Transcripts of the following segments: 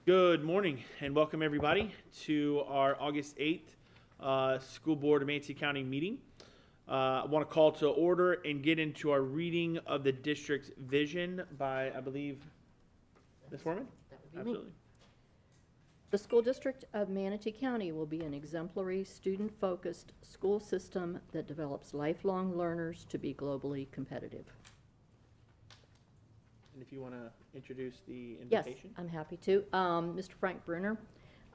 Good morning and welcome everybody to our August 8th School Board of Manatee County meeting. I want to call to order and get into our reading of the district's vision by, I believe, Ms. Foreman? That would be me. Absolutely. The school district of Manatee County will be an exemplary, student-focused school system that develops lifelong learners to be globally competitive. And if you want to introduce the Yes, invitation. I'm happy to. Mr. Frank Brunner.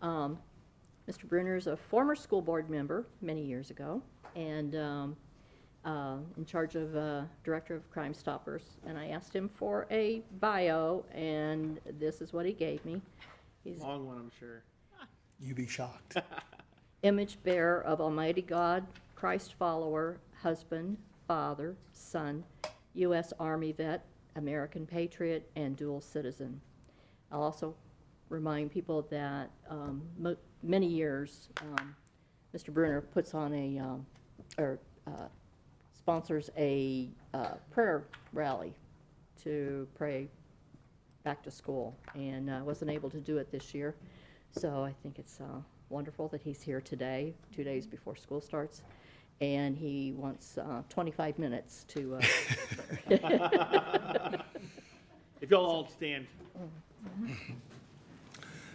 Mr. Brunner is a former school board member many years ago and in charge of Director of Crime Stoppers. And I asked him for a bio, and this is what he gave me. He's Long one, I'm sure. You be shocked. image bearer of Almighty God, Christ follower, husband, father, son, U.S. Army vet, American patriot, and dual citizen. I'll also remind people that many years Mr. Brunner puts on sponsors a prayer rally to pray back to school, and wasn't able to do it this year. So I think it's wonderful that he's here today, 2 days before school starts, and he wants 25 minutes to. If y'all all stand.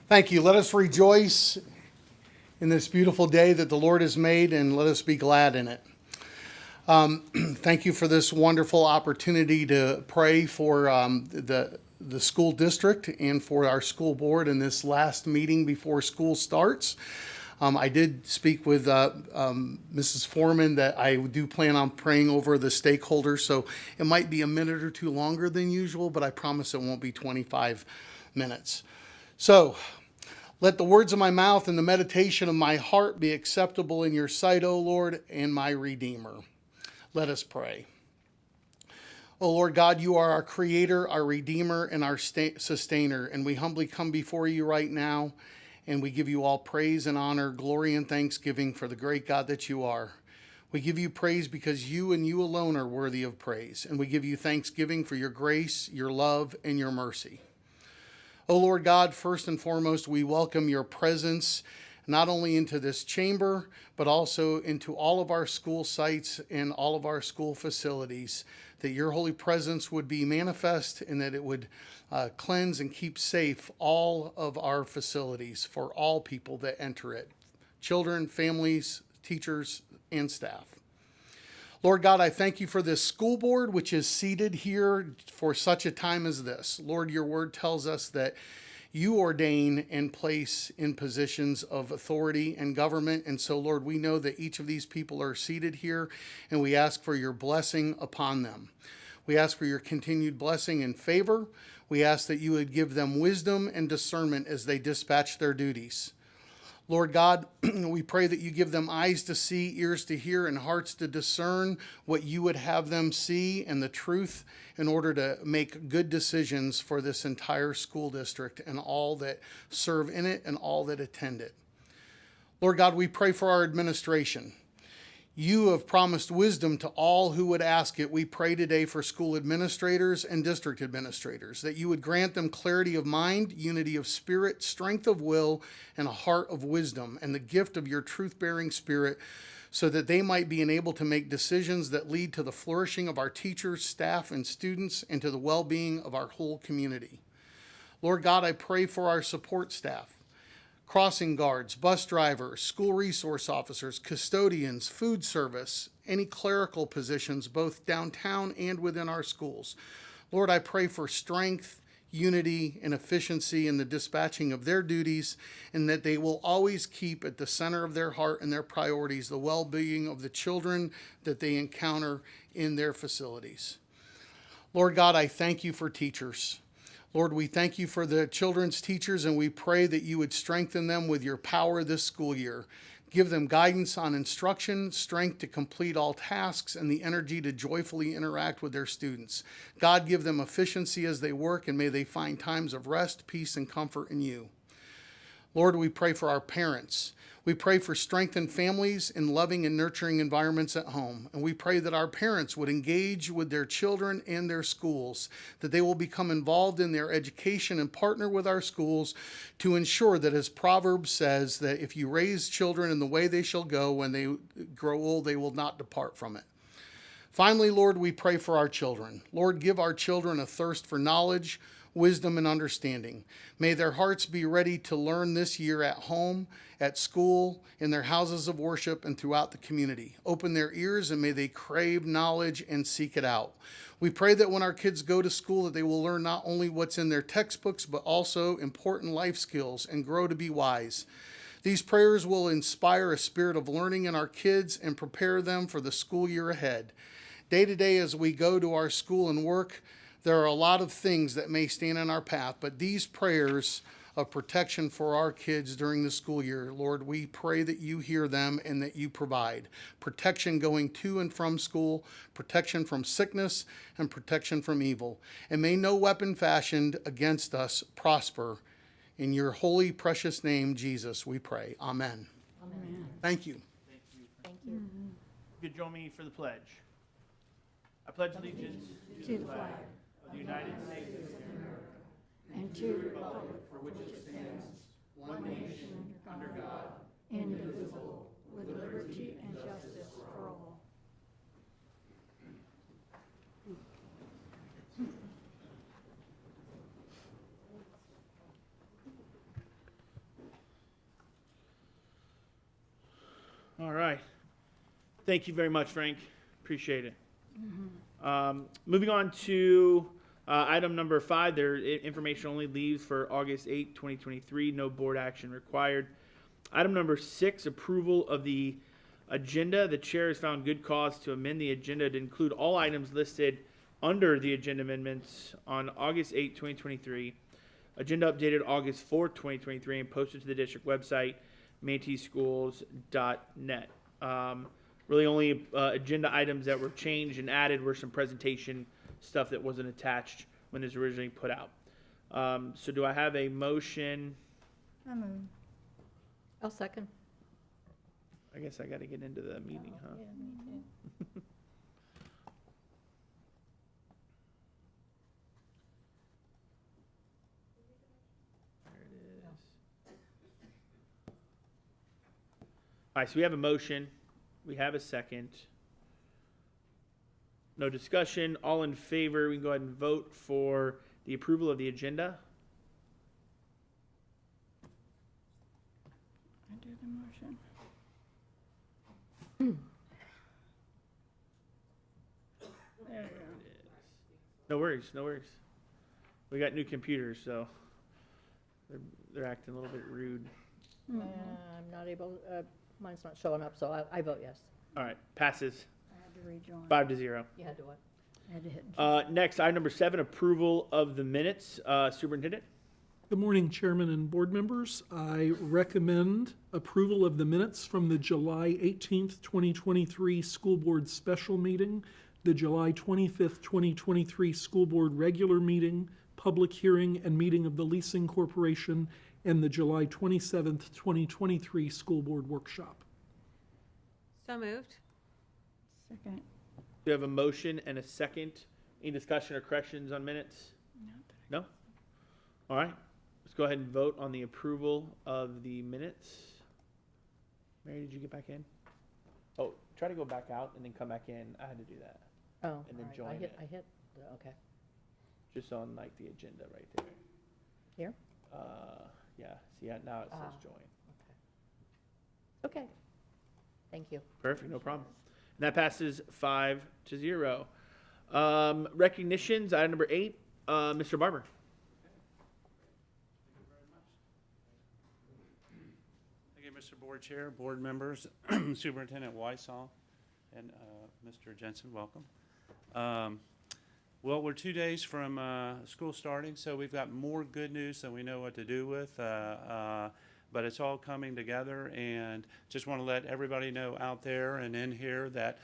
Thank you. Let us rejoice in this beautiful day that the Lord has made, and let us be glad in it. Thank you for this wonderful opportunity to pray for the school district and for our school board in this last meeting before school starts. I did speak with Mrs. Foreman that I do plan on praying over the stakeholders, so it might be a minute or two longer than usual, but I promise it won't be 25 minutes. So, let the words of my mouth and the meditation of my heart be acceptable in your sight, O Lord, and my Redeemer. Let us pray. O Lord God, you are our Creator, our Redeemer, and our Sustainer, and we humbly come before you right now. And we give you all praise and honor, glory and thanksgiving for the great God that you are. We give you praise because you and you alone are worthy of praise. And we give you thanksgiving for your grace, your love, and your mercy. O Lord God, first and foremost, we welcome your presence not only into this chamber, but also into all of our school sites and all of our school facilities, that your holy presence would be manifest and that it would cleanse and keep safe all of our facilities for all people that enter it, children, families, teachers, and staff. Lord God, I thank you for this school board, which is seated here for such a time as this. Lord, your word tells us that you ordain and place in positions of authority and government. And so, Lord, we know that each of these people are seated here, and we ask for your blessing upon them. We ask for your continued blessing and favor. We ask that you would give them wisdom and discernment as they dispatch their duties. Lord God, we pray that you give them eyes to see, ears to hear, and hearts to discern what you would have them see and the truth in order to make good decisions for this entire school district and all that serve in it and all that attend it. Lord God, we pray for our administration. You have promised wisdom to all who would ask it. We pray today for school administrators and district administrators, that you would grant them clarity of mind, unity of spirit, strength of will, and a heart of wisdom, and the gift of your truth-bearing spirit, so that they might be enabled to make decisions that lead to the flourishing of our teachers, staff, and students, and to the well-being of our whole community. Lord God, I pray for our support staff. Crossing guards, bus drivers, school resource officers, custodians, food service, any clerical positions, both downtown and within our schools. Lord, I pray for strength, unity, and efficiency in the dispatching of their duties, and that they will always keep at the center of their heart and their priorities the well-being of the children that they encounter in their facilities. Lord God, I thank you for teachers. Lord, we thank you for the children's teachers, and we pray that you would strengthen them with your power this school year. Give them guidance on instruction, strength to complete all tasks, and the energy to joyfully interact with their students. God, give them efficiency as they work, and may they find times of rest, peace, and comfort in you. Lord, we pray for our parents. We pray for strengthened families in loving and nurturing environments at home. And we pray that our parents would engage with their children and their schools, that they will become involved in their education and partner with our schools to ensure that, as Proverbs says, that if you raise children in the way they shall go, when they grow old, they will not depart from it. Finally, Lord, we pray for our children. Lord, give our children a thirst for knowledge, wisdom, and understanding. May their hearts be ready to learn this year at home, at school, in their houses of worship, and throughout the community. Open their ears and may they crave knowledge and seek it out. We pray that when our kids go to school, that they will learn not only what's in their textbooks, but also important life skills and grow to be wise. These prayers will inspire a spirit of learning in our kids and prepare them for the school year ahead. Day to day, as we go to our school and work, there are a lot of things that may stand in our path, but these prayers of protection for our kids during the school year, Lord, we pray that you hear them and that you provide protection going to and from school, protection from sickness, and protection from evil. And may no weapon fashioned against us prosper. In your holy, precious name, Jesus, we pray. Amen. Amen. Thank you. Thank you. You could join me for the pledge. I pledge allegiance To the flag of the United States and to the republic for which it stands, one nation, under God, indivisible, with liberty and justice for all. All right. Thank you very much, Frank. Appreciate it. Moving on to item number 5, information only leaves for August 8, 2023. No board action required. Item number 6, approval of the agenda. The chair has found good cause to amend the agenda to include all items listed under the agenda amendments on August 8, 2023. Agenda updated August 4, 2023 and posted to the district website, manteeschools.net. Really only agenda items that were changed and added were some presentation stuff that wasn't attached when it was originally put out. So do I have a motion? I move. I'll second. I guess I got to get into the meeting, huh? Yeah, me too. There it is. All right, so we have a motion. We have a second. No discussion. All in favor, we can go ahead and vote for the approval of the agenda. I do the motion. There it is. No worries, no worries. We got new computers, so they're acting a little bit rude. I'm not able, mine's not showing up, so I vote yes. All right, passes I had to rejoin. 5-0. You had to what? I had to hit. Next, item number 7, approval of the minutes. Superintendent? Good morning, Chairman and board members. I recommend approval of the minutes from the July 18th, 2023 School Board Special Meeting, the July 25th, 2023 School Board Regular Meeting, Public Hearing and Meeting of the Leasing Corporation, and the July 27th, 2023 School Board Workshop. So moved. Second. We have a motion and a second. Any discussion or corrections on minutes? No? All right. Let's go ahead and vote on the approval of the minutes. Mary, did you get back in? Oh, try to go back out and then come back in. I had to do that. Oh, And then all right. join it. I hit, okay. Just on like the agenda right there. Here? Yeah. See, now it says Ah. join. Okay. Thank you. Perfect, no problem. And that passes 5-0. Recognitions, item number 8, Mr. Barber. Thank you, Mr. Board Chair, board members, Superintendent Weissall, and Mr. Jensen, welcome. Well, we're 2 days from school starting, so we've got more good news than we know what to do with. But it's all coming together, and just want to let everybody know out there and in here that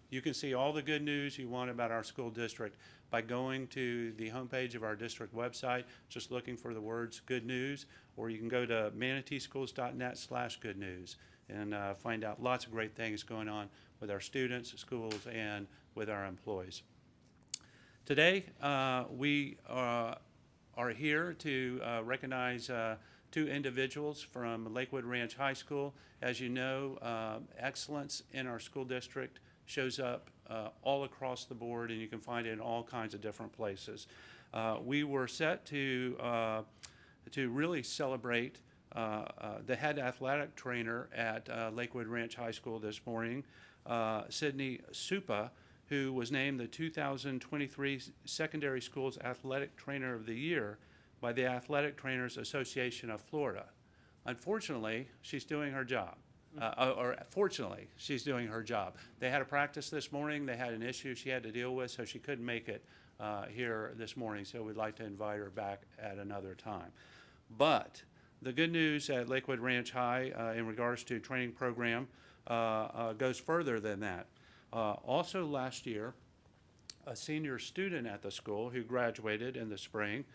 You can see all the good news you want about our school district by going to the homepage of our district website, just looking for the words good news, or you can go to manateeschools.net/good news and find out lots of great things going on with our students, schools, and with our employees. Today, we are here to recognize two individuals from Lakewood Ranch High School. As you know, excellence in our school district shows up all across the board, and you can find it in all kinds of different places. We were set to really celebrate the head athletic trainer at Lakewood Ranch High School this morning, Sydney Supa, who was named the 2023 Secondary Schools Athletic Trainer of the Year by the Athletic Trainers Association of Florida. Unfortunately, she's doing her job. Or fortunately, she's doing her job. They had a practice this morning. They had an issue she had to deal with, so she couldn't make it here this morning. So we'd like to invite her back at another time. But the good news at Lakewood Ranch High in regards to training program goes further than that. Also last year, a senior student at the school who graduated in the spring,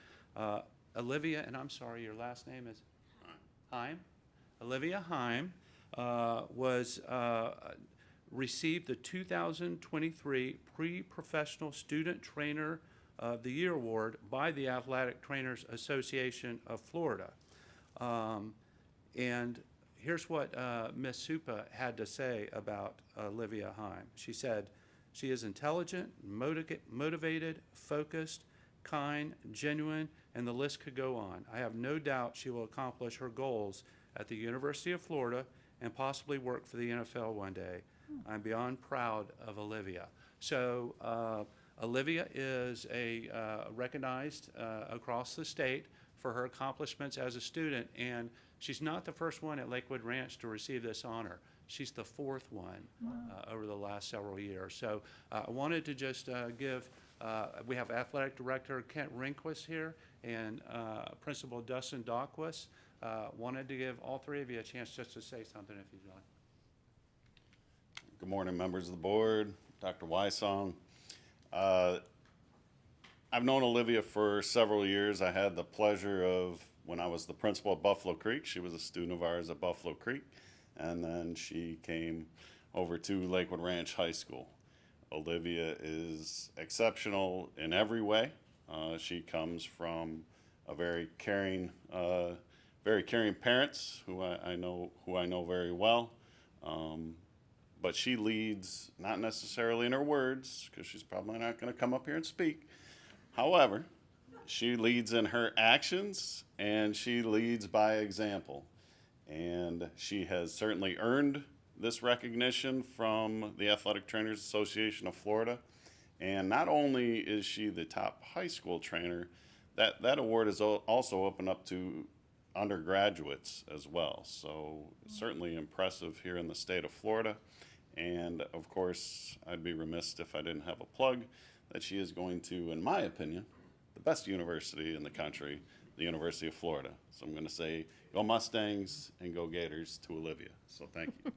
Olivia, and I'm sorry, your last name is Heim? Olivia Heim received the 2023 Pre-Professional Student Trainer of the Year Award by the Athletic Trainers Association of Florida. And here's what Ms. Supa had to say about Olivia Heim. She said, "She is intelligent, motivated, focused, kind, genuine, and the list could go on. I have no doubt she will accomplish her goals at the University of Florida and possibly work for the NFL one day. I'm beyond proud of Olivia." So Olivia is recognized across the state for her accomplishments as a student, and she's not the first one at Lakewood Ranch to receive this honor. She's the fourth one over the last several years. So I wanted to just give, we have Athletic Director Kent Rehnquist here and Principal Dustin Dahlquist. Wanted to give all three of you a chance just to say something if you'd like. Good morning, members of the board, Dr. Wysong. I've known Olivia for several years. I had the pleasure of, when I was the principal at Buffalo Creek, she was a student of ours at Buffalo Creek, and then she came over to Lakewood Ranch High School. Olivia is exceptional in every way. She comes from a very caring parents who I know very well. But she leads, not necessarily in her words, because she's probably not going to come up here and speak. However, she leads in her actions, and she leads by example. And she has certainly earned this recognition from the Athletic Trainers Association of Florida. And not only is she the top high school trainer, that award is also open up to undergraduates as well. So certainly impressive here in the state of Florida. And of course, I'd be remiss if I didn't have a plug that she is going to, in my opinion, the best university in the country, the University of Florida. So I'm going to say, go Mustangs and go Gators to Olivia. So thank you.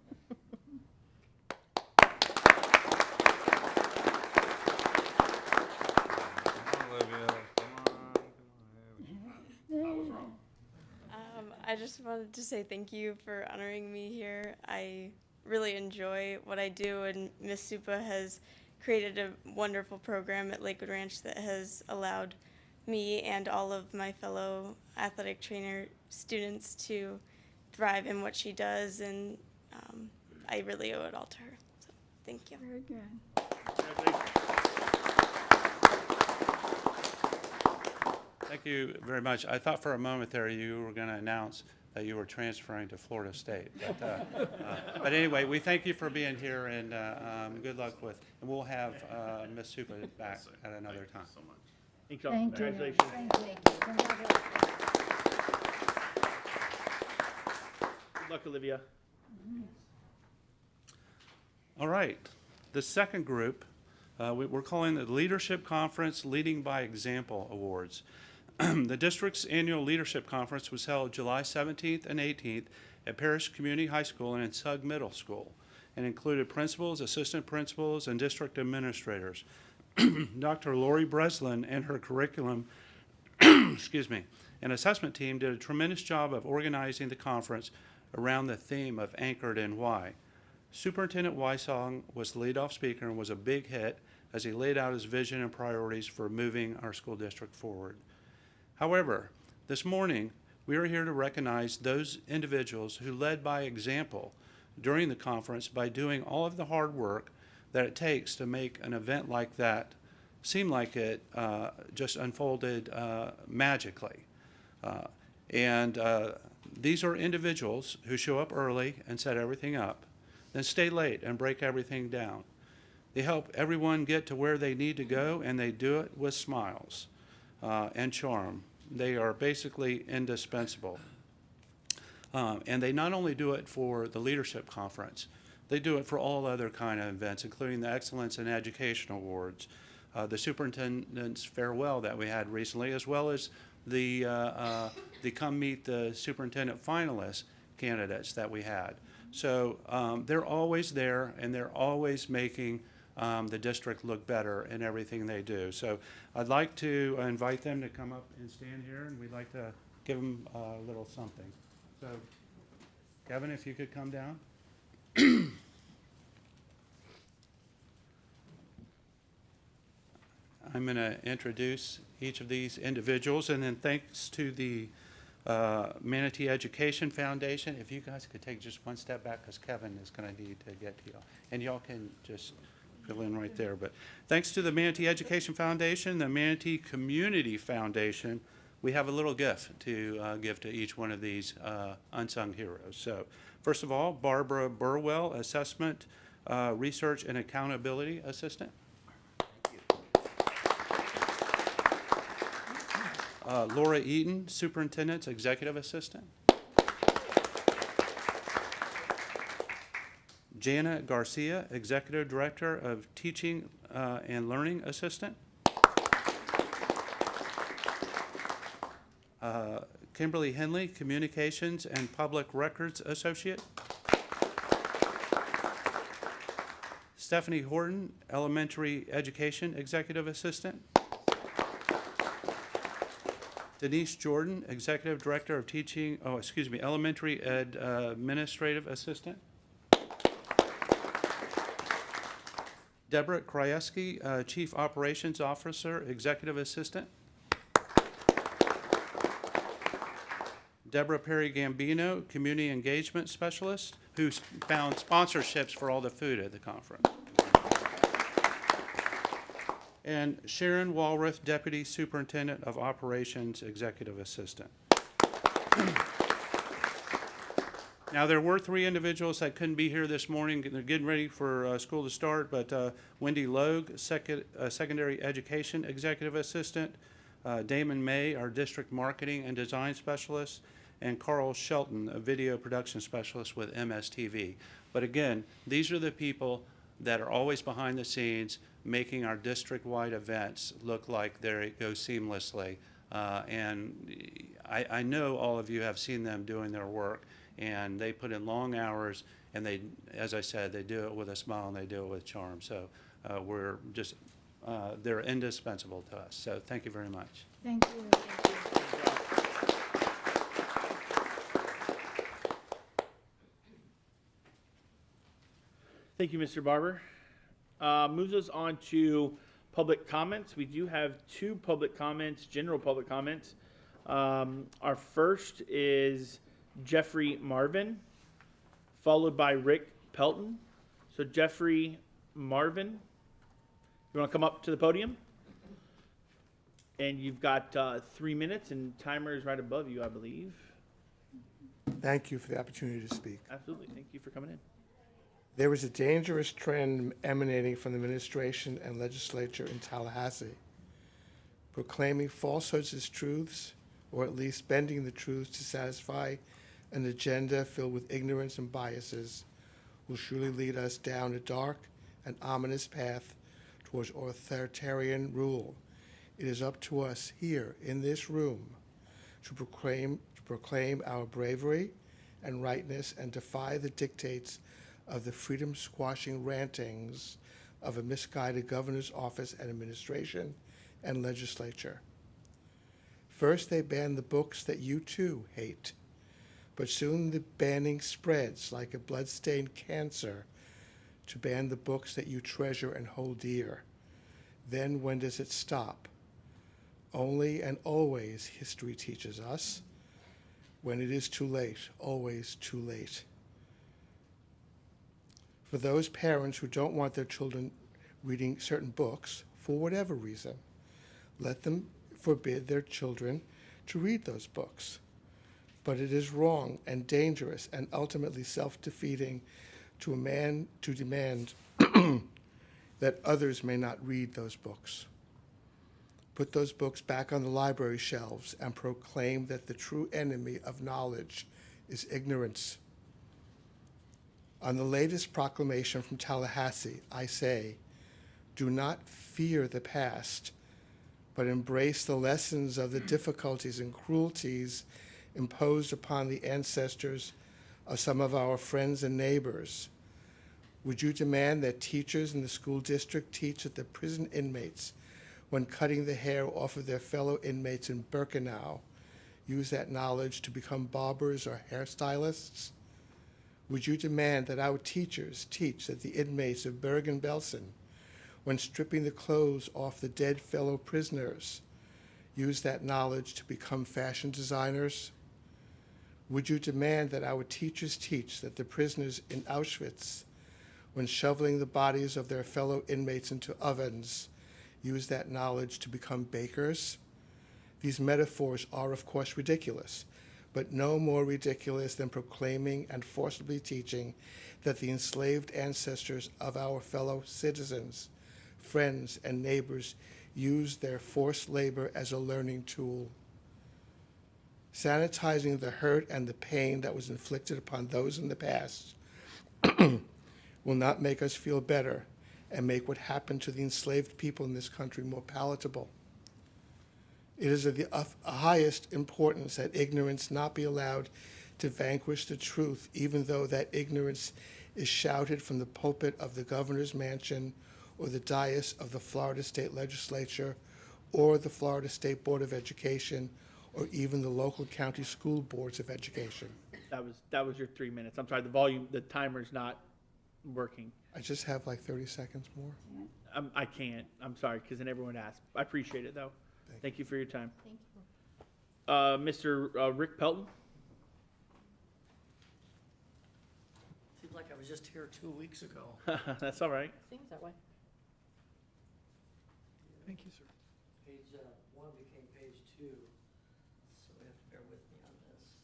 I just wanted to say thank you for honoring me here. I really enjoy what I do, and Ms. Supa has created a wonderful program at Lakewood Ranch that has allowed me and all of my fellow athletic trainer students to thrive in what she does, and I really owe it all to her. So thank you. Very good. Thank you very much. I thought for a moment there you were going to announce that you were transferring to Florida State. But anyway, we thank you for being here, and good luck with, and we'll have Ms. Supa back at another time. So much. Thank you. Thank you. Congratulations. Thank you. Congratulations. Good luck, Olivia. All right. The second group, we're calling the Leadership Conference Leading by Example Awards. The district's annual leadership conference was held July 17th and 18th at Parrish Community High School and in Sugg Middle School. and included principals, assistant principals, and district administrators. Dr. Lori Breslin and her curriculum excuse me, and assessment team did a tremendous job of organizing the conference around the theme of Anchored in Why. Superintendent Wysong was the leadoff speaker and was a big hit as he laid out his vision and priorities for moving our school district forward. However, this morning, we are here to recognize those individuals who led by example during the conference by doing all of the hard work that it takes to make an event like that seem like it just unfolded magically. These are individuals who show up early and set everything up, then stay late and break everything down. They help everyone get to where they need to go, and they do it with smiles and charm. They are basically indispensable. And they not only do it for the leadership conference, they do it for all other kind of events, including the Excellence in Education Awards, the superintendent's farewell that we had recently, as well as the come meet the superintendent finalist candidates that we had. So they're always there, and they're always making the district look better in everything they do. So I'd like to invite them to come up and stand here, and we'd like to give them a little something. So Kevin, if you could come down. I'm going to introduce each of these individuals, and then thanks to the Manatee Education Foundation, if you guys could take just one step back, because Kevin is going to need to get to y'all. And y'all can just fill in right there. But thanks to the Manatee Education Foundation, the Manatee Community Foundation, we have a little gift to give to each one of these unsung heroes. So first of all, Barbara Burwell, Assessment, Research, and Accountability Assistant. Laura Eaton, Superintendent's Executive Assistant. Jana Garcia, Executive Director of Teaching and Learning Assistant. Kimberly Henley, Communications and Public Records Associate. Stephanie Horton, Elementary Education Executive Assistant. Denise Jordan, Executive Director of Teaching, Elementary Ed Administrative Assistant. Deborah Krajewski, Chief Operations Officer, Executive Assistant. Deborah Perry Gambino, Community Engagement Specialist, who found sponsorships for all the food at the conference. And Sharon Walrath, Deputy Superintendent of Operations, Executive Assistant. Now, there were 3 individuals that couldn't be here this morning. They're getting ready for school to start, but Wendy Logue, Secondary Education Executive Assistant, Damon May, our District Marketing and Design Specialist, and Carl Shelton, a Video Production Specialist with MSTV. But again, these are the people that are always behind the scenes, making our district-wide events look like they go seamlessly. And I know all of you have seen them doing their work, and they put in long hours, and they, as I said, they do it with a smile and they do it with charm. So we're just, they're indispensable to us. So thank you very much. Thank you. Thank you, Mr. Barber. Moves us on to public comments. We do have 2 public comments, general public comments. Our first is Jeffrey Marvin, followed by Rick Pelton. So Jeffrey Marvin, you want to come up to the podium? And you've got 3 minutes, and timer is right above you, I believe. Thank you for the opportunity to speak. Absolutely. Thank you for coming in. There is a dangerous trend emanating from the administration and legislature in Tallahassee, proclaiming falsehoods as truths, or at least bending the truths to satisfy an agenda filled with ignorance and biases, will surely lead us down a dark and ominous path towards authoritarian rule. It is up to us here in this room to proclaim our bravery and rightness and defy the dictates of the freedom-squashing rantings of a misguided governor's office and administration and legislature. First, they banned the books that you too hate, but soon the banning spreads like a blood-stained cancer to ban the books that you treasure and hold dear. Then when does it stop? Only and always, history teaches us, when it is too late, always too late. For those parents who don't want their children reading certain books, for whatever reason, let them forbid their children to read those books. But it is wrong and dangerous and ultimately self-defeating to demand that others may not read those books. Put those books back on the library shelves and proclaim that the true enemy of knowledge is ignorance. On the latest proclamation from Tallahassee, I say, do not fear the past, but embrace the lessons of the difficulties and cruelties imposed upon the ancestors of some of our friends and neighbors. Would you demand that teachers in the school district teach that the prison inmates, when cutting the hair off of their fellow inmates in Birkenau, use that knowledge to become barbers or hairstylists? Would you demand that our teachers teach that the inmates of Bergen-Belsen, when stripping the clothes off the dead fellow prisoners, use that knowledge to become fashion designers? Would you demand that our teachers teach that the prisoners in Auschwitz, when shoveling the bodies of their fellow inmates into ovens, use that knowledge to become bakers? These metaphors are, of course, ridiculous, but no more ridiculous than proclaiming and forcibly teaching that the enslaved ancestors of our fellow citizens, friends, and neighbors used their forced labor as a learning tool. Sanitizing the hurt and the pain that was inflicted upon those in the past will not make us feel better and make what happened to the enslaved people in this country more palatable. It is of the highest importance that ignorance not be allowed to vanquish the truth, even though that ignorance is shouted from the pulpit of the governor's mansion or the dais of the Florida State Legislature or the Florida State Board of Education or even the local county school boards of education. That was your 3 minutes. I'm sorry, the timer's not working. I just have like 30 seconds more. I can't. I'm sorry, because then everyone asked. I appreciate it, though. Thank you for your time. Thank you. Mr. Rick Pelton? Seems like I was just here 2 weeks ago. That's all right. Seems that way. Thank you, sir. Page 1 became page 2, so you have to bear with me on this.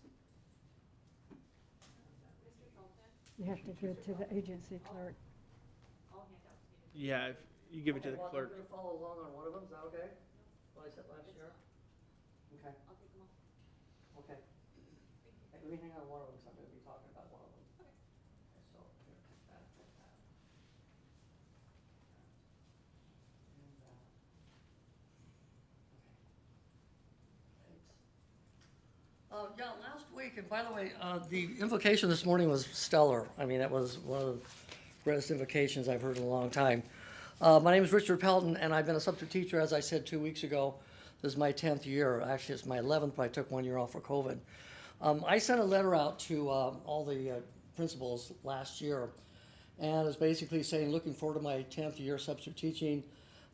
You have to give it to the agency clerk. Yeah, if you give it to the Okay, well, clerk. I'm going to follow along on one of them, is that okay? What I said last year? Okay. I'll take them all. Okay. Hey, let me hang on one of them, because I'm going to be talking about one of them. Okay. So, here, take that, take that. And, okay. Thanks. Yeah, last week, and by the way, the invocation this morning was stellar. I mean, that was one of the greatest invocations I've heard in a long time. My name is Richard Pelton, and I've been a substitute teacher, as I said 2 weeks ago. This is my 10th year. Actually, it's my 11th, but I took 1 year off for COVID. I sent a letter out to all the principals last year, and it's basically saying, looking forward to my 10th year substitute teaching.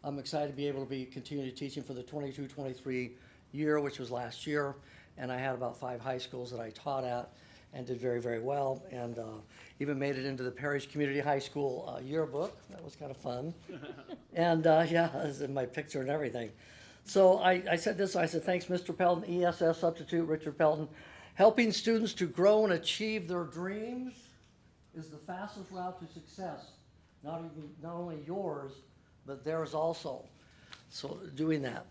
I'm excited to be able to be continuing teaching for the 22-23 year, which was last year, and I had about 5 high schools that I taught at and did very, very well, and even made it into the Parish Community High School yearbook. That was kind of fun. And yeah, it was in my picture and everything. So I said this, I said, thanks, Mr. Pelton, ESS substitute, Richard Pelton. Helping students to grow and achieve their dreams is the fastest route to success. Not only yours, but theirs also. So doing that.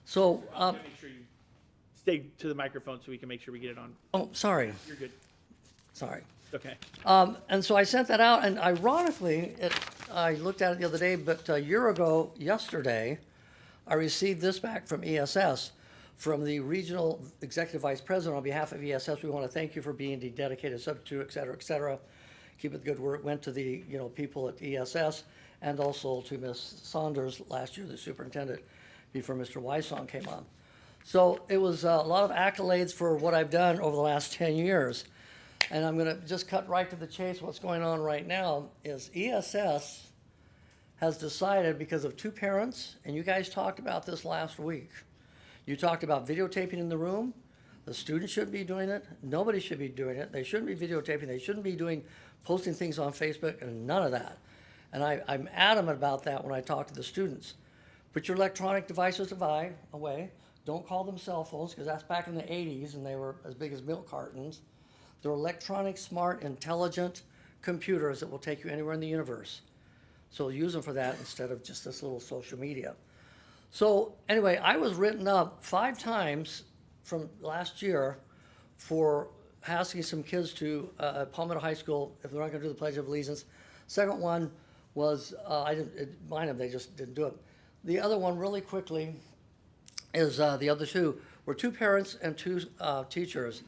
So, Make sure you stay to the microphone so we can make sure we get it on. oh, sorry, You're good. sorry. Okay. And so I sent that out, and ironically, I looked at it the other day, but a year ago, yesterday, I received this back from ESS, from the regional executive vice president. On behalf of ESS, we want to thank you for being the dedicated substitute, et cetera, et cetera. keep up the good work, went to the, people at ESS, and also to Ms. Saunders last year, the superintendent, before Mr. Wysong came on. So it was a lot of accolades for what I've done over the last 10 years. And I'm going to just cut right to the chase. What's going on right now is ESS has decided, because of two parents, and you guys talked about this last week. You talked about videotaping in the room. The students shouldn't be doing it. Nobody should be doing it. They shouldn't be videotaping. They shouldn't be posting things on Facebook, and none of that. And I'm adamant about that when I talk to the students. Put your electronic devices away. Don't call them cell phones, because that's back in the 80s, and they were as big as milk cartons. They're electronic, smart, intelligent computers that will take you anywhere in the universe. So use them for that instead of just this little social media. So anyway, I was written up 5 times from last year for asking some kids to Palmetto High School if they're not going to do the Pledge of Allegiance. Second one was, I didn't mind them, they just didn't do it. The other one, really quickly, is the other two were 2 parents and 2 teachers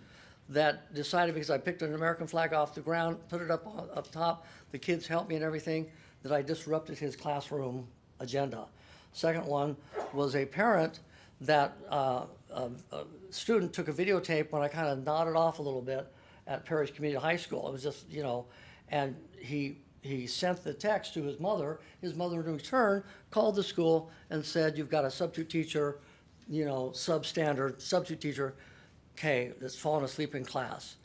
that decided, because I picked an American flag off the ground, put it up top, the kids helped me and everything, that I disrupted his classroom agenda. Second one was a parent that a student took a videotape when I kind of nodded off a little bit at Parish Community High School. It was just, and he sent the text to his mother. His mother in return called the school and said, you've got a substitute teacher, substandard substitute teacher, that's fallen asleep in class.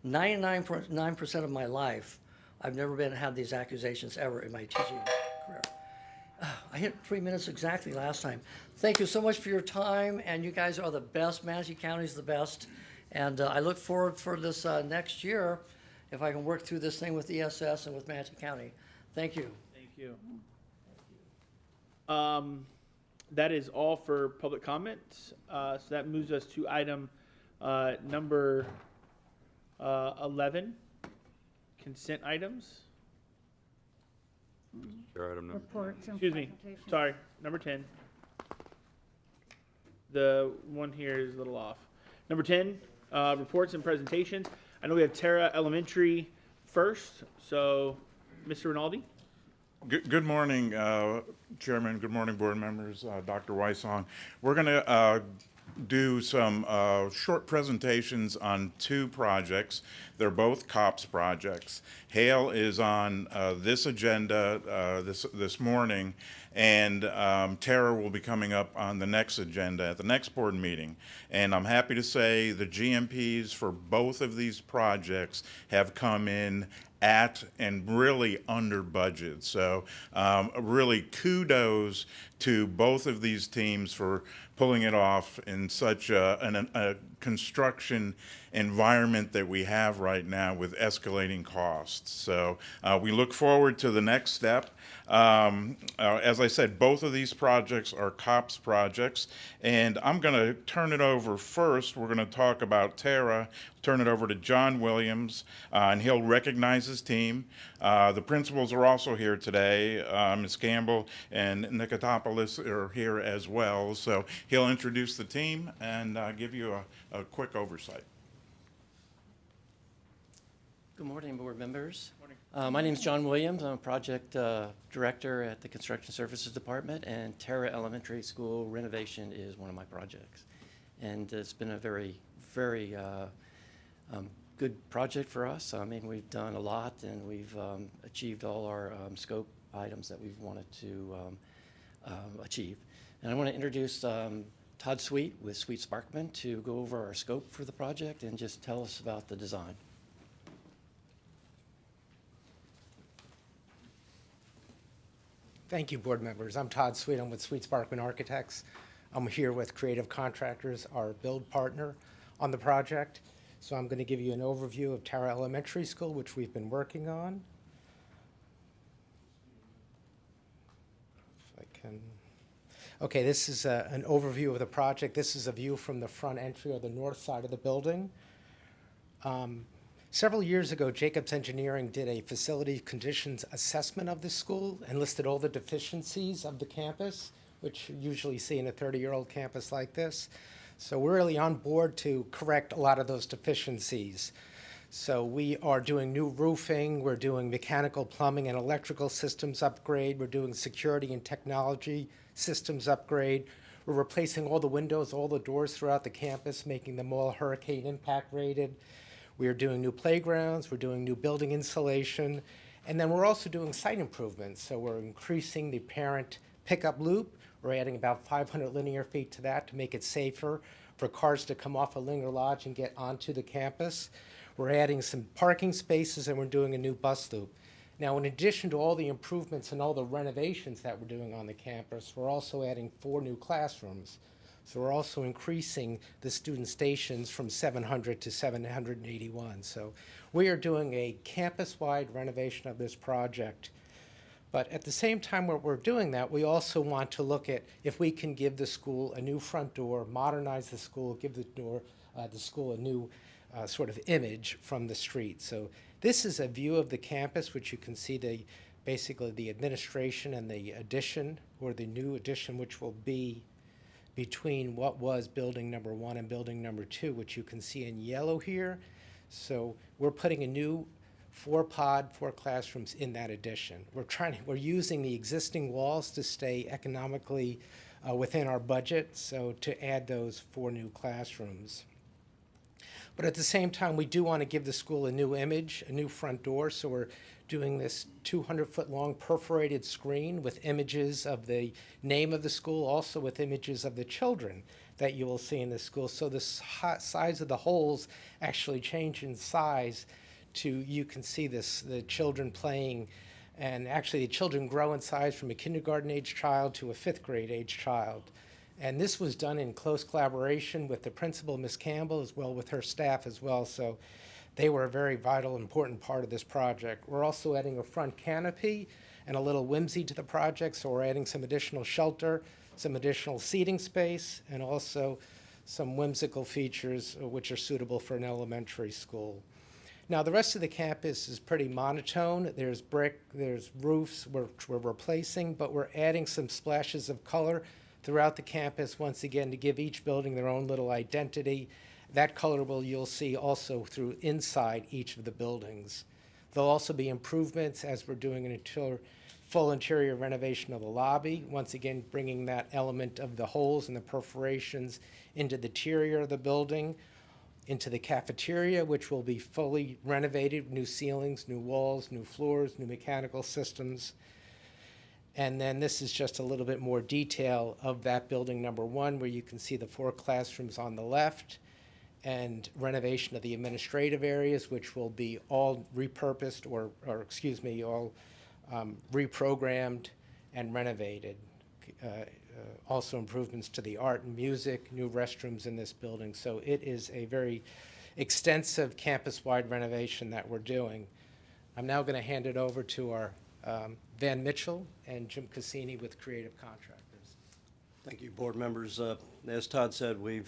99% of my life, I've never had these accusations ever in my teaching career. I hit 3 minutes exactly last time. Thank you so much for your time, and you guys are the best. Manatee County is the best, and I look forward for this next year, if I can work through this thing with ESS and with Manatee County. Thank you. Thank you. That is all for public comment. So that moves us to item number 11, consent items. Reports and Excuse me, presentations. sorry, number 10. The one here is a little off. Number 10, reports and presentations. I know we have Tara Elementary first, so Mr. Rinaldi. Good morning, Chairman. Good morning, board members, Dr. Wysong. We're going to do some short presentations on 2 projects. They're both COPS projects. Hale is on this agenda this morning, and Tara will be coming up on the next agenda at the next board meeting. And I'm happy to say the GMPs for both of these projects have come in at and really under budget. So really kudos to both of these teams for pulling it off in such a construction environment that we have right now with escalating costs. So we look forward to the next step. As I said, both of these projects are COPS projects, and I'm going to turn it over first. We're going to talk about Tara, turn it over to John Williams, and he'll recognize his team. The principals are also here today. Ms. Campbell and Nikotopoulos are here as well. So he'll introduce the team and give you a quick oversight. Good morning, board members. My name is John Williams. I'm a project director at the Construction Services Department, and Tara Elementary School renovation is one of my projects. And it's been a very, very good project for us. I mean, we've done a lot, and we've achieved all our scope items that we've wanted to achieve. And I want to introduce Todd Sweet with Sweet Sparkman to go over our scope for the project and just tell us about the design. Thank you, board members. I'm Todd Sweet. I'm with Sweet Sparkman Architects. I'm here with Creative Contractors, our build partner on the project. So I'm going to give you an overview of Tara Elementary School, which we've been working on. If I can. Okay, this is an overview of the project. This is a view from the front entry or the north side of the building. Several years ago, Jacobs Engineering did a facility conditions assessment of the school and listed all the deficiencies of the campus, which you usually see in a 30-year-old campus like this. So we're really on board to correct a lot of those deficiencies. So we are doing new roofing, we're doing mechanical, plumbing, and electrical systems upgrade, we're doing security and technology systems upgrade. We're replacing all the windows, all the doors throughout the campus, making them all hurricane impact rated. We are doing new playgrounds, we're doing new building insulation, and then we're also doing site improvements. So we're increasing the parent pickup loop. We're adding about 500 linear feet to that to make it safer for cars to come off of Linger Lodge and get onto the campus. We're adding some parking spaces, and we're doing a new bus loop. Now, in addition to all the improvements and all the renovations that we're doing on the campus, we're also adding 4 new classrooms. So we're also increasing the student stations from 700 to 781. So we are doing a campus-wide renovation of this project. But at the same time we're doing that, we also want to look at if we can give the school a new front door, modernize the school, give the school a new sort of image from the street. So this is a view of the campus, which you can see basically the administration and the addition, or the new addition, which will be between what was building number 1 and building number 2, which you can see in yellow here. So we're putting a new 4 classrooms in that addition. We're using the existing walls to stay economically within our budget, so to add those 4 new classrooms. But at the same time, we do want to give the school a new image, a new front door, so we're doing this 200-foot long perforated screen with images of the name of the school, also with images of the children that you will see in the school. So the size of the holes actually change in size to, you can see this, the children playing, and actually the children grow in size from a kindergarten age child to a 5th grade age child. And this was done in close collaboration with the principal, Ms. Campbell, as well with her staff as well. So they were a very vital, important part of this project. We're also adding a front canopy and a little whimsy to the project. So we're adding some additional shelter, some additional seating space, and also some whimsical features which are suitable for an elementary school. Now, the rest of the campus is pretty monotone. There's brick, there's roofs which we're replacing, but we're adding some splashes of color throughout the campus, once again, to give each building their own little identity. That color you'll see also through inside each of the buildings. There'll also be improvements as we're doing an full interior renovation of the lobby, once again bringing that element of the holes and the perforations into the interior of the building, into the cafeteria, which will be fully renovated, new ceilings, new walls, new floors, new mechanical systems. And then this is just a little bit more detail of that building number 1, where you can see the 4 classrooms on the left, and renovation of the administrative areas, which will be all repurposed all reprogrammed and renovated. Also improvements to the art and music, new restrooms in this building. So it is a very extensive campus-wide renovation that we're doing. I'm now going to hand it over to our Van Mitchell and Jim Cassini with Creative Contractors. Thank you, board members. As Todd said, we're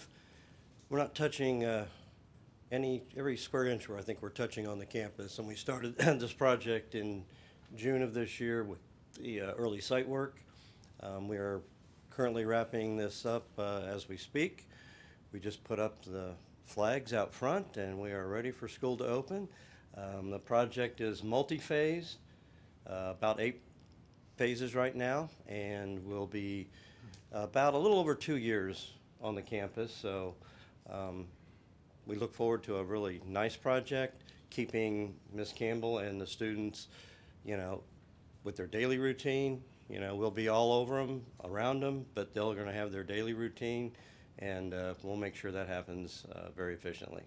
not touching every square inch where I think we're touching on the campus. And we started this project in June of this year with the early site work. We are currently wrapping this up as we speak. We just put up the flags out front, and we are ready for school to open. The project is multi-phased, about 8 phases right now, and will be about a little over 2 years on the campus. So we look forward to a really nice project, keeping Ms. Campbell and the students, with their daily routine. We'll be all over them, around them, but they're going to have their daily routine, and we'll make sure that happens very efficiently.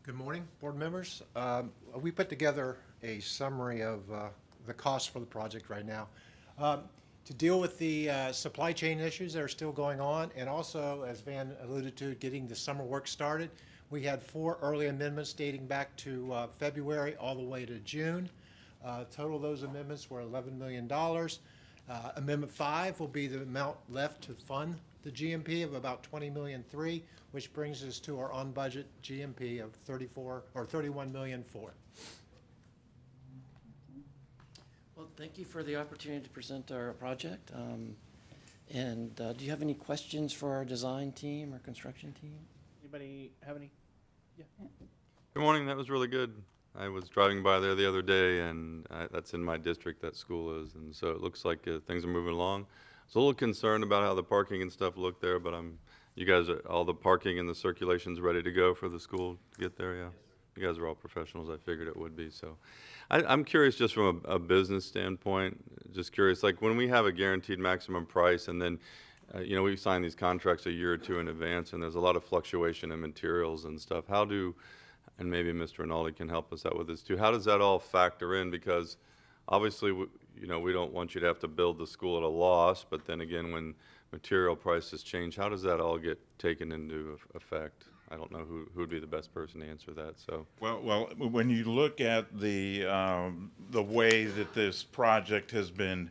Good morning, board members. We put together a summary of the costs for the project right now. To deal with the supply chain issues that are still going on, and also, as Van alluded to, getting the summer work started, we had 4 early amendments dating back to February all the way to June. Total of those amendments were $11 million. Amendment 5 will be the amount left to fund the GMP of about $20.3 million, which brings us to our on-budget GMP of $31.4 million. Well, thank you for the opportunity to present our project. Do you have any questions for our design team or construction team? Anybody have any? Yeah. Good morning. That was really good. I was driving by there the other day, and that's in my district, that school is, and so it looks like things are moving along. I was a little concerned about how the parking and stuff looked there, but you guys, all the parking and the circulation's ready to go for the school to get there, yeah? You guys are all professionals. I figured it would be, so. I'm curious just from a business standpoint, just curious, like when we have a guaranteed maximum price and then, you know, we sign these contracts a year or two in advance and there's a lot of fluctuation in materials and stuff, and maybe Mr. Rinaldi can help us out with this too, how does that all factor in? Because obviously, you know, we don't want you to have to build the school at a loss, but then again, when material prices change, how does that all get taken into effect? I don't know who would be the best person to answer that, so. Well, when you look at the way that this project has been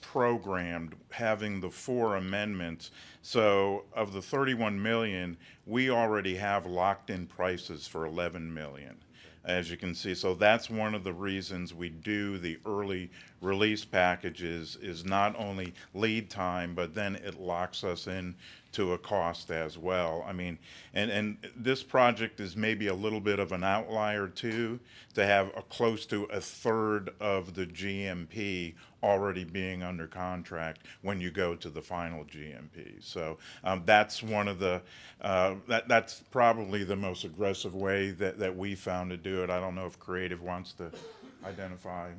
programmed, having the 4 amendments, so of the 31 million, we already have locked-in prices for 11 million. As you can see, so that's one of the reasons we do the early release packages, is not only lead time, but then it locks us in to a cost as well. I mean, and this project is maybe a little bit of an outlier too, to have close to a third of the GMP already being under contract when you go to the final GMP. So that's one of the, that's probably the most aggressive way that we found to do it. I don't know if Creative wants to identify.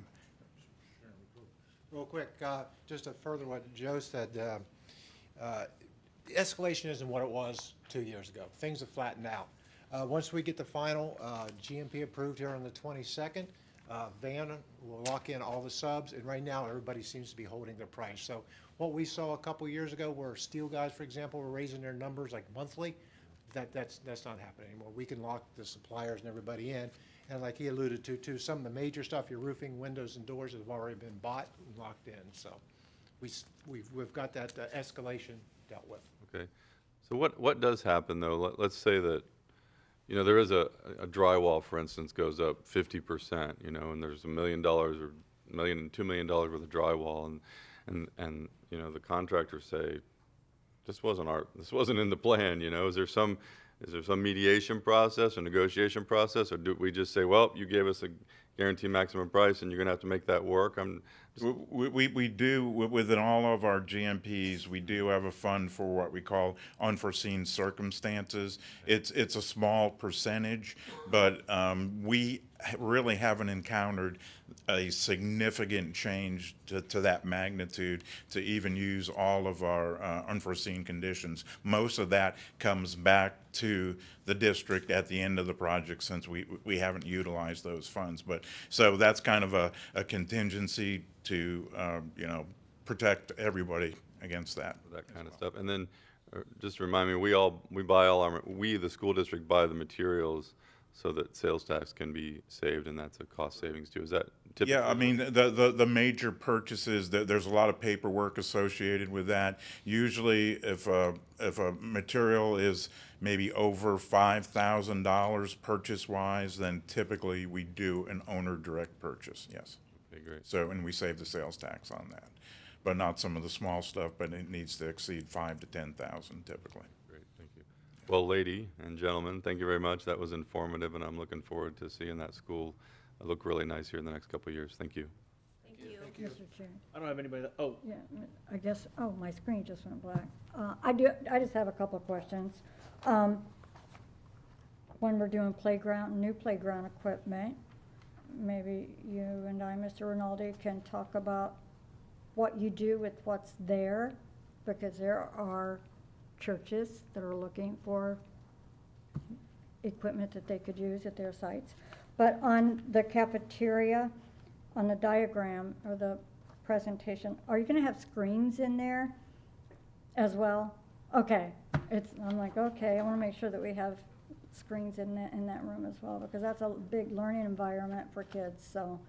Real quick, just to further what Joe said, the escalation isn't what it was 2 years ago. Things have flattened out. Once we get the final GMP approved here on the 22nd, Van will lock in all the subs, and right now everybody seems to be holding their price. So what we saw a couple years ago where steel guys, for example, were raising their numbers like monthly, that's not happening anymore. We can lock the suppliers and everybody in. And like he alluded to, some of the major stuff, your roofing, windows, and doors have already been bought and locked in. So we've got that escalation dealt with. Okay. So what does happen though? Let's say that, you know, there is a drywall, for instance, goes up 50%, you know, and there's $1 million or $2 million worth of drywall, and you know, the contractors say, this wasn't in the plan, you know. Is there some mediation process or negotiation process, or do we just say, well, you gave us a guaranteed maximum price and you're gonna have to make that work? We do, within all of our GMPs, we do have a fund for what we call unforeseen circumstances. It's a small percentage, but we really haven't encountered a significant change to that magnitude to even use all of our unforeseen conditions. Most of that comes back to the district at the end of the project, since we haven't utilized those funds. But so that's kind of a contingency to you know, protect everybody against that kind of stuff. And then just remind me, we the school district buy the materials so that sales tax can be saved, and that's a cost savings too. Is that typical? Yeah, I mean, the major purchases, there's a lot of paperwork associated with that. Usually if a material is maybe over $5,000 purchase-wise, then typically we do an owner direct purchase, yes. Okay, great. So, and we save the sales tax on that. But not some of the small stuff, but it needs to exceed $5,000 to $10,000 typically. Great, thank you. Well, lady and gentlemen, thank you very much. That was informative, and I'm looking forward to seeing that school look really nice here in the next couple of years. Thank you. Thank you. Mr. Chair. I don't have anybody that, Yeah, I guess, my screen just went black. I just have a couple of questions. When we're doing new playground equipment, maybe you and I, Mr. Rinaldi, can talk about what you do with what's there, because there are churches that are looking for equipment that they could use at their sites. But on the cafeteria, on the diagram or the presentation, are you gonna have screens in there as well? Okay, I'm like, okay, I wanna make sure that we have screens in that room as well, because that's a big learning environment for kids, so,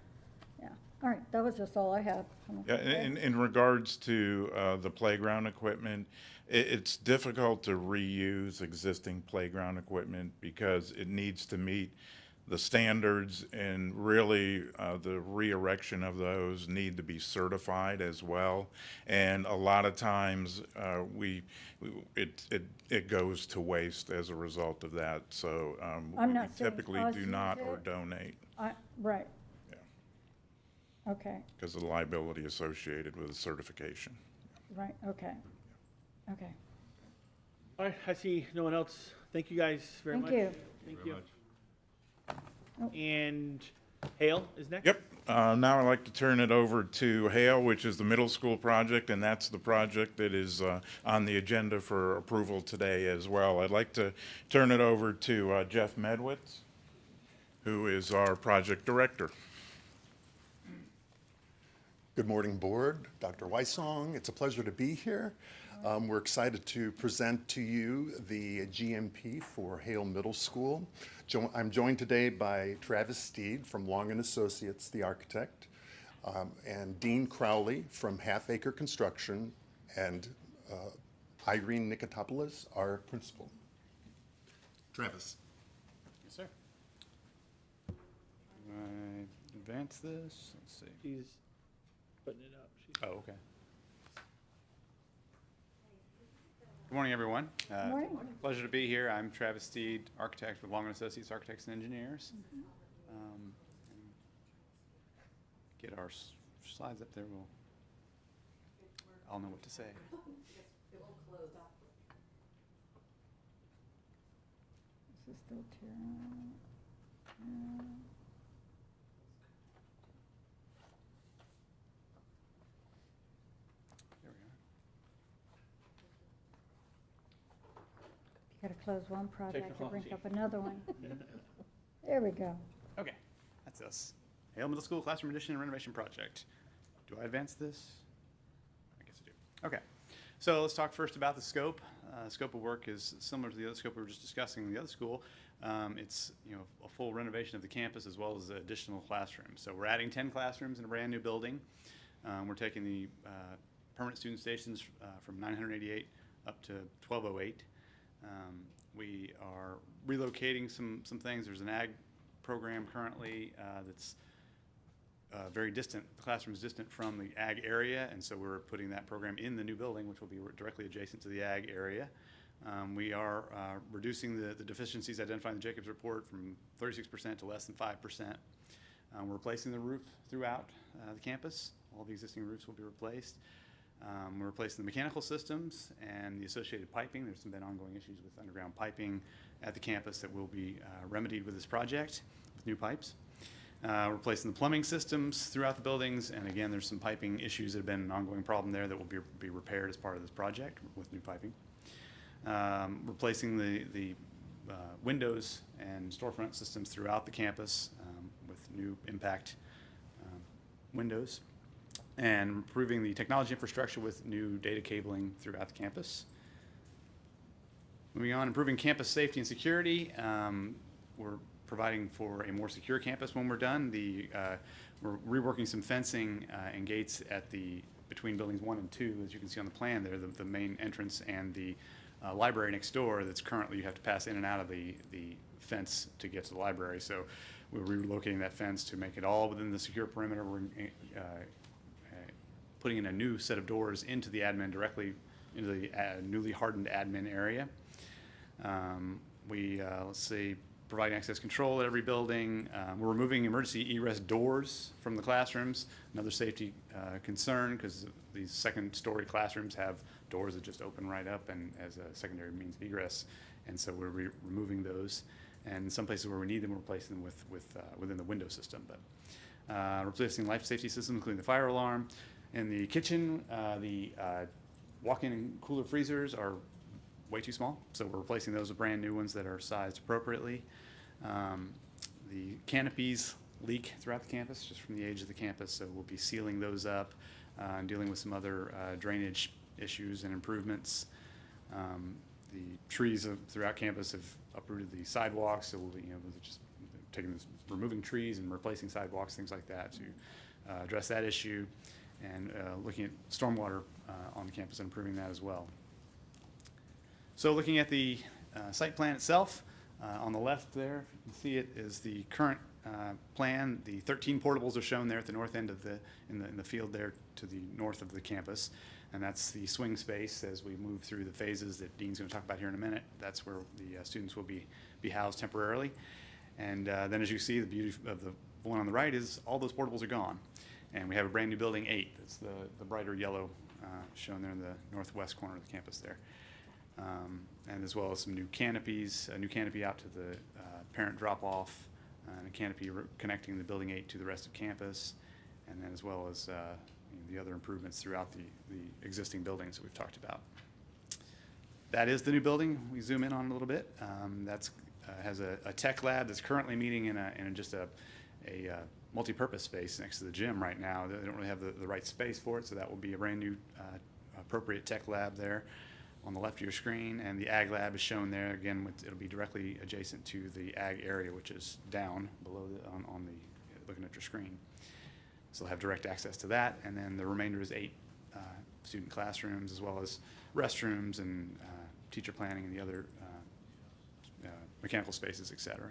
yeah. All right, that was just all I had. Yeah, in regards to the playground equipment, it's difficult to reuse existing playground equipment because it needs to meet the standards and really the re-erection of those need to be certified as well. And a lot of times it goes to waste as a result of that. So I'm we not saying typically us do use not or it. donate Right. Okay, because of the liability associated with the certification. right, okay. Okay, All right, I see no one else. Thank you guys very Thank much. you. Thank Very you. much. And Hale is next? Yep. Now I'd like to turn it over to Hale, which is the middle school project, and that's the project that is on the agenda for approval today as well. I'd like to turn it over to Jeff Medwitz, who is our project director. Good morning, Board. Dr. Weissong, it's a pleasure to be here. We're excited to present to you the GMP for Hale Middle School. I'm joined today by Travis Steed from Long & Associates, the architect, and Dean Crowley from Half Acre Construction, and Irene Nikotopoulos, our principal. Travis. Yes, sir. I advance this. Let's see. She's putting it up. Oh, okay. Good morning, everyone. morning. Pleasure to be here. I'm Travis Steed, architect with Long & Associates Architects and Engineers. And get our slides up there. I'll know what to say. This is still There we are. You gotta close one project to bring Technology. up another one. There we go. Okay, that's us. Hale Middle School Classroom Addition and Renovation Project. Do I advance this? I guess I do. Okay, so let's talk first about the scope. Scope of work is similar to the other scope we were just discussing in the other school. It's a full renovation of the campus as well as additional classrooms. So we're adding 10 classrooms in a brand new building. We're taking the permanent student stations from 988 up to 1208. We are relocating some things. There's an ag program currently that's very distant. The classroom is distant from the ag area, and so we're putting that program in the new building, which will be directly adjacent to the ag area. We are reducing the deficiencies identified in the Jacobs report from 36% to less than 5%. We're replacing the roof throughout the campus. All the existing roofs will be replaced. We're replacing the mechanical systems and the associated piping. There's been ongoing issues with underground piping at the campus that will be remedied with this project with new pipes. Replacing the plumbing systems throughout the buildings, and again, there's some piping issues that have been an ongoing problem there that will be repaired as part of this project with new piping. Replacing the windows and storefront systems throughout the campus with new impact windows, and improving the technology infrastructure with new data cabling throughout the campus. Moving on, improving campus safety and security. We're providing for a more secure campus when we're done. We're reworking some fencing and gates at between buildings 1 and 2, as you can see on the plan there, the main entrance and the library next door that's currently you have to pass in and out of the fence to get to the library. So we're relocating that fence to make it all within the secure perimeter. We're putting in a new set of doors into the admin directly into the newly hardened admin area. Let's see, providing access control at every building. We're removing emergency egress doors from the classrooms. Another safety concern, because these second-story classrooms have doors that just open right up and as a secondary means of egress. And so we're removing those. And in some places where we need them, we're replacing them within the window system. But replacing life safety systems, including the fire alarm. In the kitchen, the walk-in and cooler freezers are way too small, so we're replacing those with brand new ones that are sized appropriately. The canopies leak throughout the campus just from the age of the campus, so we'll be sealing those up and dealing with some other drainage issues and improvements. The trees throughout campus have uprooted the sidewalks, so we'll be just removing trees and replacing sidewalks, things like that, to address that issue, and looking at stormwater on the campus and improving that as well. So looking at the site plan itself, On the left there, you can see it is the current plan. The 13 portables are shown there at the north end of in the field there to the north of the campus. And that's the swing space as we move through the phases that Dean's going to talk about here in a minute. That's where the students will be housed temporarily. And then as you see, the beauty of the one on the right is all those portables are gone. And we have a brand new building 8. That's the brighter yellow shown there in the northwest corner of the campus there. And as well as some new canopies, a new canopy out to the parent drop-off, and a canopy connecting the building 8 to the rest of campus, and then as well as the other improvements throughout the existing buildings that we've talked about. That is the new building. We zoom in on it a little bit. That's has a tech lab that's currently meeting in just a multi-purpose space next to the gym right now. They don't really have the right space for it, so that will be a brand new appropriate tech lab there on the left of your screen, and the ag lab is shown there again. It'll be directly adjacent to the ag area, which is down below on the looking at your screen. So they'll have direct access to that, and then the remainder is 8 student classrooms, as well as restrooms and teacher planning and the other mechanical spaces, etc.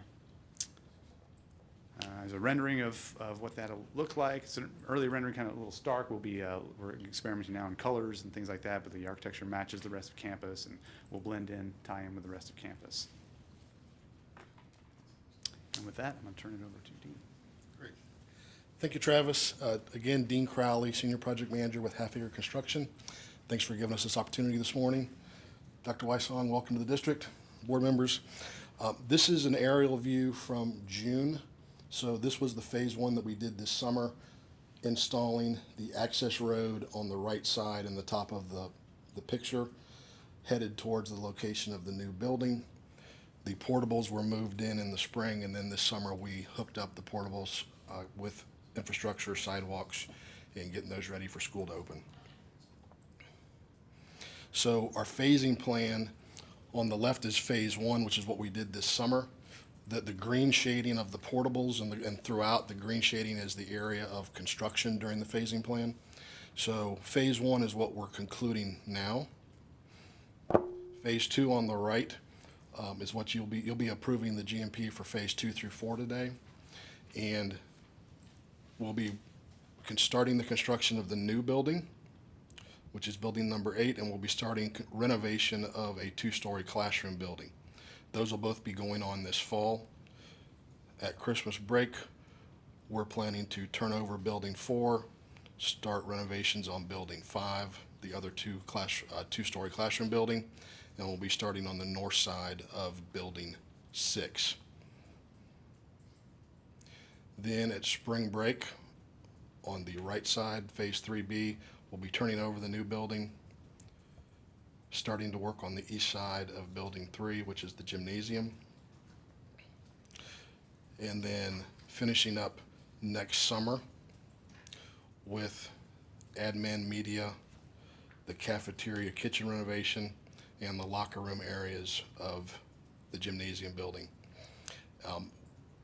There's a rendering of what that'll look like. It's an early rendering, kind of a little stark. We're experimenting now in colors and things like that, but the architecture matches the rest of campus and will blend in, tie in with the rest of campus. And with that, I'm going to turn it over to Dean. Great. Thank you, Travis. Again, Dean Crowley, Senior Project Manager with Half Acre Construction. Thanks for giving us this opportunity this morning. Dr. Weissong, welcome to the district. Board members, this is an aerial view from June. So this was the phase 1 that we did this summer, installing the access road on the right side in the top of the picture, headed towards the location of the new building. The portables were moved in the spring, and then this summer we hooked up the portables with infrastructure, sidewalks, and getting those ready for school to open. So our phasing plan on the left is phase 1, which is what we did this summer. The green shading of the portables and throughout the green shading is the area of construction during the phasing plan. So phase 1 is what we're concluding now. Phase 2 on the right is what you'll be approving the GMP for phase 2 through 4 today, and we'll be starting the construction of the new building, which is building number 8, and we'll be starting renovation of a 2-story classroom building. Those will both be going on this fall. At Christmas break, we're planning to turn over building 4, start renovations on building 5, the other 2-story classroom building, and we'll be starting on the north side of building 6. Then at spring break, on the right side, phase 3B, we'll be turning over the new building, starting to work on the east side of building 3, which is the gymnasium, and then finishing up next summer with admin, media, the cafeteria, kitchen renovation, and the locker room areas of the gymnasium building.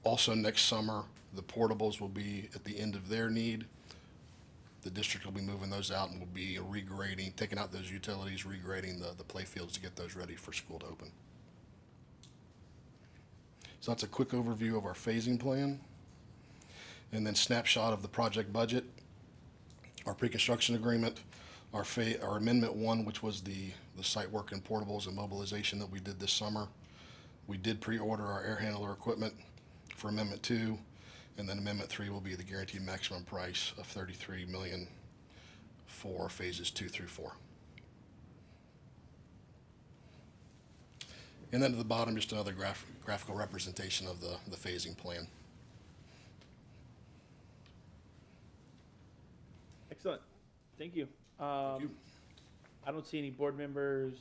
Also next summer, the portables will be at the end of their need. The district will be moving those out, and we'll be regrading, taking out those utilities, regrading the play fields to get those ready for school to open. So that's a quick overview of our phasing plan. And then snapshot of the project budget, our pre-construction agreement, our Amendment 1, which was the site work and portables and mobilization that we did this summer. We did pre-order our air handler equipment for Amendment 2. And then Amendment 3 will be the guaranteed maximum price of $33 million for phases 2 through 4. And then to the bottom, just another graphical representation of the phasing plan. Excellent. Thank you. I don't see any board members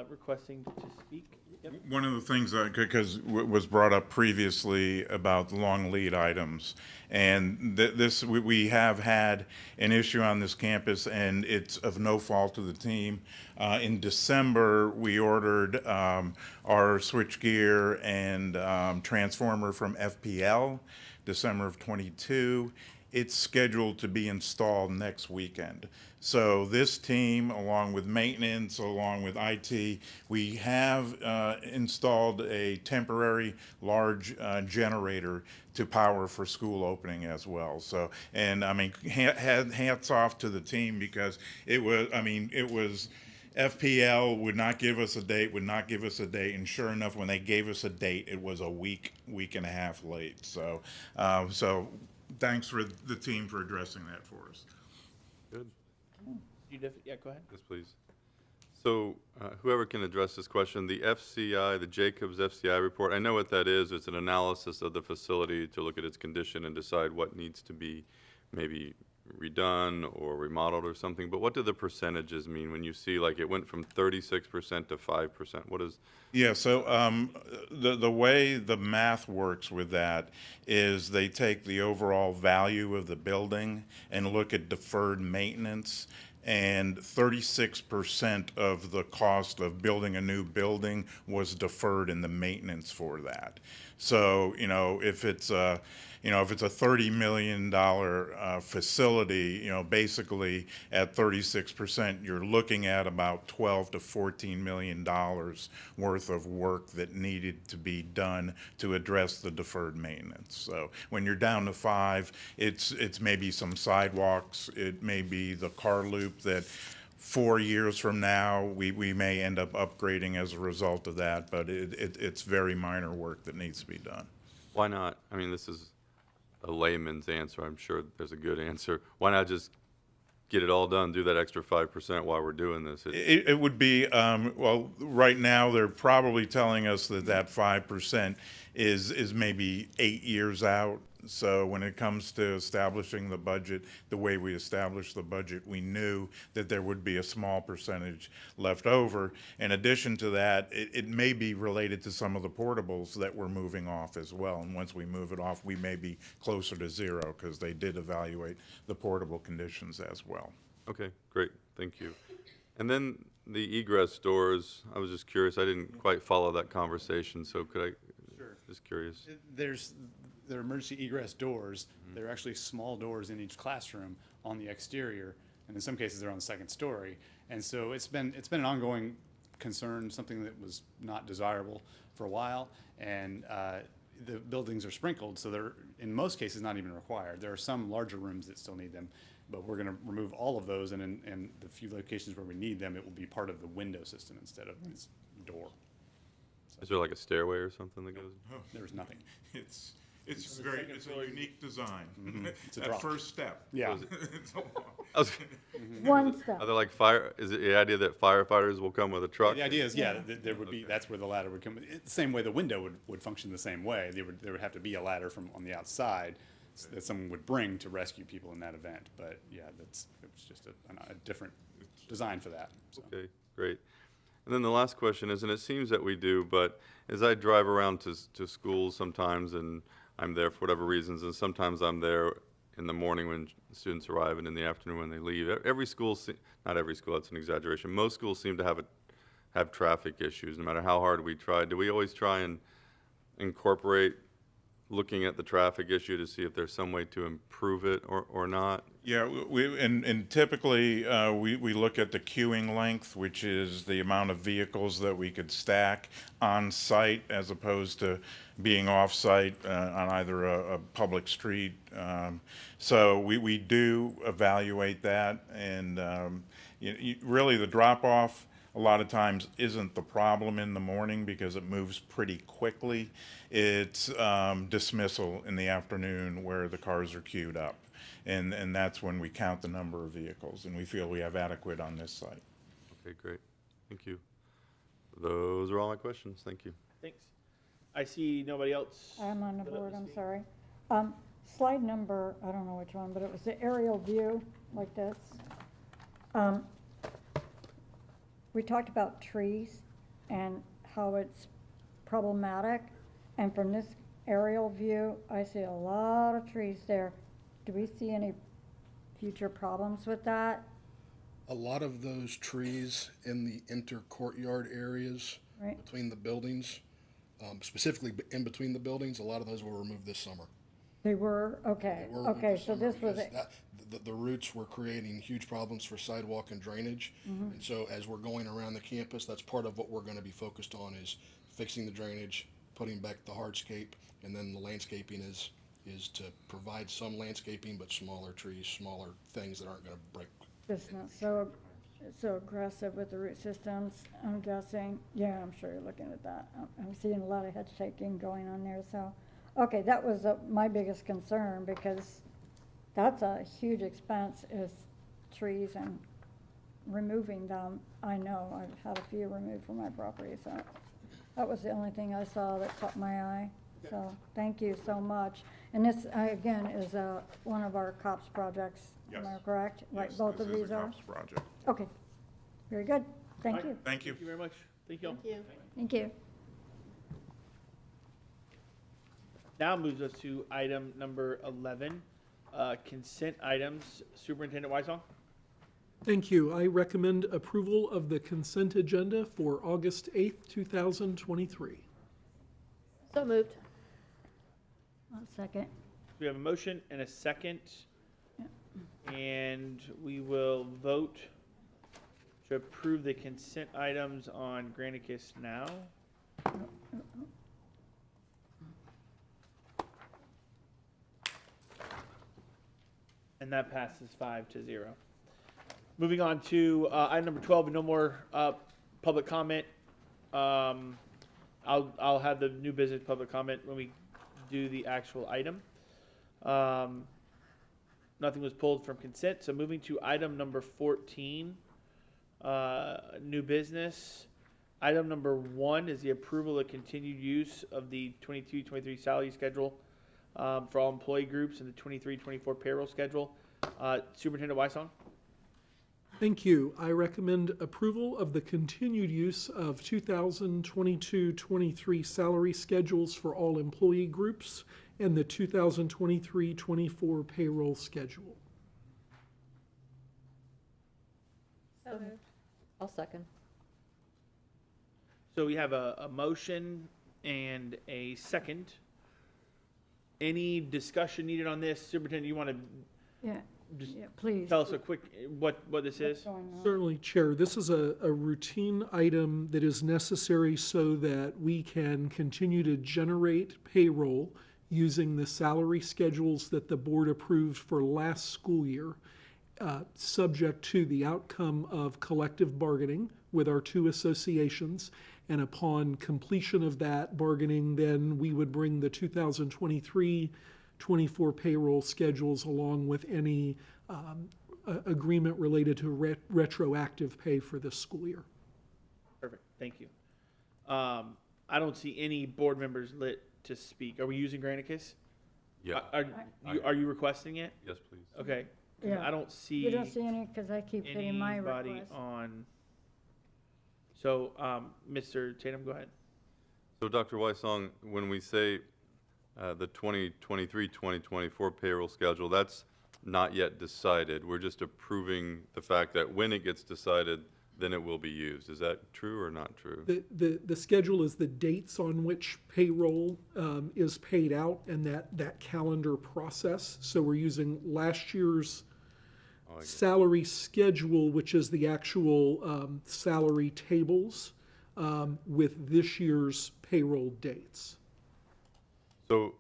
requesting to speak. Yep. One of the things that was brought up previously about the long lead items, and we have had an issue on this campus, and it's of no fault of the team. In December, we ordered our switchgear and transformer from FPL, December of '22. it's scheduled to be installed next weekend. So this team, along with maintenance, along with IT, we have installed a temporary large generator to power for school opening as well. So, and I mean, hats off to the team, because it was FPL would not give us a date, and sure enough, when they gave us a date, it was a week and a half late. So, thanks for the team for addressing that for us. Good. Yeah, go ahead. Yes, please. So, whoever can address this question, the FCI, the Jacobs FCI report, I know what that is. It's an analysis of the facility to look at its condition and decide what needs to be maybe redone or remodeled or something. But what do the percentages mean when you see, like, it went from 36% to 5%? What is? Yeah, so the way the math works with that is they take the overall value of the building and look at deferred maintenance, and 36% of the cost of building a new building was deferred in the maintenance for that. So, if it's a $30 million facility, basically at 36%, you're looking at about $12 to $14 million worth of work that needed to be done to address the deferred maintenance. So when you're down to 5, it's maybe some sidewalks, it may be the car loop that 4 years from now we may end up upgrading as a result of that, but it's very minor work that needs to be done. Why not? I mean, this is a layman's answer. I'm sure there's a good answer. Why not just get it all done, do that extra 5% while we're doing this? It would be, well, right now they're probably telling us that 5% is maybe 8 years out. So when it comes to establishing the budget, the way we established the budget, we knew that there would be a small percentage left over. In addition to that, it may be related to some of the portables that we're moving off as well. And once we move it off, we may be closer to 0, because they did evaluate the portable conditions as well. Okay, great, thank you. And then the egress doors, I was just curious, I didn't quite follow that conversation, so could I? Sure. Just curious. There are emergency egress doors. They're actually small doors in each classroom on the exterior, and in some cases they're on the second story. And so it's been an ongoing concern, something that was not desirable for a while, and the buildings are sprinkled, so they're in most cases not even required. There are some larger rooms that still need them, but we're going to remove all of those, and in the few locations where we need them, it will be part of the window system instead of this door. Is there like a stairway or something that goes? No, there's nothing. It's a unique design. Mm-hmm. It's a that drop. first step. Yeah. One step. Are there like is it the idea that firefighters will come with a truck? The idea is, there would be, that's where the ladder would come. The same way the window would function the same way. There would have to be a ladder from on the outside that someone would bring to rescue people in that event. But yeah, it was just a different design for that. So. Okay, great. And then the last question is, and it seems that we do, but as I drive around to schools sometimes, and I'm there for whatever reasons, and sometimes I'm there in the morning when students arrive and in the afternoon when they leave. Every school, not every school, that's an exaggeration, most schools seem to have traffic issues, no matter how hard we try. Do we always try and incorporate looking at the traffic issue to see if there's some way to improve it or not? Yeah, and typically we look at the queuing length, which is the amount of vehicles that we could stack on site as opposed to being off site on either a public street. So we do evaluate that, and really the drop off a lot of times isn't the problem in the morning because it moves pretty quickly. It's dismissal in the afternoon where the cars are queued up. And that's when we count the number of vehicles, and we feel we have adequate on this site. Okay, great. Thank you. Those are all my questions. Thank you. Thanks. I see nobody else. I'm on the board, I'm sorry. Slide number, I don't know which one, but it was the aerial view like this. We talked about trees and how it's problematic. And from this aerial view, I see a lot of trees there. Do we see any future problems with that? A lot of those trees in the inter-courtyard areas between the buildings, specifically in between the buildings, a lot of those were removed this summer. They were, okay, They were over okay, the so summer this was, because the roots were creating huge problems for sidewalk and drainage. Mhm. And so as we're going around the campus, that's part of what we're gonna be focused on is fixing the drainage, putting back the hardscape, and then the landscaping is to provide some landscaping, but smaller trees, smaller things that aren't gonna break. it's not so aggressive with the root systems, I'm guessing. Yeah, I'm sure you're looking at that. I'm seeing a lot of head shaking going on there, so. Okay, that was my biggest concern because that's a huge expense is trees and removing them. I know, I've had a few removed from my property, so that was the only thing I saw that caught my eye. So, thank you so much. And this, again, is one of our COPS projects, am I Yes. correct? Right, Yes, both this of is a these are? COPS project. Okay, very good, thank All right. you. Thank you. Thank you very much. Thank you all. Thank you. Now moves us to item number 11, consent items. Superintendent Weissong? Thank you. I recommend approval of the consent agenda for August 8th, 2023. So moved. One second. We have a motion and a second. And we will vote to approve the consent items on Granicus now. And that passes 5-0. Moving on to item number 12, and no more public comment. I'll have the new business public comment when we do the actual item. Nothing was pulled from consent, so moving to item number 14, new business. Item number 1 is the approval of continued use of the 22-23 salary schedule for all employee groups and the 23-24 payroll schedule. Superintendent Weissong? Thank you. I recommend approval of the continued use of 2022-23 salary schedules for all employee groups and the 2023-24 payroll schedule. So moved. I'll second. So we have a motion and a second. Any discussion needed on this? Superintendent, you want to Yeah, just yeah, please. tell us a quick, what this is? What's going on? Certainly, Chair. This is a routine item that is necessary so that we can continue to generate payroll using the salary schedules that the board approved for last school year, subject to the outcome of collective bargaining with our two associations. And upon completion of that bargaining, then we would bring the 2023-24 payroll schedules along with any agreement related to retroactive pay for this school year. Perfect, thank you. I don't see any board members lit to speak. Are we using Granicus? Yeah. Are you requesting it? Yes, please. Okay. 'Cause Yeah. I don't see. You don't see any, because I keep getting my anybody requests. on. So, Mr. Tatum, go ahead. So Dr. Weissong, when we say the 2023-2024 payroll schedule, that's not yet decided. We're just approving the fact that when it gets decided, then it will be used. Is that true or not true? The schedule is the dates on which payroll is paid out and that calendar process. So we're using last year's salary schedule, which is the actual salary tables, with this year's payroll dates. So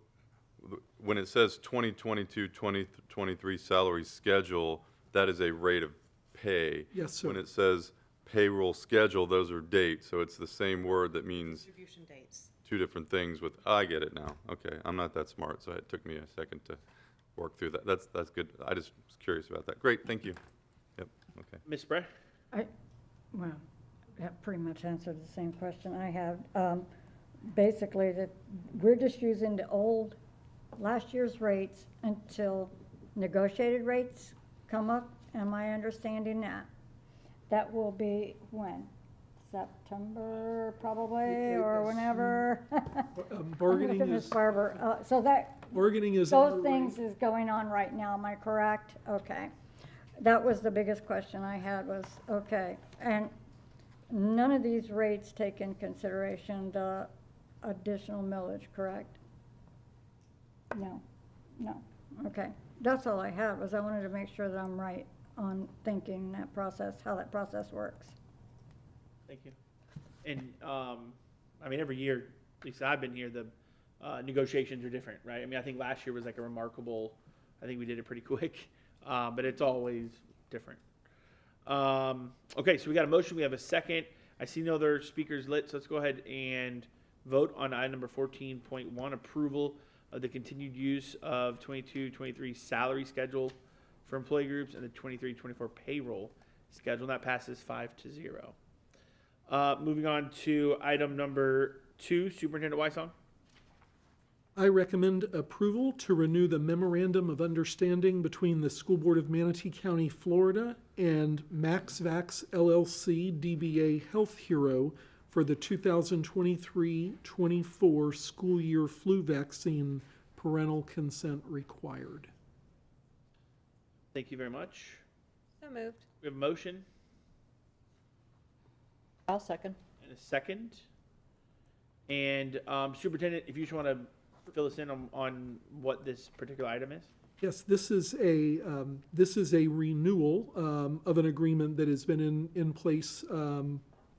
when it says 2022-2023 salary schedule, that is a rate of pay. Yes, sir. When it says payroll schedule, those are dates, so it's the same word that means Distribution dates. two different things with, I get it now. Okay, I'm not that smart, so it took me a second to work through that. That's good. I just was curious about that. Great, thank you. Yep, okay. Ms. Spray? Well, that pretty much answered the same question I had. Basically, that we're just using the old, last year's rates until negotiated rates come up. Am I understanding that? That will be when? September, probably, or whenever? Bargaining I'm looking at Ms. is- Barber. So that, Bargaining is those underway. things is going on right now, am I correct? Okay. That was the biggest question I had was, okay, and none of these rates take in consideration the additional millage, correct? No. No, okay. That's all I had, was I wanted to make sure that I'm right on thinking that process, how that process works. Thank you. And, I mean, every year, at least I've been here, the negotiations are different, right? I mean, I think last year was like a remarkable, I think we did it pretty quick, but it's always different. Okay, so we got a motion, we have a second. I see no other speakers lit, so let's go ahead and vote on item number 14.1, approval of the continued use of 22-23 salary schedule for employee groups and the 23-24 payroll schedule. And that passes 5-0. Moving on to item number 2, Superintendent Weissong. I recommend approval to renew the memorandum of understanding between the School Board of Manatee County, Florida and MaxVax LLC DBA Health Hero for the 2023-24 school year flu vaccine, parental consent required. Thank you very much. So moved. We have a motion I'll second. and a second. And Superintendent, if you just want to fill us in on what this particular item is. Yes, this is a renewal of an agreement that has been in place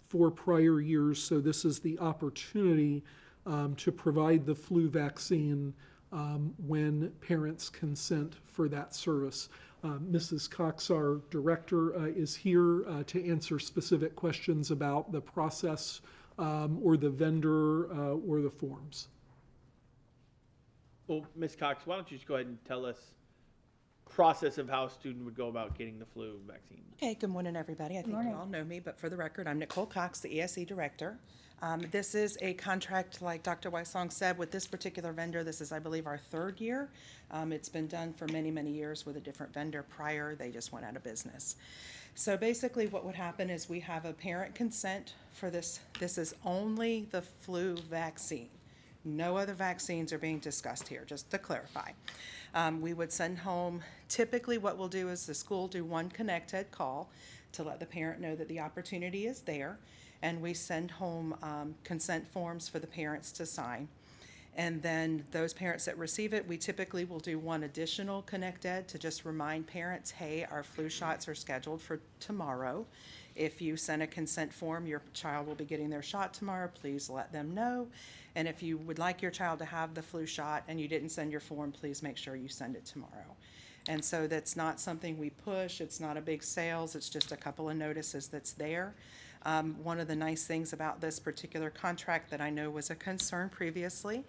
for prior years. So this is the opportunity to provide the flu vaccine when parents consent for that service. Mrs. Cox, our director, is here to answer specific questions about the process or the vendor or the forms. Well, Ms. Cox, why don't you just go ahead and tell us process of how a student would go about getting the flu vaccine? Okay, good morning, everybody. I think morning. you all know me, but for the record, I'm Nicole Cox, the ESE Director. This is a contract, like Dr. Weissong said, with this particular vendor. This is, I believe, our 3rd year. It's been done for many, many years with a different vendor prior. They just went out of business. So basically what would happen is we have a parent consent for this. This is only the flu vaccine. No other vaccines are being discussed here, just to clarify. We would send home, typically what we'll do is the school do one Connect Ed call to let the parent know that the opportunity is there, and we send home consent forms for the parents to sign. And then those parents that receive it, we typically will do one additional Connect Ed to just remind parents, hey, our flu shots are scheduled for tomorrow. If you send a consent form, your child will be getting their shot tomorrow, please let them know. And if you would like your child to have the flu shot and you didn't send your form, please make sure you send it tomorrow. And so that's not something we push, it's not a big sales, it's just a couple of notices that's there. One of the nice things about this particular contract that I know was a concern previously,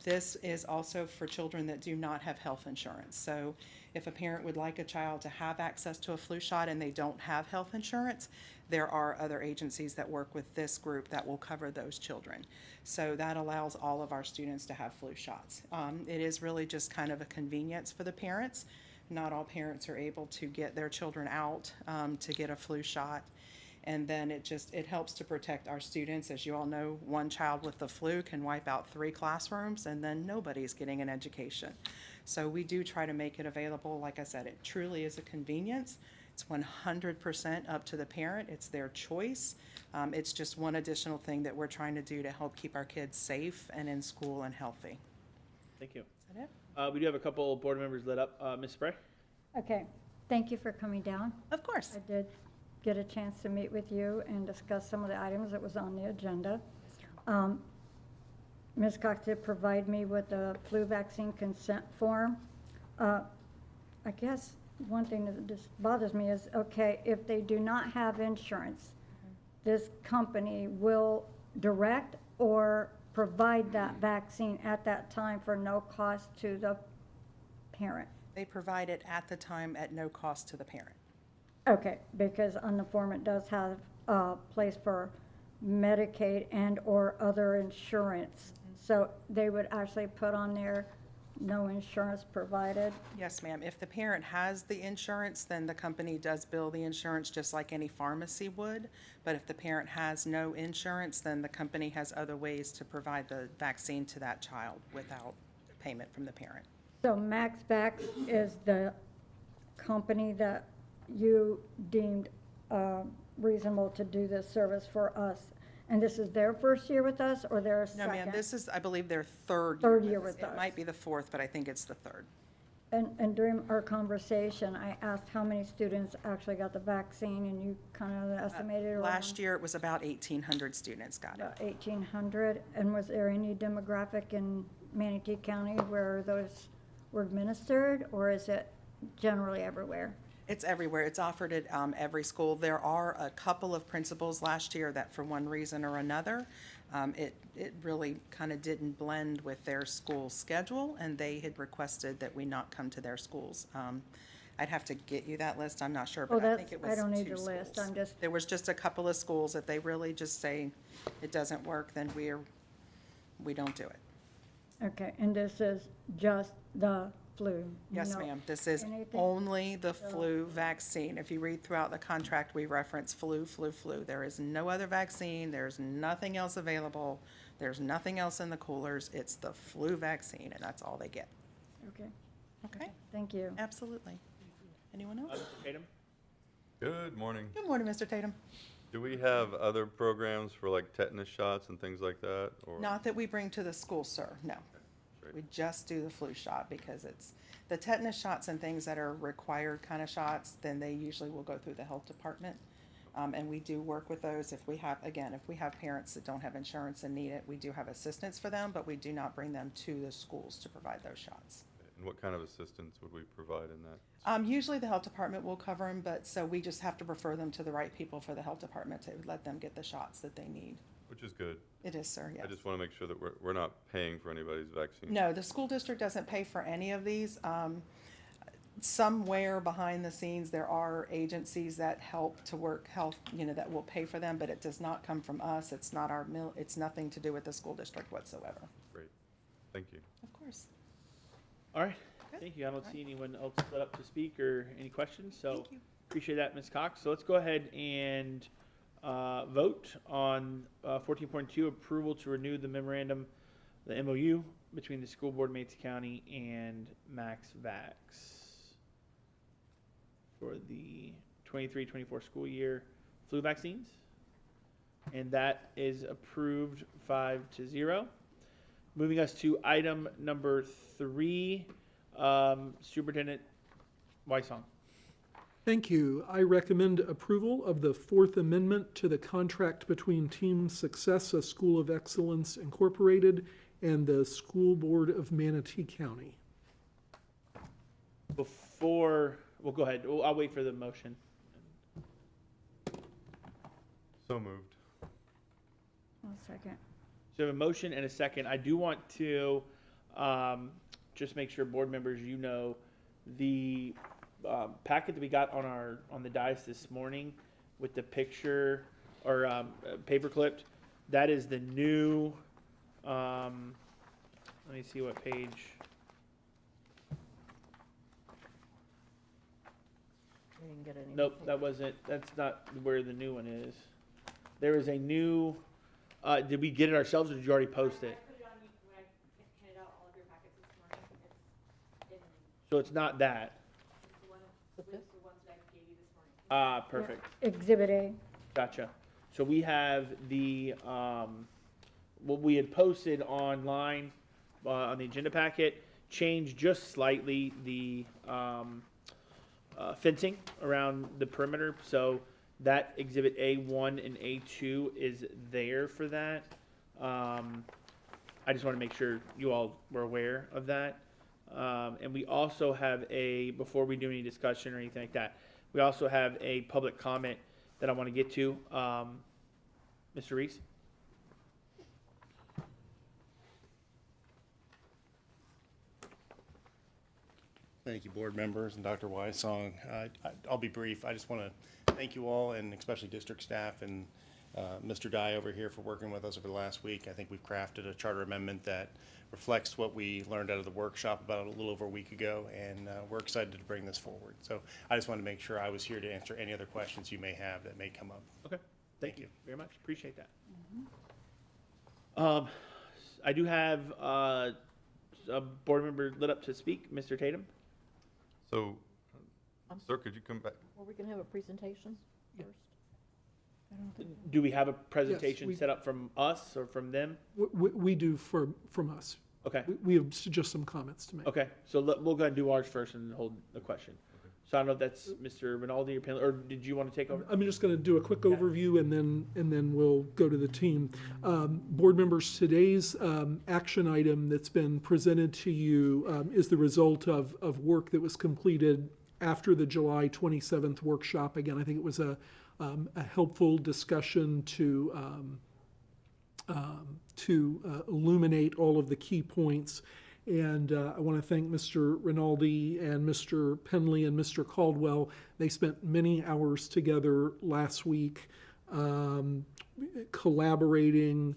this is also for children that do not have health insurance. So if a parent would like a child to have access to a flu shot and they don't have health insurance, there are other agencies that work with this group that will cover those children. So that allows all of our students to have flu shots. It is really just kind of a convenience for the parents. Not all parents are able to get their children out to get a flu shot. And then it helps to protect our students. As you all know, one child with the flu can wipe out 3 classrooms and then nobody's getting an education. So we do try to make it available. Like I said, it truly is a convenience. It's 100% up to the parent. It's their choice. It's just one additional thing that we're trying to do to help keep our kids safe and in school and healthy. Thank you. Is that it? We do have a couple board members lit up. Ms. Spray? Okay, thank you for coming down. Of course. I did get a chance to meet with you and discuss some of the items that was on the agenda. Ms. Cox did provide me with a flu vaccine consent form. I guess one thing that just bothers me is, okay, if they do not have insurance, this company will direct or provide that vaccine at that time for no cost to the parent. They provide it at the time at no cost to the parent. Okay, because on the form it does have a place for Medicaid and or other insurance. So they would actually put on there no insurance provided? Yes, ma'am. If the parent has the insurance, then the company does bill the insurance just like any pharmacy would. But if the parent has no insurance, then the company has other ways to provide the vaccine to that child without payment from the parent. So MaxVax is the company that you deemed reasonable to do this service for us. And this is their first year with us, or their No, second? ma'am, this is, I believe, their third. Third year with It us. might be the fourth, but I think it's the third. And during our conversation, I asked how many students actually got the vaccine, and you kind of estimated Last year, it was about 1,800 students got it. about 1,800. And was there any demographic in Manatee County where those were administered, or is it generally everywhere? It's everywhere. It's offered at every school. There are a couple of principals last year that, for one reason or another, it really kind of didn't blend with their school schedule, and they had requested that we not come to their schools. I'd have to get you that list. I'm not sure, Oh, but I that's, think it was I don't need 2 the list, schools. I'm just, There was just a couple of schools that they really just say it doesn't work, then we don't do it. okay, and this is just the flu? Yes, No ma'am. This is anything? only the flu vaccine. If you read throughout the contract, we reference flu, flu, flu. There is no other vaccine. There's nothing else available. There's nothing else in the coolers. It's the flu vaccine, and that's all they get. Okay, Okay? thank you. Absolutely. Anyone else? Mr. Tatum? Good morning. Good morning, Mr. Tatum. Do we have other programs for like tetanus shots and things like that, or? Not that we bring to the school, sir, no. Great. We just do the flu shot because it's, the tetanus shots and things that are required kind of shots, then they usually will go through the health department. And we do work with those if we have, again, if we have parents that don't have insurance and need it, we do have assistance for them, but we do not bring them to the schools to provide those shots. And what kind of assistance would we provide in that? Usually the health department will cover them, but so we just have to refer them to the right people for the health department to let them get the shots that they need. Which is good. It is, sir, yes. I just want to make sure that we're not paying for anybody's vaccine. No, the school district doesn't pay for any of these. Somewhere behind the scenes, there are agencies that help to work health, that will pay for them, but it does not come from us. It's not our it's nothing to do with the school district whatsoever. Great. Thank you. Of course. All right, Good. thank you. I don't All see right. anyone else set up to speak or any questions, so Thank you. appreciate that, Ms. Cox. So let's go ahead and vote on 14.2, approval to renew the memorandum, the MOU between the school board of Manatee County and Max Vax for the 23-24 school year flu vaccines. And that is approved 5-0. Moving us to item number 3, Superintendent Weissong. Thank you. I recommend approval of the Fourth Amendment to the contract between Team Success, a School of Excellence Incorporated, and the School Board of Manatee County. Before, well, go ahead. I'll wait for the motion. So moved. One second. So we have a motion and a second. I do want to just make sure board members, the packet that we got on the dais this morning with the picture or paper clipped, that is the new, let me see what page. We didn't get any. Nope, that's not where the new one is. There is a new, did we get it ourselves or did you already post it? So it's not that. Ah, perfect. Exhibit A. Gotcha. So we have the, what we had posted online on the agenda packet, changed just slightly the fencing around the perimeter. So that exhibit A1 and A2 is there for that. I just want to make sure you all were aware of that. And we also have before we do any discussion or anything like that, we also have a public comment that I want to get to. Mr. Reese? Thank you, board members and Dr. Weissong. I'll be brief. I just want to thank you all, and especially district staff and Mr. Dye over here for working with us over the last week. I think we've crafted a charter amendment that reflects what we learned out of the workshop about a little over a week ago, and we're excited to bring this forward. So I just wanted to make sure I was here to answer any other questions you may have that may come up. Okay. Thank you very much. Appreciate that. I do have a board member lit up to speak, Mr. Tatum. So, sir, could you come back? Were we gonna have a presentation first? Do we have a presentation we- set up from us or from them? We do from us. Okay. We have just some comments to make. Okay, so we'll go and do ours first and hold the question. So I don't know if that's Mr. Rinaldi or Penley, or did you want to take over? I'm just going to do a quick overview and then we'll go to the team. Board members, today's action item that's been presented to you is the result of work that was completed after the July 27th workshop. Again, I think it was a helpful discussion to illuminate all of the key points. And I want to thank Mr. Rinaldi and Mr. Penley and Mr. Caldwell. They spent many hours together last week collaborating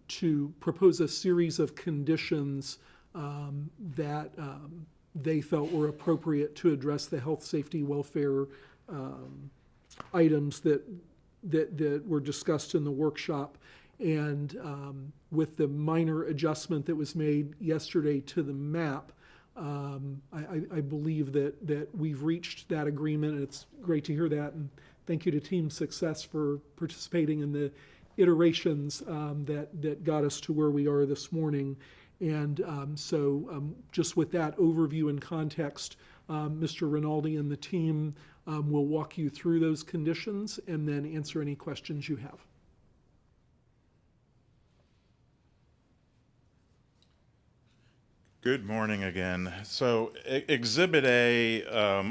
to propose a series of conditions that they felt were appropriate to address the health, safety, welfare items that were discussed in the workshop. And with the minor adjustment that was made yesterday to the map, I believe that we've reached that agreement, and it's great to hear that. And thank you to Team Success for participating in the iterations that got us to where we are this morning. And just with that overview and context, Mr. Rinaldi and the team will walk you through those conditions and then answer any questions you have. Good morning again. So Exhibit A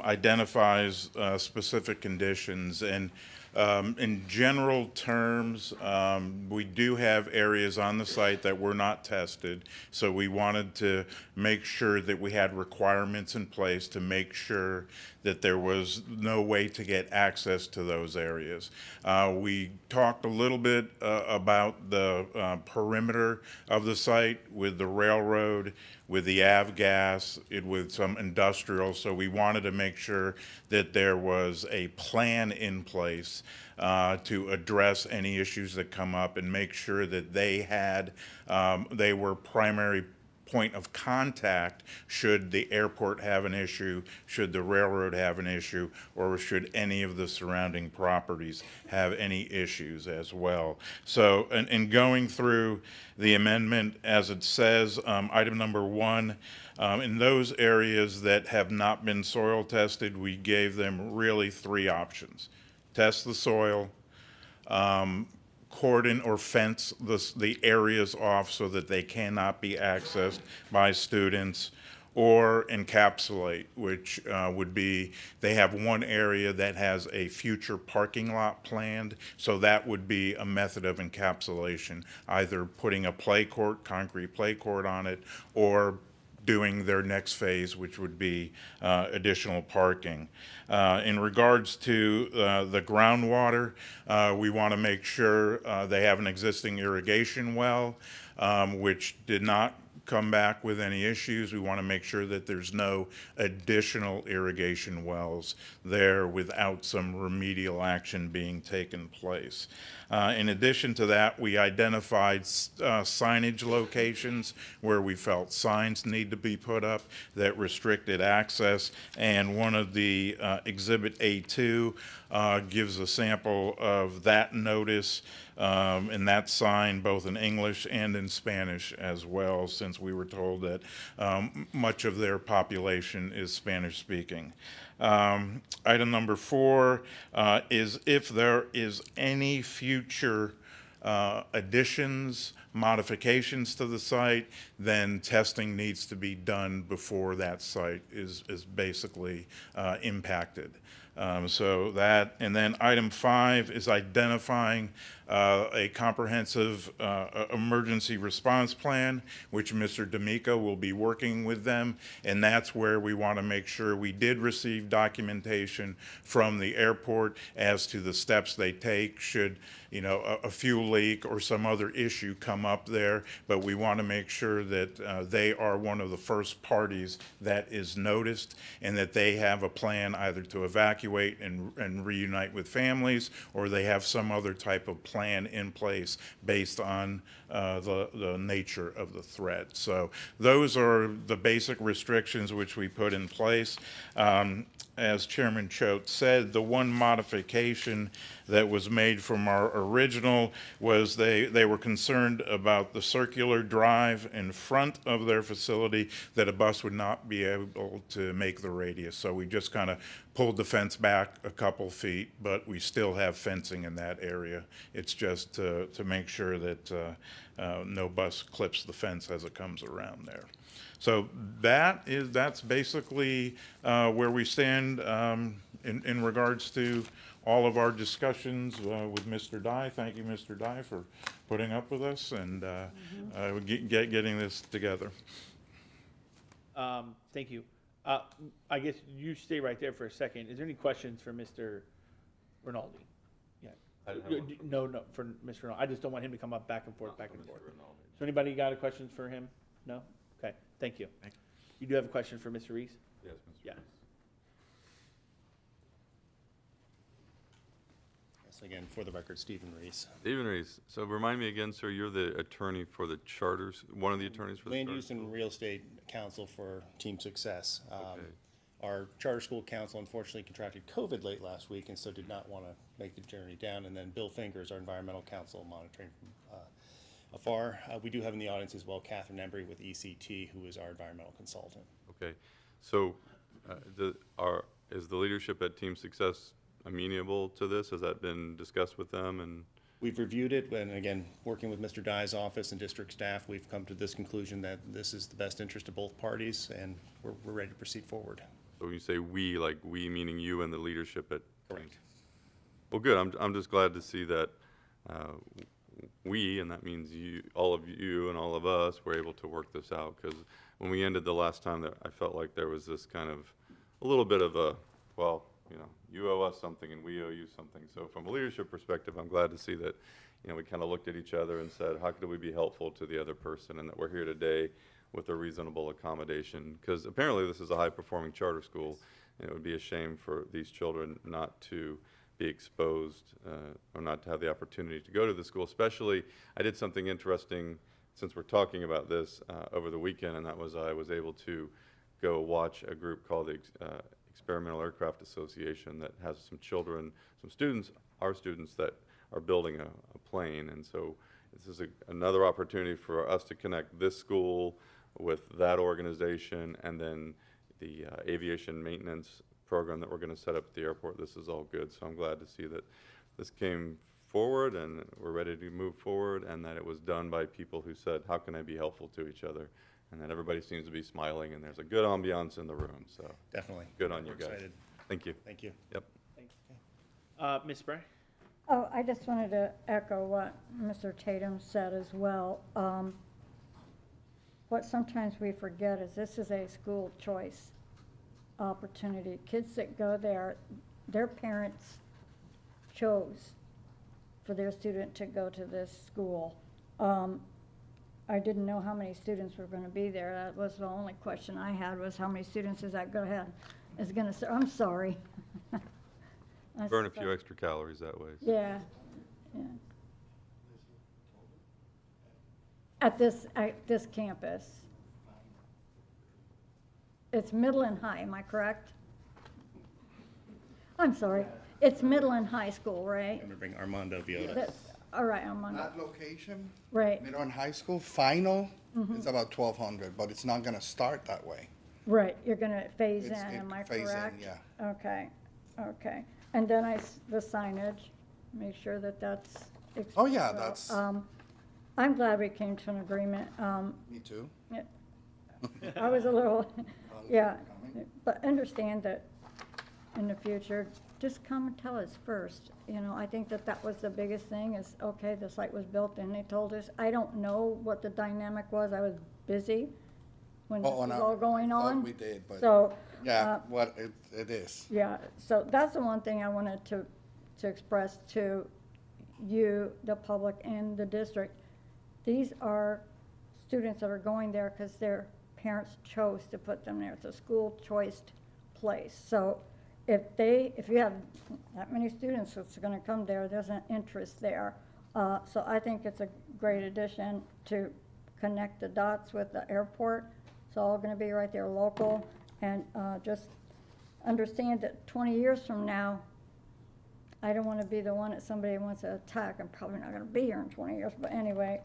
identifies specific conditions, and in general terms, we do have areas on the site that were not tested, so we wanted to make sure that we had requirements in place to make sure that there was no way to get access to those areas. We talked a little bit about the perimeter of the site with the railroad, with the avgas, with some industrial, so we wanted to make sure that there was a plan in place to address any issues that come up and make sure that they were primary point of contact should the airport have an issue, should the railroad have an issue, or should any of the surrounding properties have any issues as well. So in going through the amendment, as it says, item number 1, in those areas that have not been soil tested, we gave them really 3 options. Test the soil, cordon or fence the areas off so that they cannot be accessed by students, or encapsulate, which would be they have one area that has a future parking lot planned, so that would be a method of encapsulation, either putting a play court, concrete play court on it, or doing their next phase, which would be additional parking. In regards to the groundwater, we want to make sure they have an existing irrigation well, which did not come back with any issues. We want to make sure that there's no additional irrigation wells there without some remedial action being taken place. In addition to that, we identified signage locations where we felt signs need to be put up that restricted access, and one of the Exhibit A2 gives a sample of that notice and that sign both in English and in Spanish as well, since we were told that much of their population is Spanish speaking. Item number 4 is if there is any future additions, modifications to the site, then testing needs to be done before that site is basically impacted. So that, and then item 5 is identifying a comprehensive emergency response plan, which Mr. D'Amico will be working with them, and that's where we want to make sure we did receive documentation from the airport as to the steps they take should, you know, a fuel leak or some other issue come up there, but we want to make sure that they are one of the first parties that is noticed, and that they have a plan either to evacuate and reunite with families, or they have some other type of plan plan in place based on the nature of the threat. So those are the basic restrictions which we put in place. As Chairman Choate said, the one modification that was made from our original was they were concerned about the circular drive in front of their facility, that a bus would not be able to make the radius. So we just kind of pulled the fence back a couple feet, but we still have fencing in that area. It's just to make sure that no bus clips the fence as it comes around there. So that's basically where we stand in regards to all of our discussions with Mr. Dye. Thank you, Mr. Dye, for putting up with us and getting this together. Thank you. I guess you stay right there for a second. Is there any questions for Mr. Rinaldi? Yeah. No, for Mr. Rinaldi. I just don't want him to come up back and forth, back and forth. So anybody got a question for him? No? Okay, thank you. You do have a question for Mr. Reese? Yes, Mr. Yeah. Yes, again, for the record, Stephen Reese. Stephen Reese. So remind me again, sir, you're the attorney for the charters, one of the attorneys for the Land charter Use and school? Real Estate Council for Team Success. Okay. Our charter school council unfortunately contracted COVID late last week and so did not want to make the journey down. And then Bill Fingers, our environmental counsel, monitoring from afar. We do have in the audience as well Catherine Embry with ECT, who is our environmental consultant. Okay. So is the leadership at Team Success amenable to this? Has that been discussed with them? And We've reviewed it, and again, working with Mr. Dye's office and district staff, we've come to this conclusion that this is the best interest of both parties, and we're ready to proceed forward. So when you say we, like we meaning you and the leadership at? Correct. Well, good. I'm just glad to see that we, and that means you, all of you and all of us, were able to work this out. Because when we ended the last time, that I felt like there was this kind of a little bit of a, well, you know, you owe us something and we owe you something. So from a leadership perspective, I'm glad to see that, you know, we kind of looked at each other and said, how could we be helpful to the other person, and that we're here today with a reasonable accommodation. Because apparently this is a high-performing charter school, and it would be a shame for these children not to be exposed or not to have the opportunity to go to the school. Especially, I did something interesting since we're talking about this over the weekend, and that was I was able to go watch a group called the Experimental Aircraft Association that has some children, some students, our students that are building a plane. And so this is another opportunity for us to connect this school with that organization, and then the aviation maintenance program that we're going to set up at the airport. This is all good. So I'm glad to see that this came forward and we're ready to move forward, and that it was done by people who said, how can I be helpful to each other? And that everybody seems to be smiling, and there's a good ambiance in the room. So Definitely. good on you We're guys. excited. Thank you. Thank you. Yep. Thanks. Ms. Spray? Oh, I just wanted to echo what Mr. Tatum said as well. What sometimes we forget is this is a school choice opportunity. Kids that go there, their parents chose for their student to go to this school. I didn't know how many students were going to be there. That was the only question I had, was how many students is that going to serve? I'm sorry. Burn a few extra calories that way. So. Yeah, yeah. At this campus. It's middle and high, am I correct? I'm sorry. It's middle and high school, right? I'm going to bring Armando Viola. All right, Armando. That location, Right, middle and high school, final, it's about 1,200, but it's not gonna start that way. right. You're going to phase in, It's- am I phase in, correct? yeah. Okay, okay. And then the signage, make sure that that's. Oh, yeah, well, that's- I'm glad we came to an agreement. Me too. Yeah. I was a little, yeah, but understand that in the future, just come and tell us first. You know, I think that was the biggest thing is, okay, the site was built and they told us. I don't know what the dynamic was. I was busy when this was all going I thought on. we did, but, So, yeah, what it is. yeah, so that's the one thing I wanted to express to you, the public, and the district. These are students that are going there because their parents chose to put them there. It's a school-choiced place. So if you have that many students that's going to come there, there's an interest there. So I think it's a great addition to connect the dots with the airport. It's all gonna be right there local, and just understand that 20 years from now, I don't wanna be the one that somebody wants to attack. I'm probably not gonna be here in 20 years, but anyway,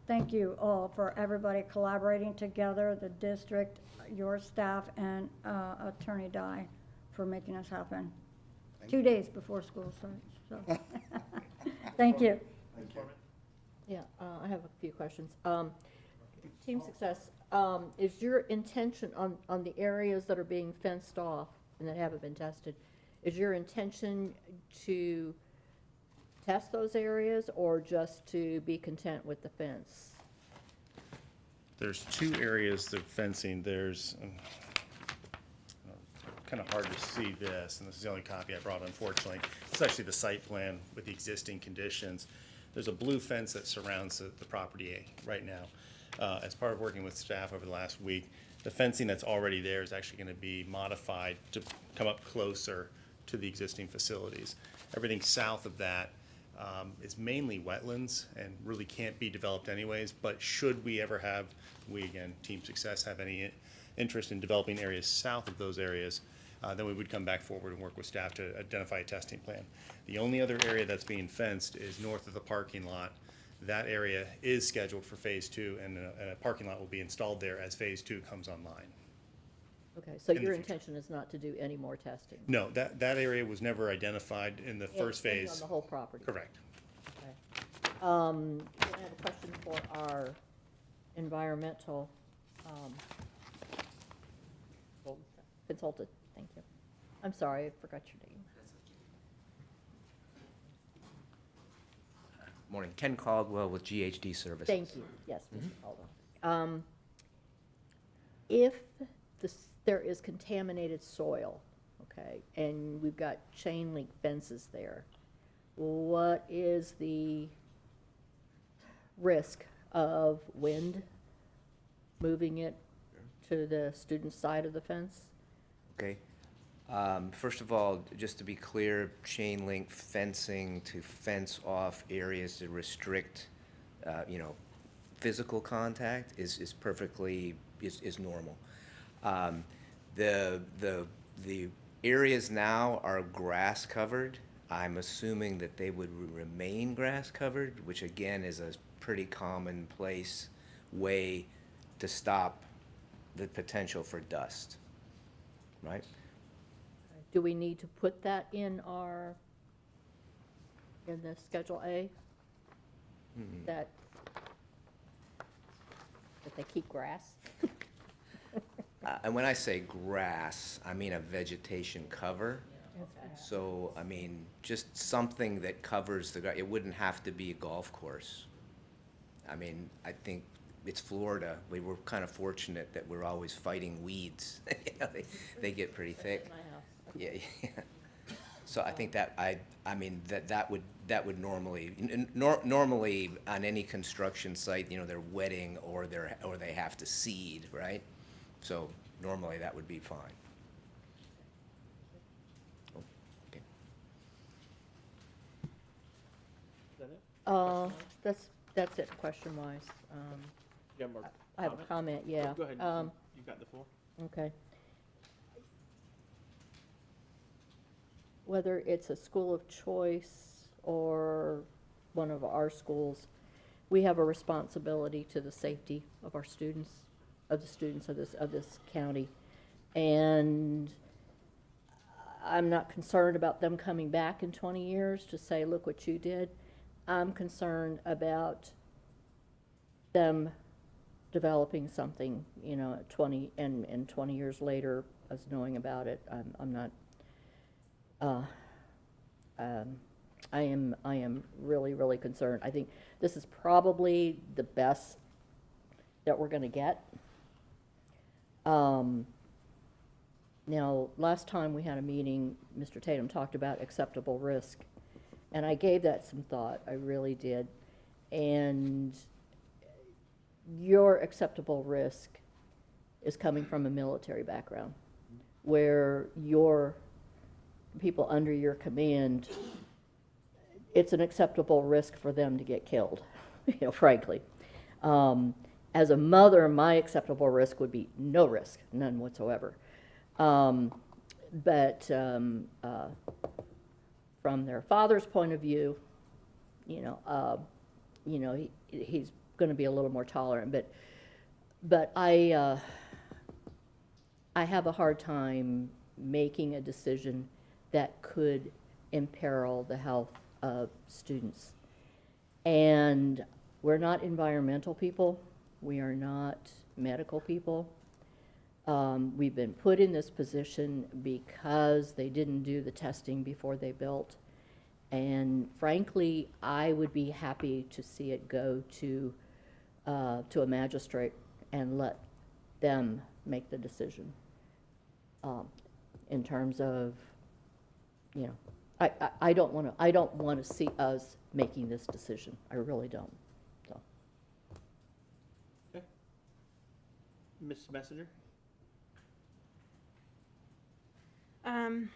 thank you all for everybody collaborating together, the district, your staff, and Attorney Dye for making this happen. 2 days before school starts, so. Thank you. Yeah, I have a few questions. Team Success, is your intention on the areas that are being fenced off and that haven't been tested, is your intention to test those areas or just to be content with the fence? There's two areas of fencing. There's, kind of hard to see this, and this is the only copy I brought, unfortunately. It's actually the site plan with the existing conditions. There's a blue fence that surrounds the property right now. As part of working with staff over the last week, the fencing that's already there is actually going to be modified to come up closer to the existing facilities. Everything south of that is mainly wetlands and really can't be developed anyways, but should we ever have, we again, Team Success, have any interest in developing areas south of those areas, then we would come back forward and work with staff to identify a testing plan. The only other area that's being fenced is north of the parking lot. That area is scheduled for phase 2, and a parking lot will be installed there as phase 2 comes online. Okay, so your intention is not to do any more testing? No, that area was never identified in the first phase. On the whole property? Correct. Okay. Then I have a question for our environmental consultant. Thank you. I'm sorry, I forgot your name. Morning, Ken Caldwell with GHD Services. Thank you, yes, Mr. Caldwell. If there is contaminated soil, okay, and we've got chain link fences there, what is the risk of wind moving it to the student side of the fence? Okay. First of all, just to be clear, chain link fencing to fence off areas to restrict, physical contact is perfectly, is normal. The areas now are grass covered. I'm assuming that they would remain grass covered, which again is a pretty commonplace way to stop the potential for dust, right? Do we need to put that in the Schedule A? That they keep grass? And when I say grass, I mean a vegetation cover. So, I mean, just something that covers the, it wouldn't have to be a golf course. I mean, I think it's Florida. We were kind of fortunate that we're always fighting weeds. They get pretty thick. Yeah, yeah. So I think that I mean that would normally normally on any construction site, they're wetting or they have to seed, right? So normally that would be fine. Oh, okay. Is that it? That's it, question-wise. You have more I have a comment, yeah. Go ahead, you've got the floor. Okay. Whether it's a school of choice or one of our schools, we have a responsibility to the safety of our students, of this county. And I'm not concerned about them coming back in 20 years to say, look what you did. I'm concerned about them developing something, 20 years later, us knowing about it. I'm not. I am really, really concerned. I think this is probably the best that we're going to get. Now, last time we had a meeting, Mr. Tatum talked about acceptable risk, and I gave that some thought. I really did. And your acceptable risk is coming from a military background, where your people under your command it's an acceptable risk for them to get killed, frankly. As a mother, my acceptable risk would be no risk, none whatsoever. But from their father's point of view, he's going to be a little more tolerant. But I have a hard time making a decision that could imperil the health of students. And we're not environmental people. We are not medical people. We've been put in this position because they didn't do the testing before they built. And frankly, I would be happy to see it go to a magistrate and let them make the decision. In terms of, I don't want to see us making this decision. I really don't. So. Okay. Ms. Messenger? I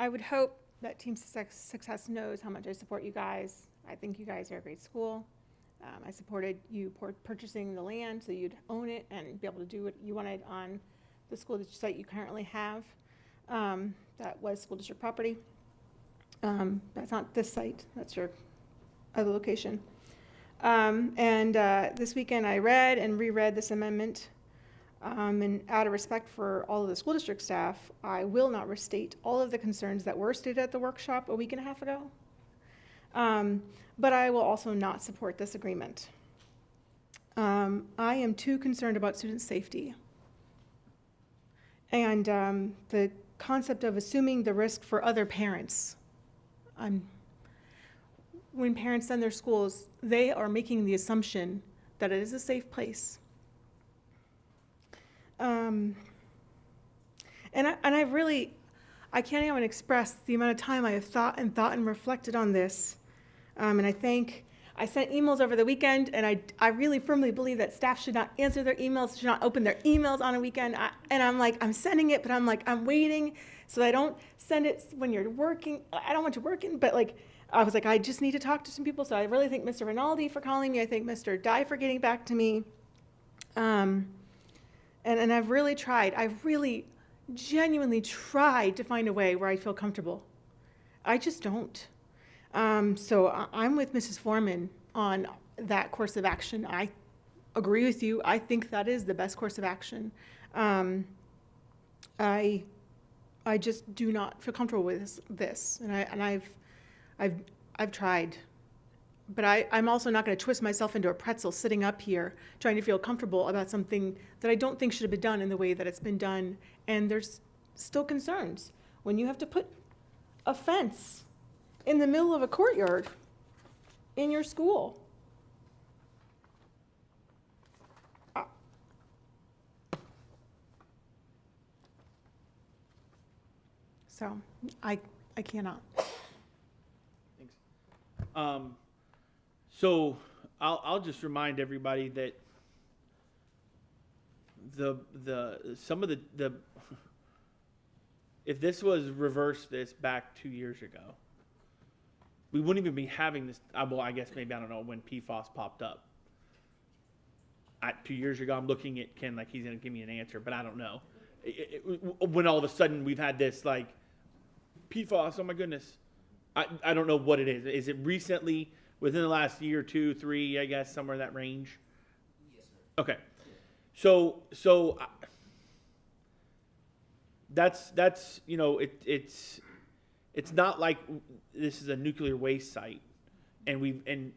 would hope that Team Success knows how much I support you guys. I think you guys are a great school. I supported you purchasing the land so you'd own it and be able to do what you wanted on the school site you currently have. That was school district property. That's not this site, that's your other location. This weekend I read and reread this amendment. And out of respect for all of the school district staff, I will not restate all of the concerns that were stated at the workshop a week and a half ago. But I will also not support this agreement. I am too concerned about student safety. And the concept of assuming the risk for other parents. When parents send their schools, they are making the assumption that it is a safe place. I can't even express the amount of time I have thought and reflected on this. And I sent emails over the weekend, and I really firmly believe that staff should not answer their emails, should not open their emails on a weekend. I'm sending it, but I'm waiting so I don't send it when you're working. I don't want you working, but I was like, I just need to talk to some people. So I really thank Mr. Rinaldi for calling me. I thank Mr. Dye for getting back to me. And I've really tried. I've really genuinely tried to find a way where I feel comfortable. I just don't. So I'm with Mrs. Foreman on that course of action. I agree with you. I think that is the best course of action. I just do not feel comfortable with this, and I've tried. But I'm also not going to twist myself into a pretzel sitting up here trying to feel comfortable about something that I don't think should have been done in the way that it's been done. And there's still concerns. When you have to put a fence in the middle of a courtyard in your school. So I cannot. Thanks. So I'll just remind everybody that some of the if this was reversed back 2 years ago, we wouldn't even be having this. Well, I guess maybe I don't know when PFAS popped up. 2 years ago, I'm looking at Ken like he's gonna give me an answer, but I don't know. When all of a sudden we've had this PFAS, oh my goodness, I don't know what it is. Is it recently? Within the last year, 2, 3, I guess, somewhere in that range? Yes, sir. Okay. So that's it's not like this is a nuclear waste site, and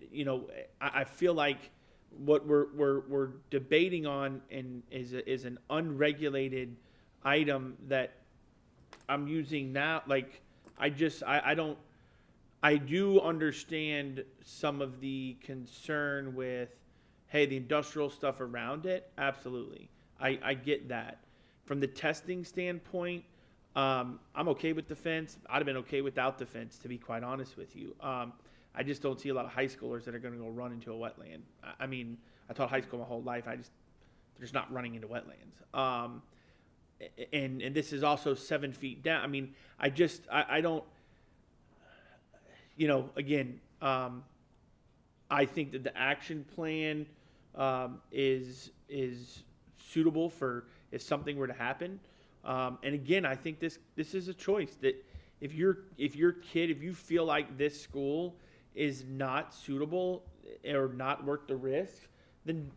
I feel like what we're debating on is an unregulated item that I'm using now. I do understand some of the concern with, hey, the industrial stuff around it. Absolutely. I get that. From the testing standpoint, I'm okay with the fence. I'd have been okay without the fence, to be quite honest with you. I just don't see a lot of high schoolers that are going to go run into a wetland. I taught high school my whole life. They're just not running into wetlands. and this is also 7 feet down. I mean, I don't, again, I think that the action plan is suitable for if something were to happen. And again, I think this is a choice that if your kid, if you feel like this school is not suitable or not worth the risk, then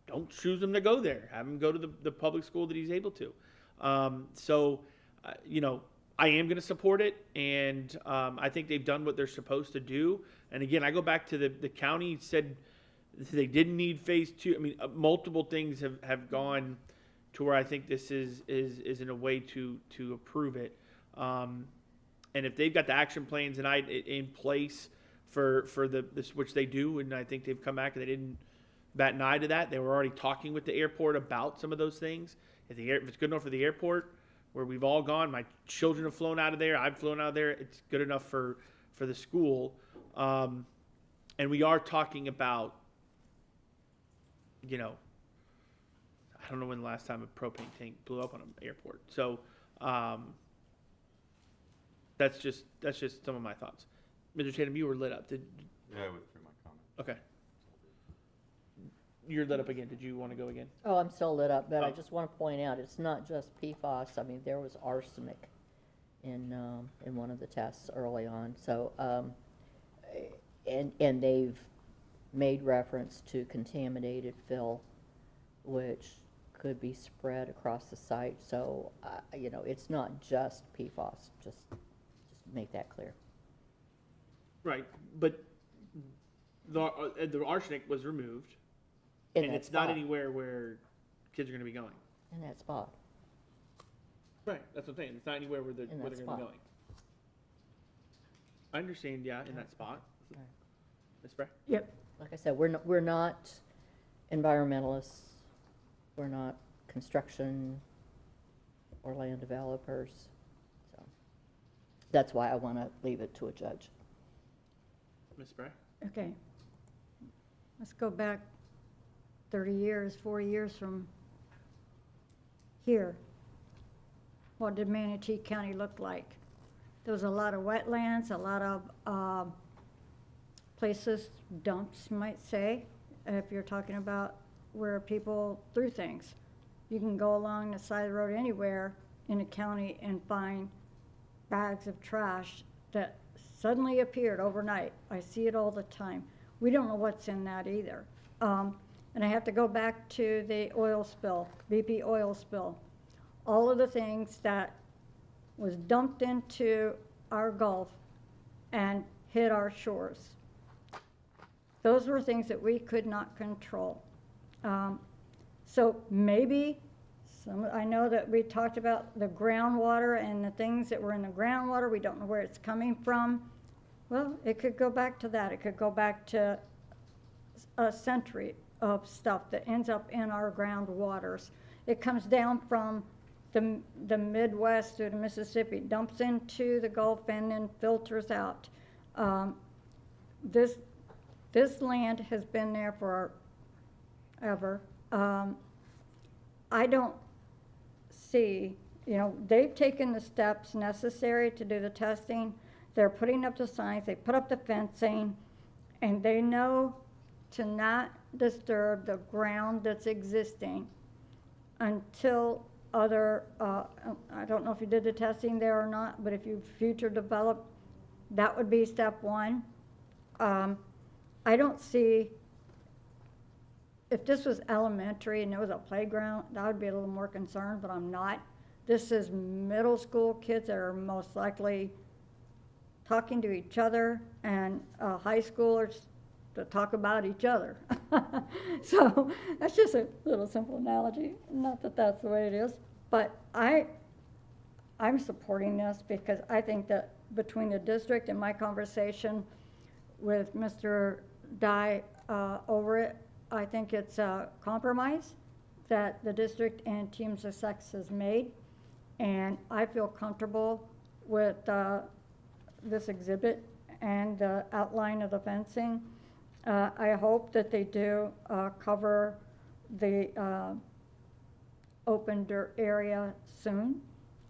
don't choose him to go there. Have him go to the public school that he's able to. I am going to support it, and I think they've done what they're supposed to do. And again, I go back to the county said they didn't need phase 2. I mean, multiple things have gone to where I think this is in a way to approve it. And if they've got the action plans tonight in place for this, which they do, and I think they've come back and they didn't bat an eye to that. They were already talking with the airport about some of those things. If it's good enough for the airport, where we've all gone, my children have flown out of there, I've flown out of there, it's good enough for the school. And we are talking about, I don't know when the last time a propane tank blew up on an airport. So that's just some of my thoughts. Mr. Tatum, you were lit up. Yeah, I withdrew my comment. Okay. You're lit up again. Did you want to go again? Oh, I'm still lit up, but I just want to point out, it's not just PFAS. I mean, there was arsenic in one of the tests early on. So, and they've made reference to contaminated fill, which could be spread across the site. So, it's not just PFAS. Just make that clear. Right, but the arsenic was removed, and it's not anywhere where kids are going to be going. In that spot. Right, that's what I'm saying. It's not anywhere where they're going to be going. I understand, yeah, in that spot. Right. Ms. Bray? Yep. Like I said, we're not environmentalists. We're not construction or land developers. So that's why I want to leave it to a judge. Ms. Bray? Okay. Let's go back 30 years, 40 years from here. What did Manatee County look like? There was a lot of wetlands, a lot of places, dumps, you might say, if you're talking about where people threw things. You can go along the side of the road anywhere in the county and find bags of trash that suddenly appeared overnight. I see it all the time. We don't know what's in that either. And I have to go back to the oil spill, BP oil spill. All of the things that was dumped into our Gulf and hit our shores. Those were things that we could not control. So maybe, I know that we talked about the groundwater and the things that were in the groundwater. We don't know where it's coming from. Well, it could go back to that. It could go back to a century of stuff that ends up in our groundwaters. It comes down from the Midwest through the Mississippi, dumps into the Gulf and then filters out. This land has been there forever. I don't see, they've taken the steps necessary to do the testing. They're putting up the signs, they put up the fencing, and they know to not disturb the ground that's existing until other, I don't know if you did the testing there or not, but if you future develop, that would be step one. I don't see, if this was elementary and there was a playground, I would be a little more concerned, but I'm not. This is middle school kids that are most likely talking to each other, and high schoolers to talk about each other. So that's just a little simple analogy. Not that that's the way it is, but I'm supporting this because I think that between the district and my conversation with Mr. Dye over it, I think it's a compromise that the district and Team Sussex has made, and I feel comfortable with this exhibit and the outline of the fencing. I hope that they do cover the open dirt area soon,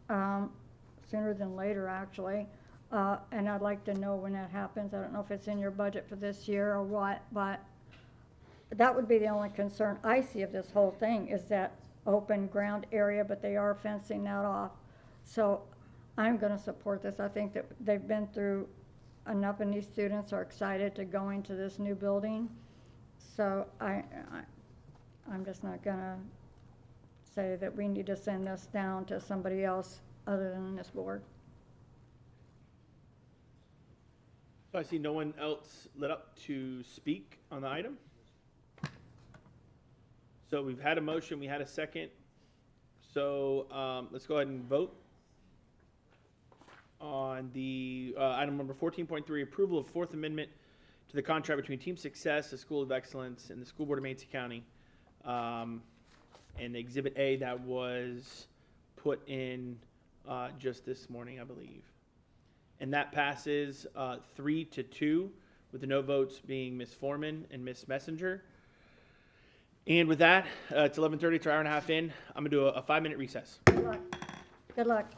sooner than later, actually. And I'd like to know when that happens. I don't know if it's in your budget for this year or what, but that would be the only concern I see of this whole thing, is that open ground area, but they are fencing that off. So I'm gonna support this. I think that they've been through enough, and these students are excited to go into this new building. So I'm just not gonna say that we need to send this down to somebody else other than this board. So I see no one else lit up to speak on the item. So we've had a motion, we had a second. So let's go ahead and vote on the item number 14.3, approval of Fourth Amendment to the contract between Team Success, the School of Excellence, and the School Board of Manatee County. And Exhibit A that was put in just this morning, I believe. And that passes 3-2, with the no votes being Ms. Foreman and Ms. Messenger. And with that, it's 11:30, it's an hour and a half in. I'm gonna do a 5-minute recess. Good luck. Good luck.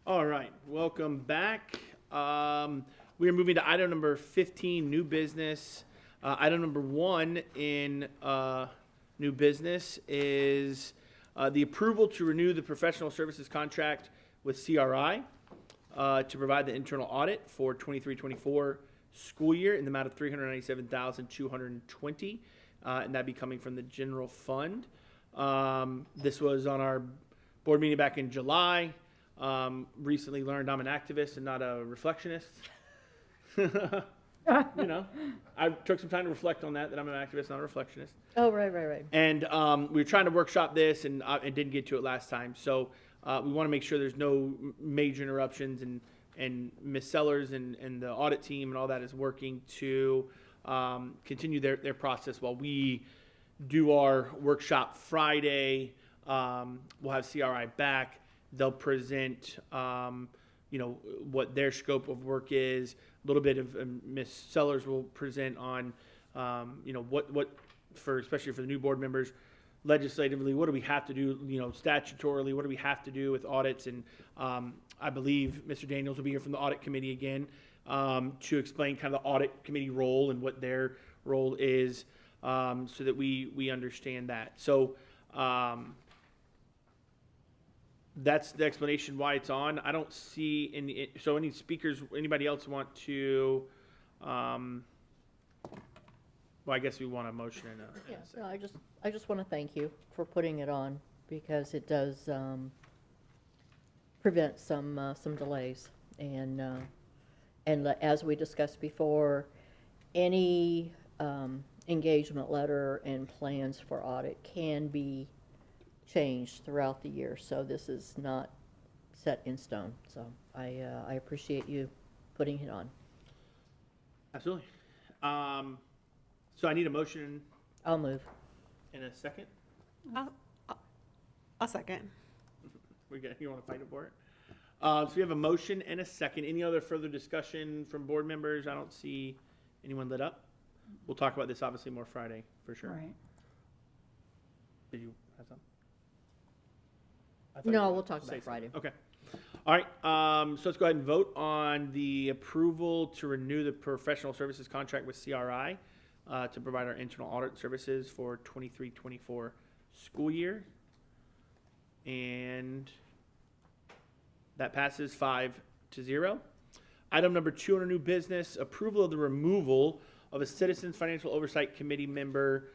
All right, welcome back. We are moving to item number 15, new business. Item number 1 in new business is the approval to renew the professional services contract with CRI to provide the internal audit for 23-24 school year in the amount of $397,220, and that be coming from the general fund. This was on our board meeting back in July. Recently learned I'm an activist and not a reflectionist. You know, I took some time to reflect on that I'm an activist, not a reflectionist. Oh, right. And we were trying to workshop this and didn't get to it last time. So we want to make sure there's no major interruptions, and Ms. Sellers and the audit team and all that is working to continue their process while we do our workshop Friday. We'll have CRI back. They'll present, what their scope of work is. A little bit of Ms. Sellers will present on, what especially for the new board members, legislatively, what do we have to do, statutorily, what do we have to do with audits? And I believe Mr. Daniels will be here from the audit committee again to explain kind of the audit committee role and what their role is, so that we understand that. So that's the explanation why it's on. I don't see any. So any speakers, anybody else want to? Well, I guess we want a motion and a No, I just want to thank you for putting it on, because it does prevent some delays. And as we discussed before, any engagement letter and plans for audit can be changed throughout the year. So this is not set in stone. So I appreciate you putting it on. Absolutely. So I need a motion I'll move. in a second. I'll second. You want to fight it for it? So we have a motion and a second. Any other further discussion from board members? I don't see anyone lit up. We'll talk about this obviously more Friday for sure. Right. Did you have something? No, we'll talk about it Friday. Okay. All right. So let's go ahead and vote on the approval to renew the professional services contract with CRI to provide our internal audit services for 23-24 school year. And that passes 5-0. Item number 2 under new business, approval of the removal of a Citizens Financial Oversight Committee member.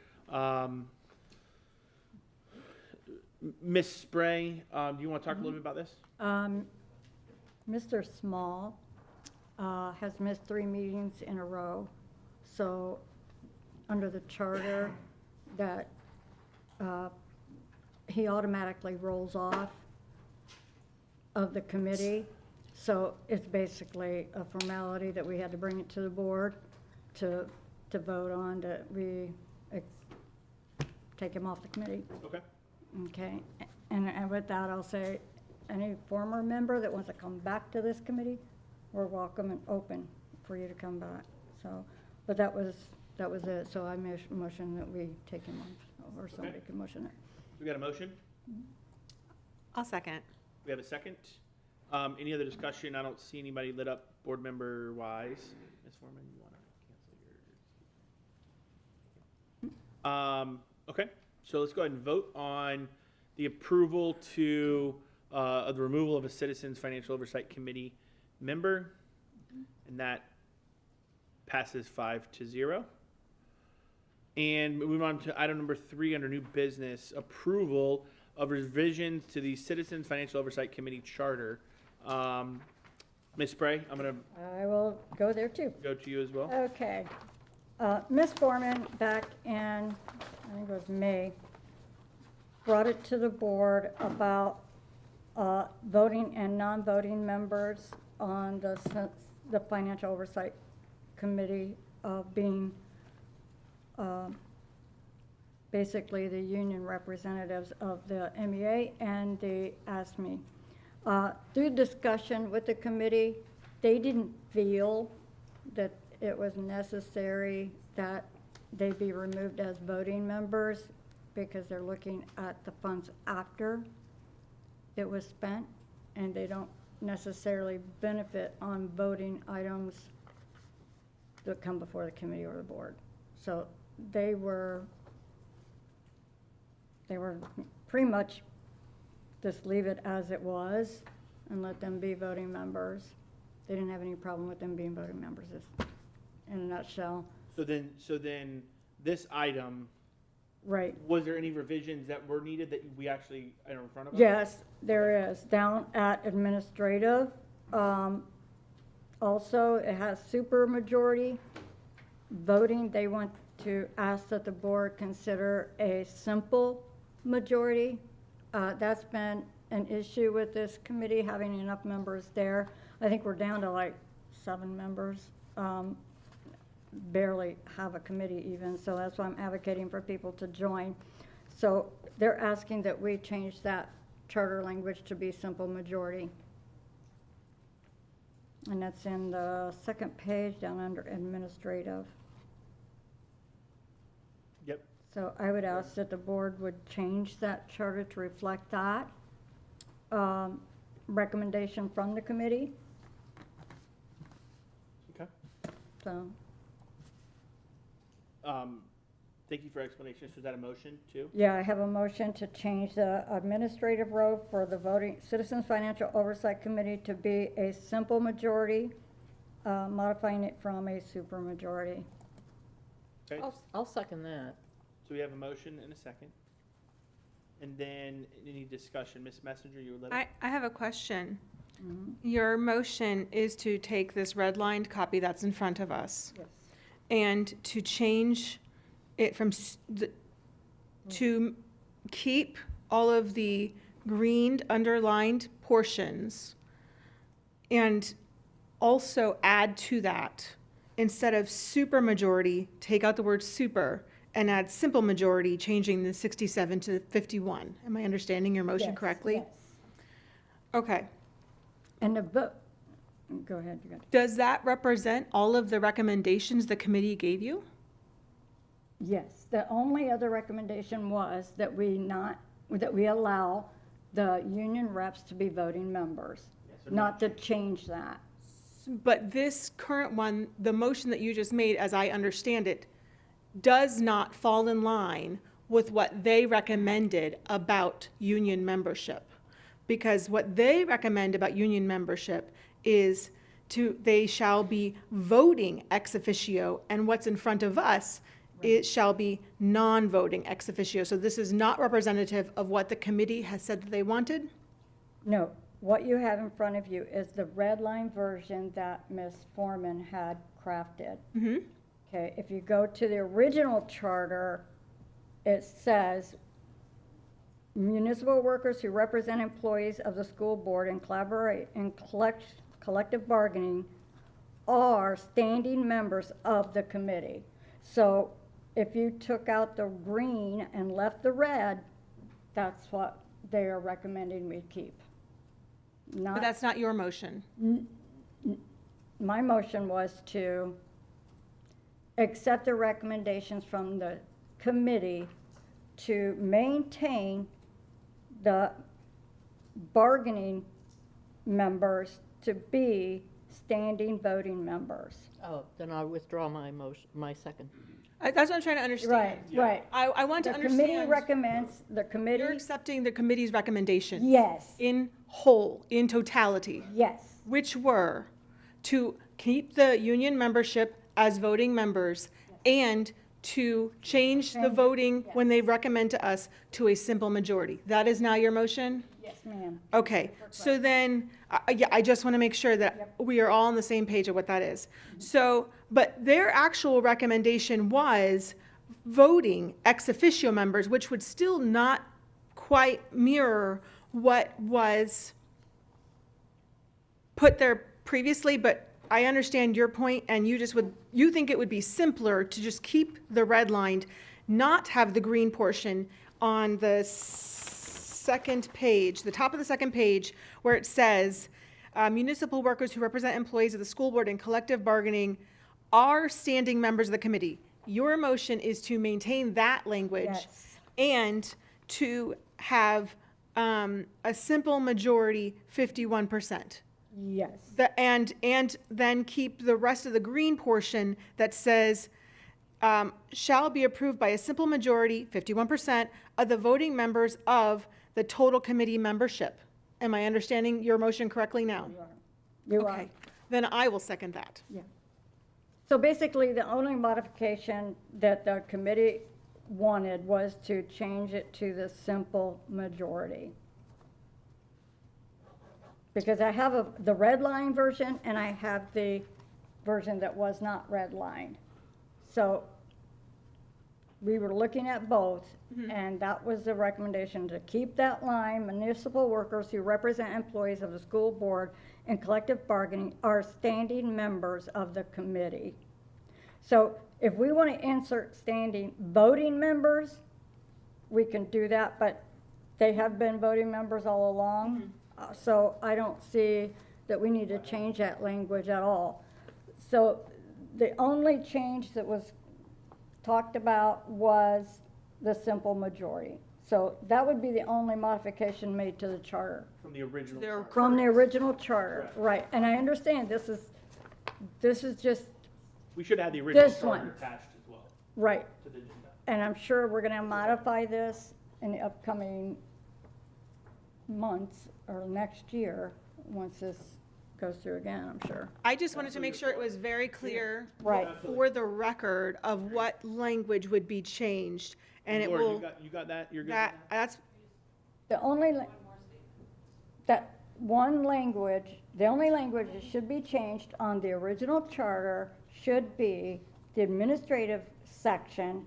Ms. Spray, do you want to talk a little bit about this? Mr. Small has missed 3 meetings in a row. So under the charter, that he automatically rolls off of the committee. So it's basically a formality that we had to bring it to the board to vote on, that we take him off the committee. Okay. Okay, and with that, I'll say, any former member that wants to come back to this committee, we're welcome and open for you to come back. So, but that was it. So I made a motion that we take him off, or somebody can motion it. We got a motion? I'll second. We have a second. Any other discussion? I don't see anybody lit up board member wise. Ms. Foreman, you want to cancel yours? Okay. So let's go ahead and vote on the approval to of the removal of a Citizens Financial Oversight Committee member, and that passes 5-0. And we move on to item number 3 under new business, approval of revisions to the Citizens Financial Oversight Committee charter. Ms. Spray, I will go there too. Go to you as well. Okay. Ms. Foreman, back in, I think it was May, brought it to the board about voting and non-voting members on the Financial Oversight Committee being basically the union representatives of the MEA and the ASME. Through discussion with the committee, they didn't feel that it was necessary that they be removed as voting members, because they're looking at the funds after it was spent, and they don't necessarily benefit on voting items that come before the committee or the board. So they were pretty much just leave it as it was and let them be voting members. They didn't have any problem with them being voting members, just in a nutshell. So then this item, Right. was there any revisions that were needed that we actually are in front of us? Yes, there is. Down at administrative, also, it has supermajority voting. They want to ask that the board consider a simple majority. That's been an issue with this committee, having enough members there. I think we're down to like 7 members. Barely have a committee even, so that's why I'm advocating for people to join. So they're asking that we change that charter language to be simple majority. And that's in the second page down under administrative. Yep. So I would ask that the board would change that charter to reflect that. Recommendation from the committee. Okay. So, Thank you for explanation. So is that a motion too? yeah, I have a motion to change the administrative role for the voting Citizens Financial Oversight Committee to be a simple majority, modifying it from a supermajority. Okay. I'll second that. So we have a motion and a second. And then any discussion, Ms. Messenger, you would let I have a question. Mm-hmm. Your motion is to take this redlined copy that's in front of us. Yes. And to change it from, to keep all of the greened underlined portions and also add to that, instead of supermajority, take out the word super and add simple majority, changing the 67 to 51. Am I understanding your motion Yes, correctly? yes. Okay. And the vote, go ahead, you got it. Does that represent all of the recommendations the committee gave you? Yes, the only other recommendation was that we allow the union reps to be voting members, not to change that. But this current one, the motion that you just made, as I understand it, does not fall in line with what they recommended about union membership. Because what they recommend about union membership is they shall be voting ex officio, and what's in front of us, it shall be non-voting ex officio. So this is not representative of what the committee has said that they wanted? No, what you have in front of you is the red line version that Ms. Foreman had crafted. Mm-hmm. Okay, if you go to the original charter, it says municipal workers who represent employees of the school board and collaborate in collective bargaining are standing members of the committee. So if you took out the green and left the red, that's what they are recommending we keep. But that's not your motion. My motion was to accept the recommendations from the committee to maintain the bargaining members to be standing voting members. Oh, then I'll withdraw my motion, my second. That's what I'm trying to understand. Right, right. I want to The understand. committee recommends, the committee. You're accepting the committee's recommendations? Yes. In whole, in totality? Yes. Which were to keep the union membership as voting members and to change the voting when they recommend to us to a simple majority. That is now your motion? Yes, ma'am. Okay, so then, yeah, I just want to make sure that we are all on the same page of what that is. So, but their actual recommendation was voting ex officio members, which would still not quite mirror what was put there previously, but I understand your point, and you think it would be simpler to just keep the redlined, not have the green portion on the second page, the top of the second page, where it says, municipal workers who represent employees of the school board in collective bargaining are standing members of the committee. Your motion is to maintain that language. Yes. And to have a simple majority, 51%. Yes. And then keep the rest of the green portion that says, shall be approved by a simple majority, 51%, of the voting members of the total committee membership. Am I understanding your motion correctly now? You are. Okay, then I will second that. Yeah. So basically, the only modification that the committee wanted was to change it to the simple majority. Because I have the red line version and I have the version that was not red lined. So we were looking at both, and that was the recommendation, to keep that line. Municipal workers who represent employees of the school board in collective bargaining are standing members of the committee. So if we want to insert standing voting members, we can do that, but they have been voting members all along. So I don't see that we need to change that language at all. So the only change that was talked about was the simple majority. So that would be the only modification made to the charter. From the original. charter. From the original charter, right. And I understand this is just, We should have the original This charter one. attached as well right. to the agenda. And I'm sure we're gonna modify this in the upcoming months or next year, once this goes through again, I'm sure. I just wanted to make sure it was very clear Right. for the record of what language would be changed, and it Laura, will, you got that? You're good with that, that's, The only, that one language, the only language that should be changed on the original charter should be the administrative section.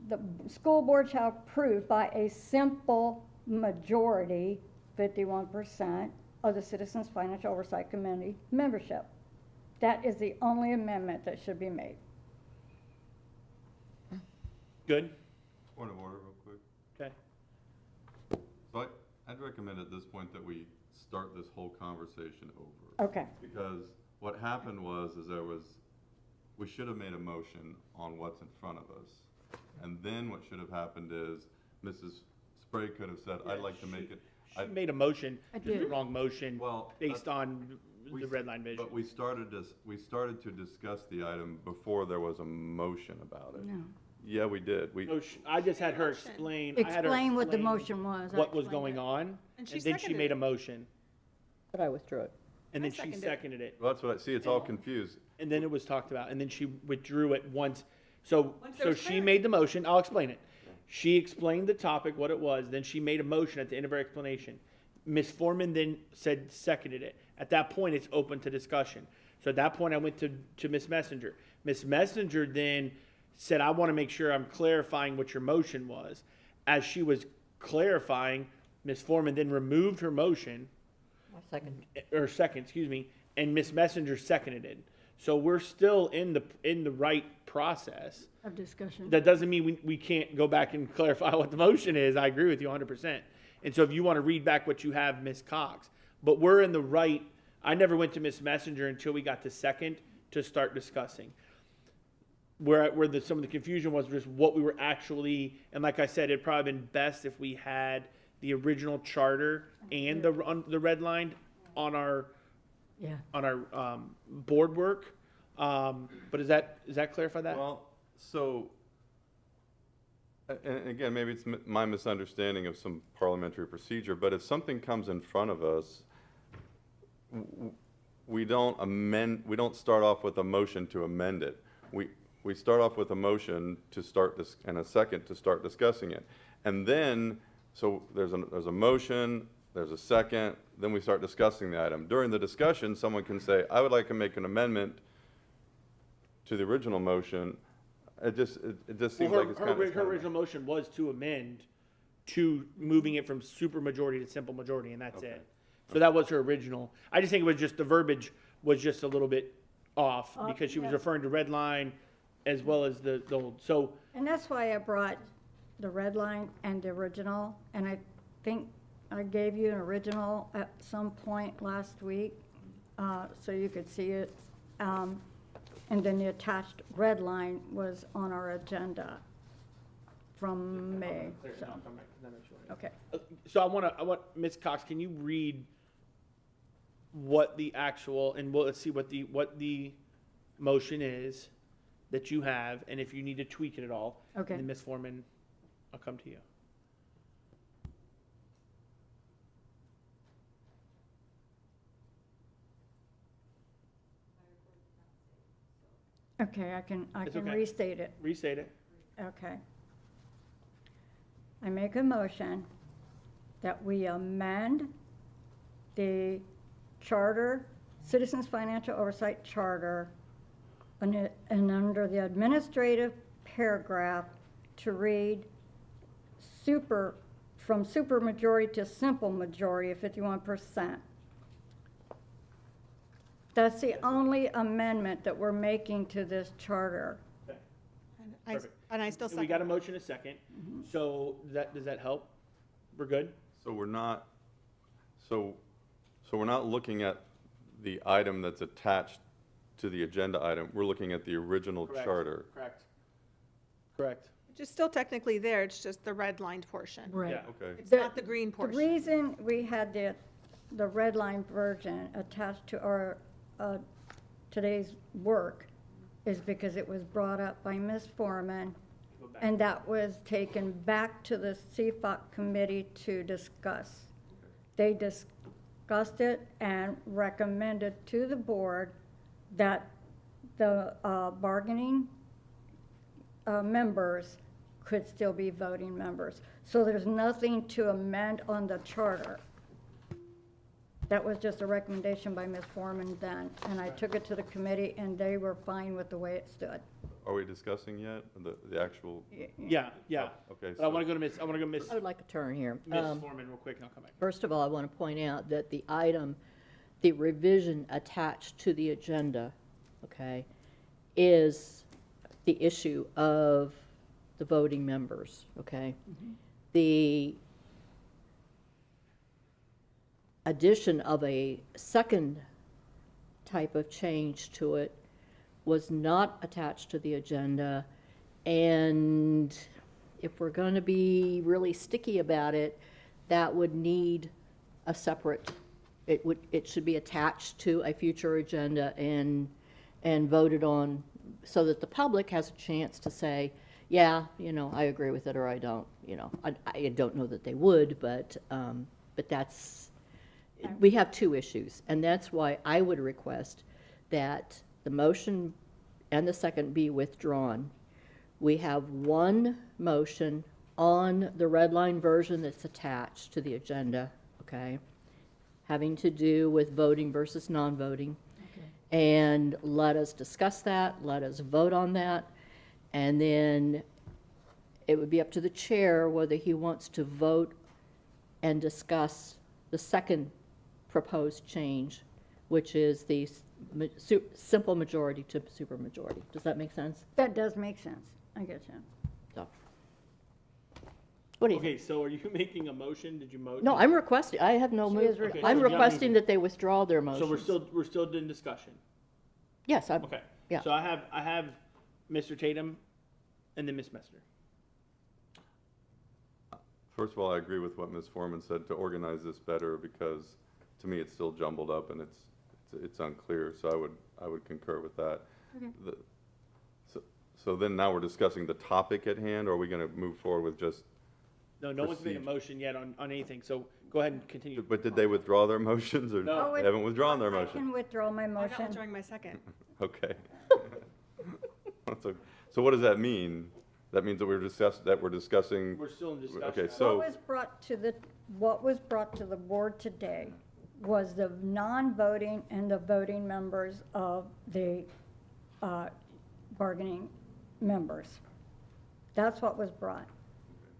The school board shall approve by a simple majority, 51%, of the Citizens Financial Oversight Committee membership. That is the only amendment that should be made. Good? Point of order real quick. Okay. So I'd recommend at this point that we start this whole conversation over. Okay. Because what happened was, we should have made a motion on what's in front of us. And then what should have happened is, Mrs. Sprague could have said, I'd like to make it. She made a motion, I just the did. wrong motion, Well, based on the red line vision. But we started to discuss the item before there was a motion about it. No. Yeah, we did. No, I just had her explain. I had her Explain what the explain motion was. I What was explained going it. on, And she and then she seconded made it. a motion, But I withdrew it. and then she seconded it. seconded it. Well, that's what I see. It's all confused. And then it was talked about, and then she withdrew it once. So, Once there so was she clarity. made the motion, I'll explain it. She explained the topic, what it was, then she made a motion at the end of her explanation. Ms. Foreman then seconded it. At that point, it's open to discussion. So at that point, I went to Ms. Messenger. Ms. Messenger then said, I want to make sure I'm clarifying what your motion was. As she was clarifying, Ms. Foreman then removed her motion, second, excuse me, and Ms. Messenger seconded it. So we're still in the right process. Of discussion. That doesn't mean we can't go back and clarify what the motion is. I agree with you 100%. And so if you want to read back what you have, Ms. Cox, but we're in the right. I never went to Ms. Messenger until we got to second to start discussing. Where some of the confusion was just what we were actually, and like I said, it'd probably been best if we had the original charter and the red line on our board work. But does that clarify that? Well, so, and again, maybe it's my misunderstanding of some parliamentary procedure, but if something comes in front of us, we don't start off with a motion to amend it. We start off with a motion to start this, and a second to start discussing it. And then, so there's a motion, there's a second, then we start discussing the item. During the discussion, someone can say, I would like to make an amendment to the original motion. It just seems like it's kind of. Her original motion was to amend to moving it from super majority to simple majority, and that's it. So that was her original. I just think it was just the verbiage was just a little bit off because she was referring to red line as well as the old. So And that's why I brought the red line and the original, and I think I gave you an original at some point last week, so you could see it. And then the attached red line was on our agenda from May, so, I'll come back to that next one. okay. So I want, Ms. Cox, can you read what the actual, and let's see what the motion is that you have, and if you need to tweak it at all. Okay. And then Ms. Foreman, I'll come to you. Okay, I can It's okay. restate it. Restate it. Okay. I make a motion that we amend the charter, Citizens Financial Oversight Charter, and under the administrative paragraph to read from supermajority to simple majority of 51%. That's the only amendment that we're making to this charter. Perfect. And I still We second. got a motion, a second. So does that help? We're good? So we're not, so we're not looking at the item that's attached to the agenda item. We're looking at the original Correct. charter. Correct. Correct. Which is still technically there, it's just the red-lined portion. Right. Yeah. Okay. It's not the green portion. The reason we had the red line version attached to our, today's work is because it was brought up by Ms. Foreman, and that was taken back to the CFOC committee to discuss. They discussed it and recommended to the board that the bargaining members could still be voting members. So there's nothing to amend on the charter. That was just a recommendation by Ms. Foreman then, and I took it to the committee, and they were fine with the way it stood. Are we discussing yet the actual? Yeah, yeah. Okay. But I want to go to Ms. I would like a turn here. Ms. Foreman real quick, and I'll come back. First of all, I want to point out that the item, the revision attached to the agenda, okay, is the issue of the voting members, okay? The addition of a second type of change to it was not attached to the agenda, and if we're going to be really sticky about it, that would need a separate, it should be attached to a future agenda and voted on so that the public has a chance to say, yeah, you know, I agree with it or I don't, you know. I don't know that they would, but that's, we have two issues, and that's why I would request that the motion and the second be withdrawn. We have one motion on the red line version that's attached to the agenda, okay, having to do with voting versus non-voting. And let us discuss that, let us vote on that, and then it would be up to the chair whether he wants to vote and discuss the second proposed change, which is the simple majority to supermajority. Does that make sense? That does make sense. I get you. So, what do you Okay, think? so are you making a motion? Did you motion? No, I'm requesting, I have no She move. is Okay, I'm so you're requesting moving. that they withdraw their motion. So we're still in discussion. Yes, Okay. yeah. So I have Mr. Tatum and then Ms. Messner. First of all, I agree with what Ms. Foreman said to organize this better because to me it's still jumbled up and it's unclear. So I would concur with that. Okay. So then now we're discussing the topic at hand, or are we going to move forward with just? No one's made a motion yet on anything, so go ahead and continue. But did they withdraw their motions, or No. they haven't withdrawn their I motion? can withdraw my I'm not motion. withdrawing my second. Okay. So what does that mean? That means that we're discussing. We're still in discussion. Okay, so What was brought to the board today was the non-voting and the voting members of the bargaining members. That's what was brought.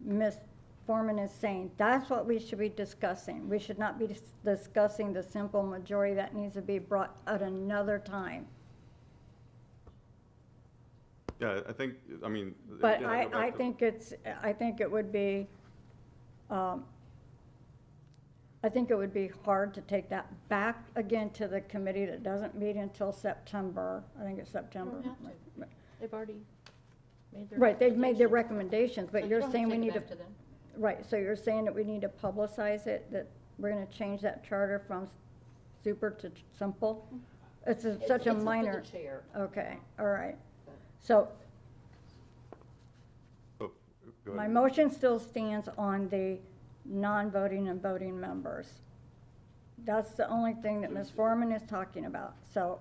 Ms. Foreman is saying that's what we should be discussing. We should not be discussing the simple majority. That needs to be brought at another time. yeah, I think, I mean. But again, go back I to- think I think it would be, I think it would be hard to take that back again to the committee that doesn't meet until September. I think it's September. They've already, Right, they've made their recommendations, but So you're don't saying we take it need to. back to them? Right, so you're saying that we need to publicize it, that we're gonna change that charter from super to simple? It's such a It's up to the minor. chair. Okay, all right. So Oh, go my ahead. motion still stands on the non-voting and voting members. That's the only thing that Ms. Foreman is talking about, so,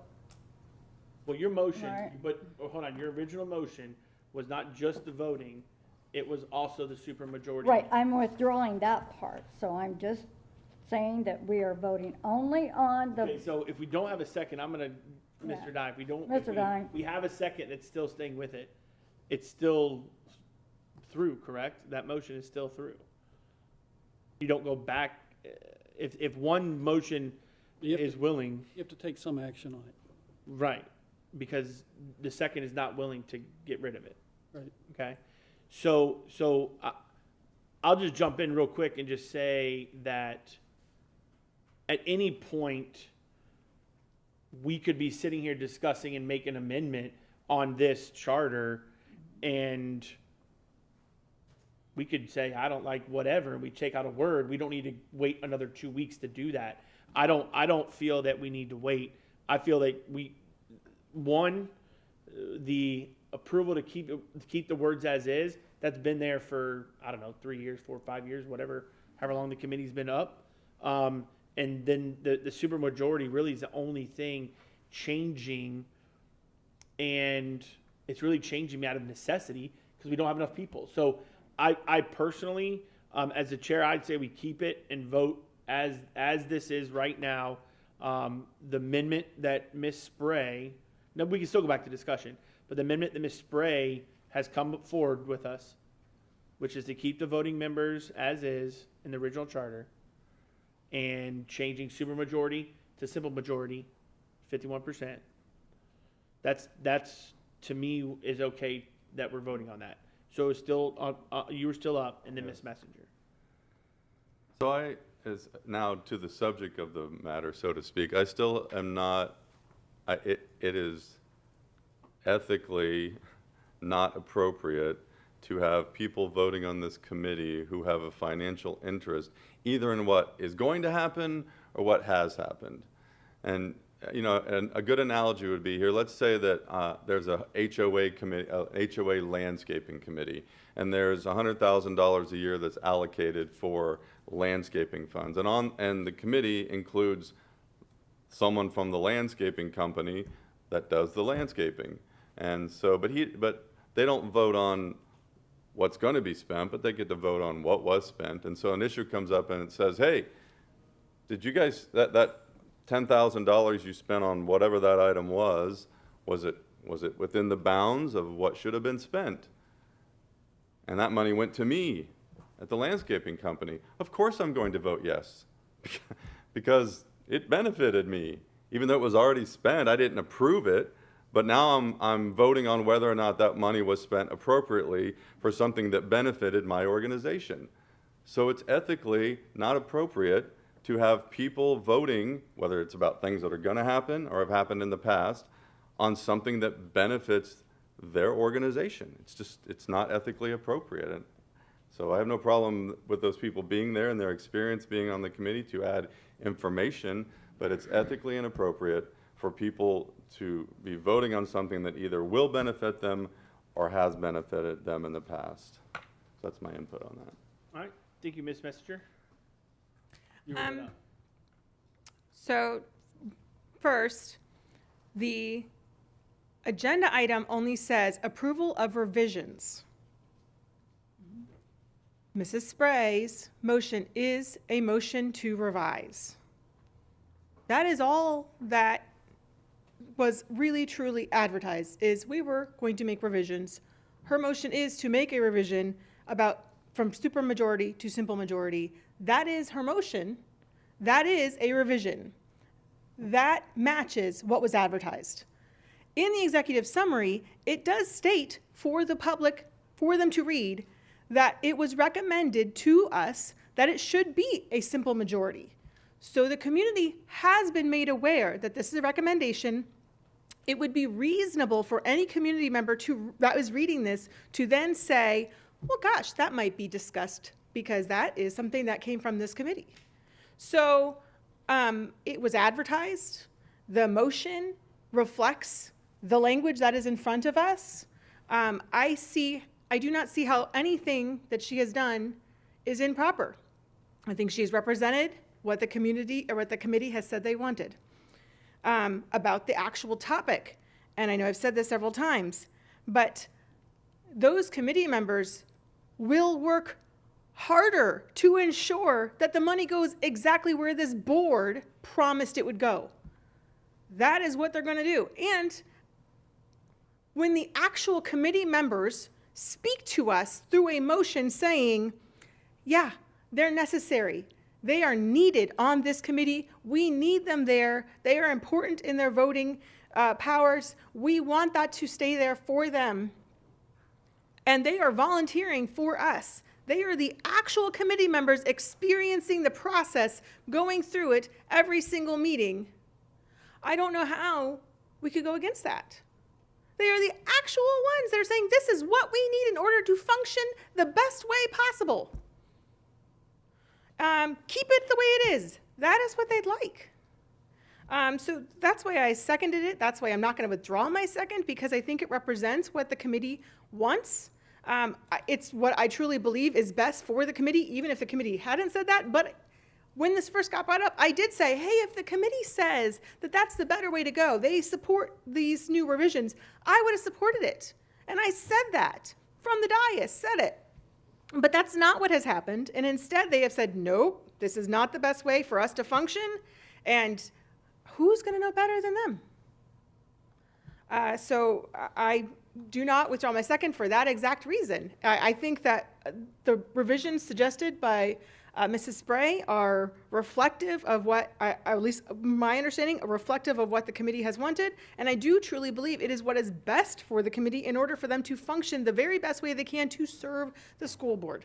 Well, your motion, Right. but, oh, hold on, your original motion was not just the voting, it was also the supermajority. right, I'm withdrawing that part, so I'm just saying that we are voting only on Okay, the, so if we don't have a second, I'm gonna, Yeah. Mr. Dye, if we don't. Mr. Dye. We have a second that's still staying with it, it's still through, correct? That motion is still through. You don't go back, if one motion is willing, You have to take some action on it. right, because the second is not willing to get rid of it. Right. Okay, so I'll just jump in real quick and just say that at any point, we could be sitting here discussing and make an amendment on this charter, and we could say, I don't like whatever, and we take out a word. We don't need to wait another 2 weeks to do that. I don't feel that we need to wait. I feel that the approval to keep the words as is, that's been there for, I don't know, 3 years, 4 or 5 years, whatever, however long the committee's been up. And then the supermajority really is the only thing changing, and it's really changing out of necessity because we don't have enough people. So I personally, as the chair, I'd say we keep it and vote as this is right now. The amendment that Ms. Spray, no, we can still go back to discussion, but the amendment that Ms. Spray has come forward with us, which is to keep the voting members as is in the original charter, and changing supermajority to simple majority, 51%. That's to me is okay that we're voting on that. So it's still you were still up, and then Ms. Messenger. So now to the subject of the matter, so to speak, I still am not, it is ethically not appropriate to have people voting on this committee who have a financial interest either in what is going to happen or what has happened. And and a good analogy would be here, let's say that there's a HOA committee, HOA landscaping committee, and there's $100,000 a year that's allocated for landscaping funds. And the committee includes someone from the landscaping company that does the landscaping. And so, but they don't vote on what's going to be spent, but they get to vote on what was spent. And so an issue comes up and it says, hey, did you guys, that $10,000 you spent on whatever that item was it within the bounds of what should have been spent? And that money went to me at the landscaping company. Of course I'm going to vote yes, because it benefited me. Even though it was already spent, I didn't approve it, but now I'm voting on whether or not that money was spent appropriately for something that benefited my organization. So it's ethically not appropriate to have people voting, whether it's about things that are going to happen or have happened in the past, on something that benefits their organization. It's not ethically appropriate. And so I have no problem with those people being there and their experience being on the committee to add information, but it's ethically inappropriate for people to be voting on something that either will benefit them or has benefited them in the past. So that's my input on that. All right, thank you, Ms. Messenger. You were up. So first, the agenda item only says approval of revisions. Mrs. Spray's motion is a motion to revise. That is all that was really truly advertised, is we were going to make revisions. Her motion is to make a revision from supermajority to simple majority. That is her motion. That is a revision. That matches what was advertised. In the executive summary, it does state for the public, for them to read, that it was recommended to us that it should be a simple majority. So the community has been made aware that this is a recommendation it would be reasonable for any community member that was reading this to then say, well, gosh, that might be discussed because that is something that came from this committee. So it was advertised. The motion reflects the language that is in front of us. I do not see how anything that she has done is improper. I think she's represented what the community or what the committee has said they wanted. About the actual topic, and I know I've said this several times, but those committee members will work harder to ensure that the money goes exactly where this board promised it would go. That is what they're going to do. And when the actual committee members speak to us through a motion saying, yeah, they're necessary, they are needed on this committee, we need them there, they are important in their voting powers, we want that to stay there for them, and they are volunteering for us. They are the actual committee members experiencing the process, going through it every single meeting. I don't know how we could go against that. They are the actual ones that are saying this is what we need in order to function the best way possible. Keep it the way it is. That is what they'd like. So that's why I seconded it. That's why I'm not going to withdraw my second, because I think it represents what the committee wants. It's what I truly believe is best for the committee, even if the committee hadn't said that. But when this first got brought up, I did say, hey, if the committee says that that's the better way to go, they support these new revisions, I would have supported it. And I said that from the dais, said it. But that's not what has happened. And instead they have said, nope, this is not the best way for us to function. And who's going to know better than them? So I do not withdraw my second for that exact reason. I think that the revisions suggested by Mrs. Spray are reflective of what, at least my understanding, are reflective of what the committee has wanted. And I do truly believe it is what is best for the committee in order for them to function the very best way they can to serve the school board.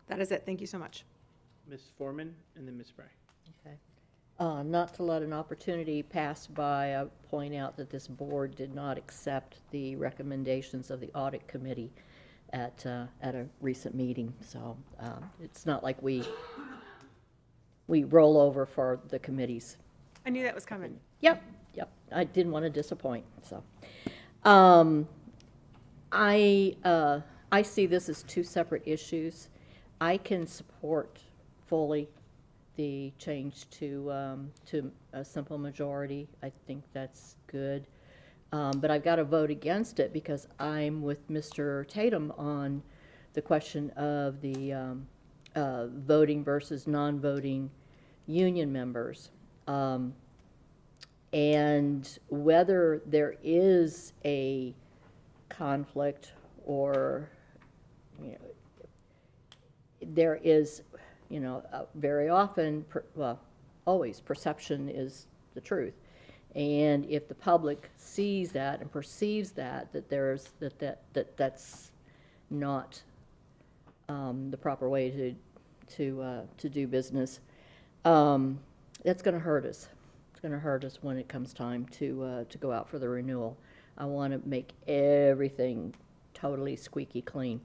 That is it. Thank you so much. Ms. Foreman and then Ms. Spray. Okay. Not to let an opportunity pass by, I point out that this board did not accept the recommendations of the audit committee at a recent meeting. So it's not like we roll over for the committees. I knew that was coming. Yep. I didn't want to disappoint. So I see this as two separate issues. I can support fully the change to a simple majority. I think that's good. But I've got to vote against it because I'm with Mr. Tatum on the question of the voting versus non-voting union members. And whether there is a conflict or, there is, very often, always perception is the truth. And if the public sees that and perceives that that's not the proper way to do business, that's going to hurt us. It's going to hurt us when it comes time to go out for the renewal. I want to make everything totally squeaky clean.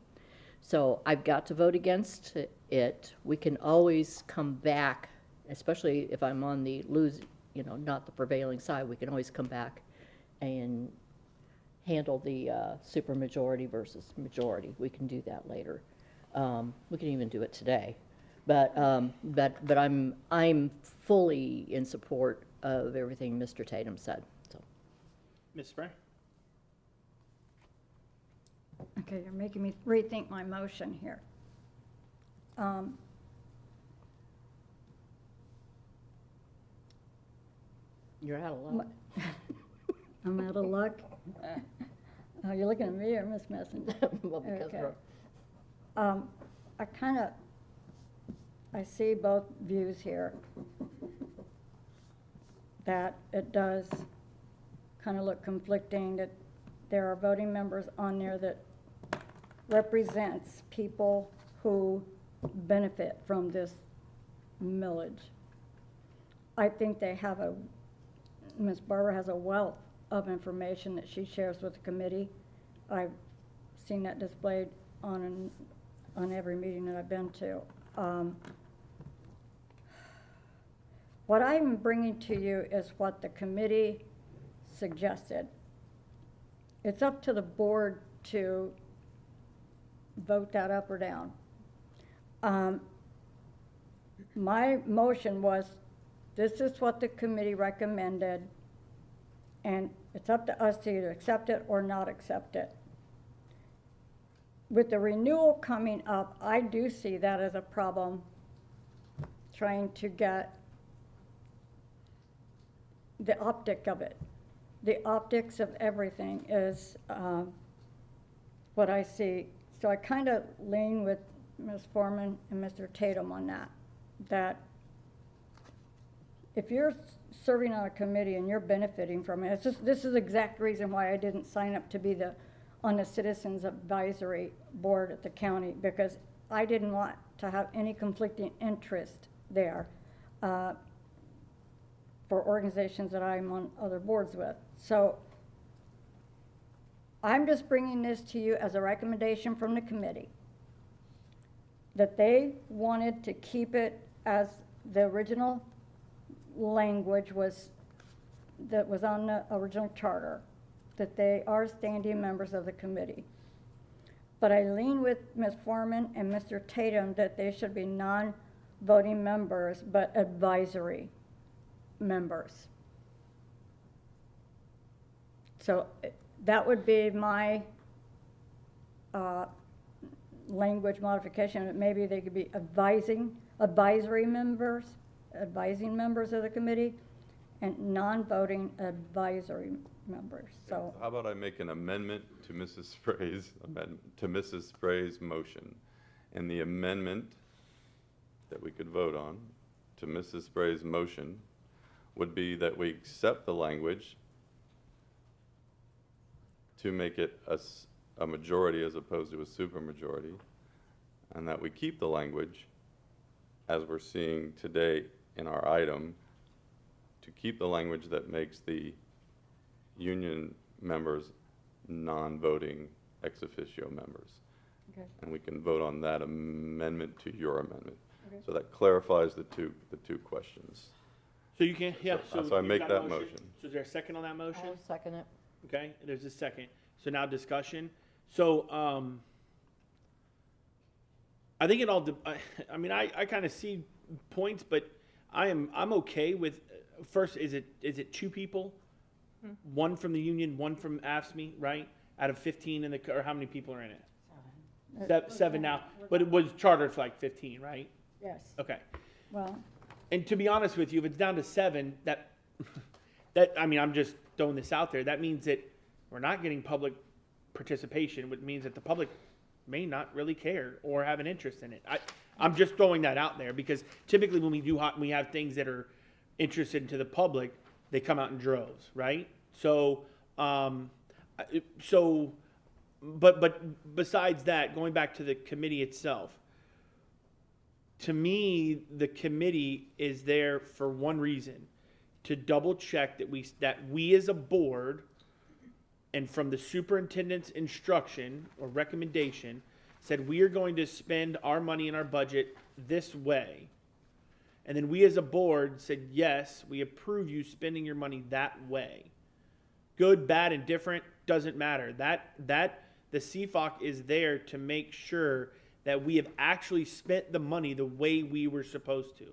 So I've got to vote against it. We can always come back, especially if I'm on the not the prevailing side, we can always come back and handle the supermajority versus majority. We can do that later. We can even do it today. But I'm fully in support of everything Mr. Tatum said. So, Ms. Spray. Okay, you're making me rethink my motion here. You're out of luck. I'm out of luck. Oh, you're looking at me or Miss Messenger? Well, because okay. I see both views here. That it does kind of look conflicting, that there are voting members on there that represents people who benefit from this millage. I think they have Ms. Barber has a wealth of information that she shares with the committee. I've seen that displayed on every meeting that I've been to. What I'm bringing to you is what the committee suggested. It's up to the board to vote that up or down. My motion was, this is what the committee recommended, and it's up to us to either accept it or not accept it. With the renewal coming up, I do see that as a problem, trying to get the optic of it. The optics of everything is what I see. So I kind of lean with Ms. Foreman and Mr. Tatum on that if you're serving on a committee and you're benefiting from it, this is the exact reason why I didn't sign up to be on the Citizens Advisory Board at the county, because I didn't want to have any conflicting interest there for organizations that I'm on other boards with. So I'm just bringing this to you as a recommendation from the committee, that they wanted to keep it as the original language was, that was on the original charter, that they are standing members of the committee. But I lean with Ms. Foreman and Mr. Tatum that they should be non-voting members, but advisory members. So that would be my language modification. Maybe they could be advising members of the committee, and non-voting advisory members. So How about I make an amendment to Mrs. Spray's motion, and the amendment that we could vote on to Mrs. Spray's motion would be that we accept the language to make it a majority as opposed to a supermajority, and that we keep the language as we're seeing today in our item, to keep the language that makes the union members non-voting ex officio members. Okay. And we can vote on that amendment to your amendment. Okay. So that clarifies the two questions. So you can, yeah. So I you've make got that motion. So is there a second on that motion? I'll second it. Okay, there's a second. So now discussion. So, I think it all, I mean, I kind of see points, but I'm okay with, first, is it two people? One from the union, one from AFSCME, right? Out of 15 in the, or how many people are in it? Seven now, but it was chartered for like 15, right? yes. Okay. Well, And to be honest with you, if it's down to 7, that, I mean, I'm just throwing this out there. That means that we're not getting public participation, which means that the public may not really care or have an interest in it. I'm just throwing that out there because typically when we have things that are interested to the public, they come out in droves, right? So, but besides that, going back to the committee itself, to me, the committee is there for one reason, to double check that we as a board, and from the superintendent's instruction or recommendation, said we are going to spend our money in our budget this way. And then we as a board said, yes, we approve you spending your money that way. Good, bad, and different, doesn't matter. The CFOC is there to make sure that we have actually spent the money the way we were supposed to.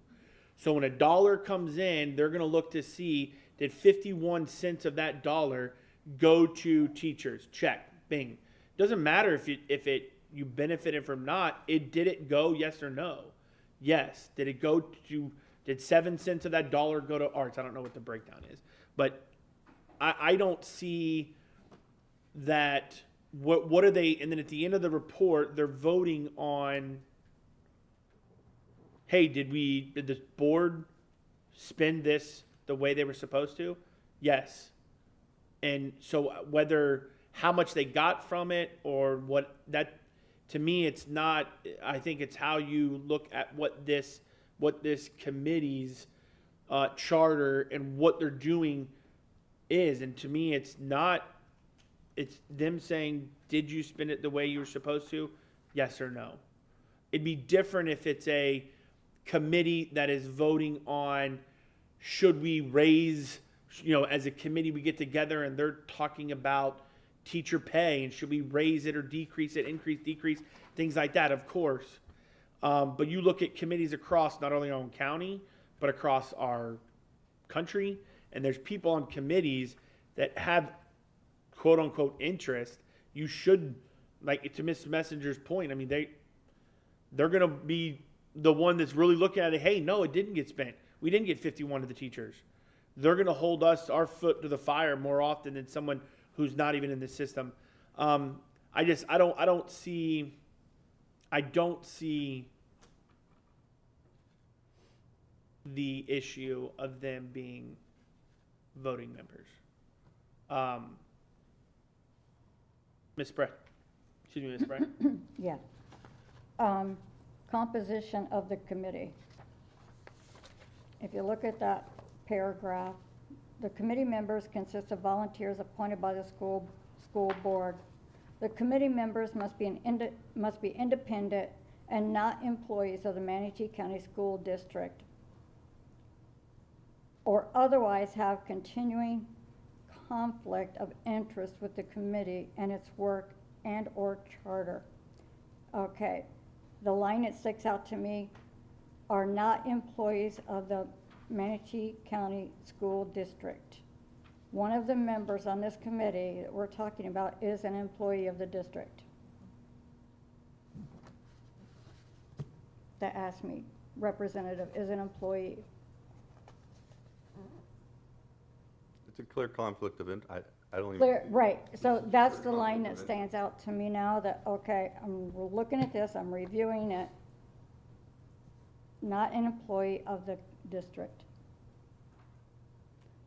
So when a dollar comes in, they're going to look to see, did 51 cents of that dollar go to teachers? Check, bing. Doesn't matter if you benefited from not. Did it go, yes or no? Yes. Did 7 cents of that dollar go to arts? I don't know what the breakdown is, but I don't see that. What are they? And then at the end of the report, they're voting on, hey, did the board spend this the way they were supposed to? Yes. And so how much they got from it or what, that, to me, it's not, I think it's how you look at what this committee's charter and what they're doing is. And to me, it's not, it's them saying, did you spend it the way you were supposed to? Yes or no. It'd be different if it's a committee that is voting on, should we raise, as a committee we get together and they're talking about teacher pay and should we raise it or decrease it, increase, decrease, things like that, of course. But you look at committees across not only our own county, but across our country, and there's people on committees that have quote unquote interest. You should, like to Ms. Messenger's point, I mean, they're going to be the one that's really looking at it. Hey, no, it didn't get spent. We didn't get 51 of the teachers. They're going to hold our foot to the fire more often than someone who's not even in the system. I don't see the issue of them being voting members. Ms. Brett. Excuse me, Ms. Brett. Yeah. Composition of the committee. If you look at that paragraph, the committee members consist of volunteers appointed by the school board. The committee members must be independent and not employees of the Manatee County School District, or otherwise have continuing conflict of interest with the committee and its work and or charter. Okay, the line that sticks out to me, are not employees of the Manatee County School District. One of the members on this committee that we're talking about is an employee of the district. That asked me, representative is an employee. It's a clear conflict of interest. I don't even. Clear, right, so that's the line that stands out to me now that, okay, we're looking at this, I'm reviewing it. Not an employee of the district.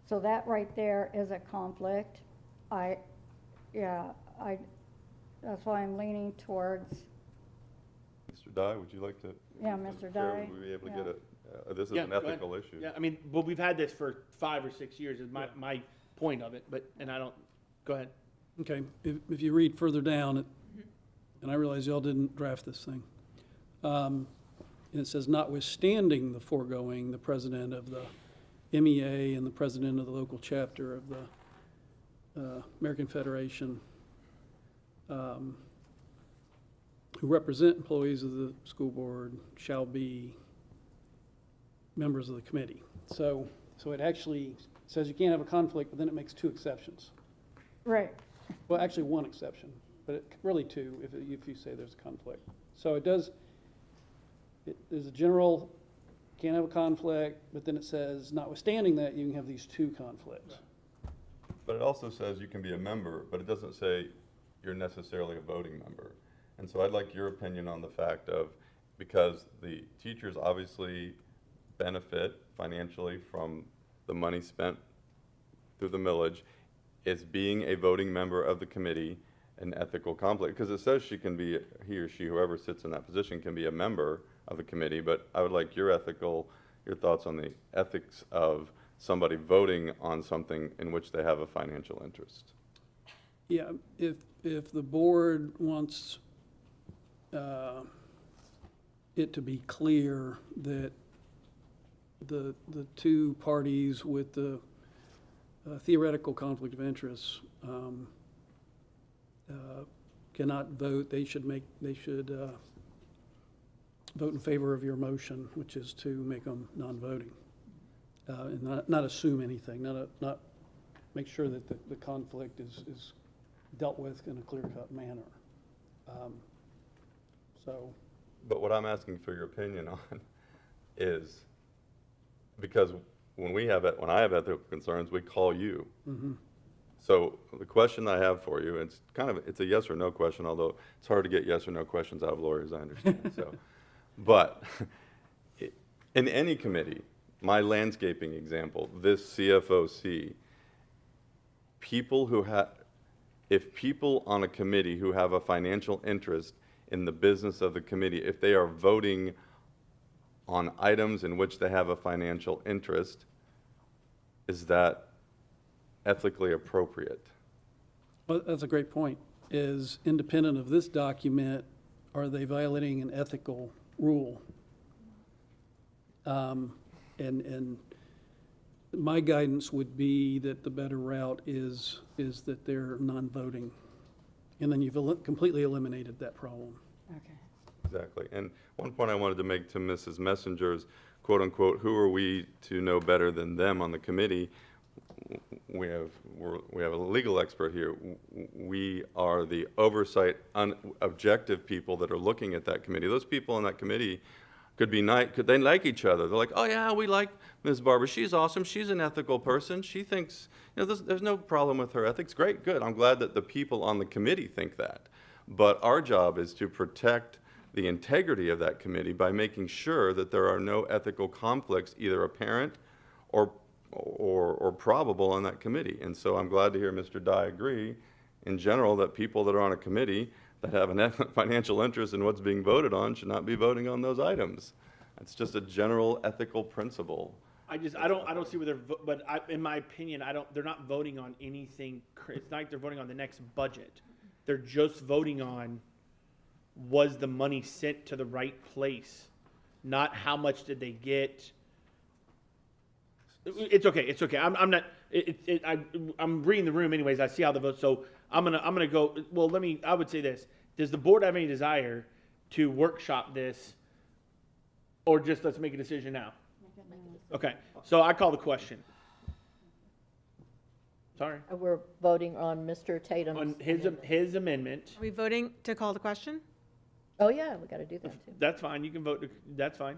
So that right there is a conflict. That's why I'm leaning towards, Mr. Dye, would you like to? yeah, Mr. Chair, Dye. would we be able to Yeah. get this is Yeah, an go ahead. ethical issue. Yeah, I mean, well, we've had this for 5 or 6 years is my point of it, and I don't, go ahead. Okay, if you read further down, and I realize y'all didn't draft this thing, and it says, notwithstanding the foregoing, the president of the MEA and the president of the local chapter of the American Federation, who represent employees of the school board shall be members of the committee. So it actually says you can't have a conflict, but then it makes 2 exceptions. Right. Well, actually 1 exception, but really 2 if you say there's a conflict. So there's a general, can't have a conflict, but then it says, notwithstanding that, you can have these 2 conflicts. But it also says you can be a member, but it doesn't say you're necessarily a voting member. And so I'd like your opinion on the fact of, because the teachers obviously benefit financially from the money spent through the millage, is being a voting member of the committee an ethical conflict? Because it says he or she, whoever sits in that position, can be a member of the committee, but I would like your thoughts on the ethics of somebody voting on something in which they have a financial interest. Yeah, if the board wants it to be clear that the 2 parties with the theoretical conflict of interest cannot vote, they should vote in favor of your motion, which is to make them non-voting, and not assume anything, not make sure that the conflict is dealt with in a clear-cut manner. But what I'm asking for your opinion on is, because when I have ethical concerns, we call you. Mm-hmm. So the question I have for you, it's a yes or no question, although it's hard to get yes or no questions out of lawyers, I understand. But in any committee, my landscaping example, this CFOC, if people on a committee who have a financial interest in the business of the committee, if they are voting on items in which they have a financial interest, is that ethically appropriate? Well, that's a great point. Is independent of this document, are they violating an ethical rule? And my guidance would be that the better route is that they're non-voting. And then you've completely eliminated that problem. Okay. Exactly. And one point I wanted to make to Mrs. Messenger's, quote unquote, who are we to know better than them on the committee? We have a legal expert here. We are the oversight, objective people that are looking at that committee. Those people on that committee could they like each other? They're like, oh yeah, we like Ms. Barber. She's awesome. She's an ethical person. She thinks, there's no problem with her ethics. Great, good. I'm glad that the people on the committee think that. But our job is to protect the integrity of that committee by making sure that there are no ethical conflicts, either apparent or probable on that committee. And so I'm glad to hear Mr. Dye agree in general that people that are on a committee that have a financial interest in what's being voted on should not be voting on those items. It's just a general ethical principle. I don't see where in my opinion, they're not voting on anything. It's not like they're voting on the next budget. They're just voting on, was the money sent to the right place? Not how much did they get. It's okay. I'm not. I'm reading the room anyways. I see how the vote. So I'm gonna go. Well, I would say this: does the board have any desire to workshop this, or just let's make a decision now? Okay. So I call the question. Sorry. We're voting on Mr. Tatum's. On his amendment. Are we voting to call the question? Oh, yeah, we got to do that too. That's fine. You can vote. That's fine.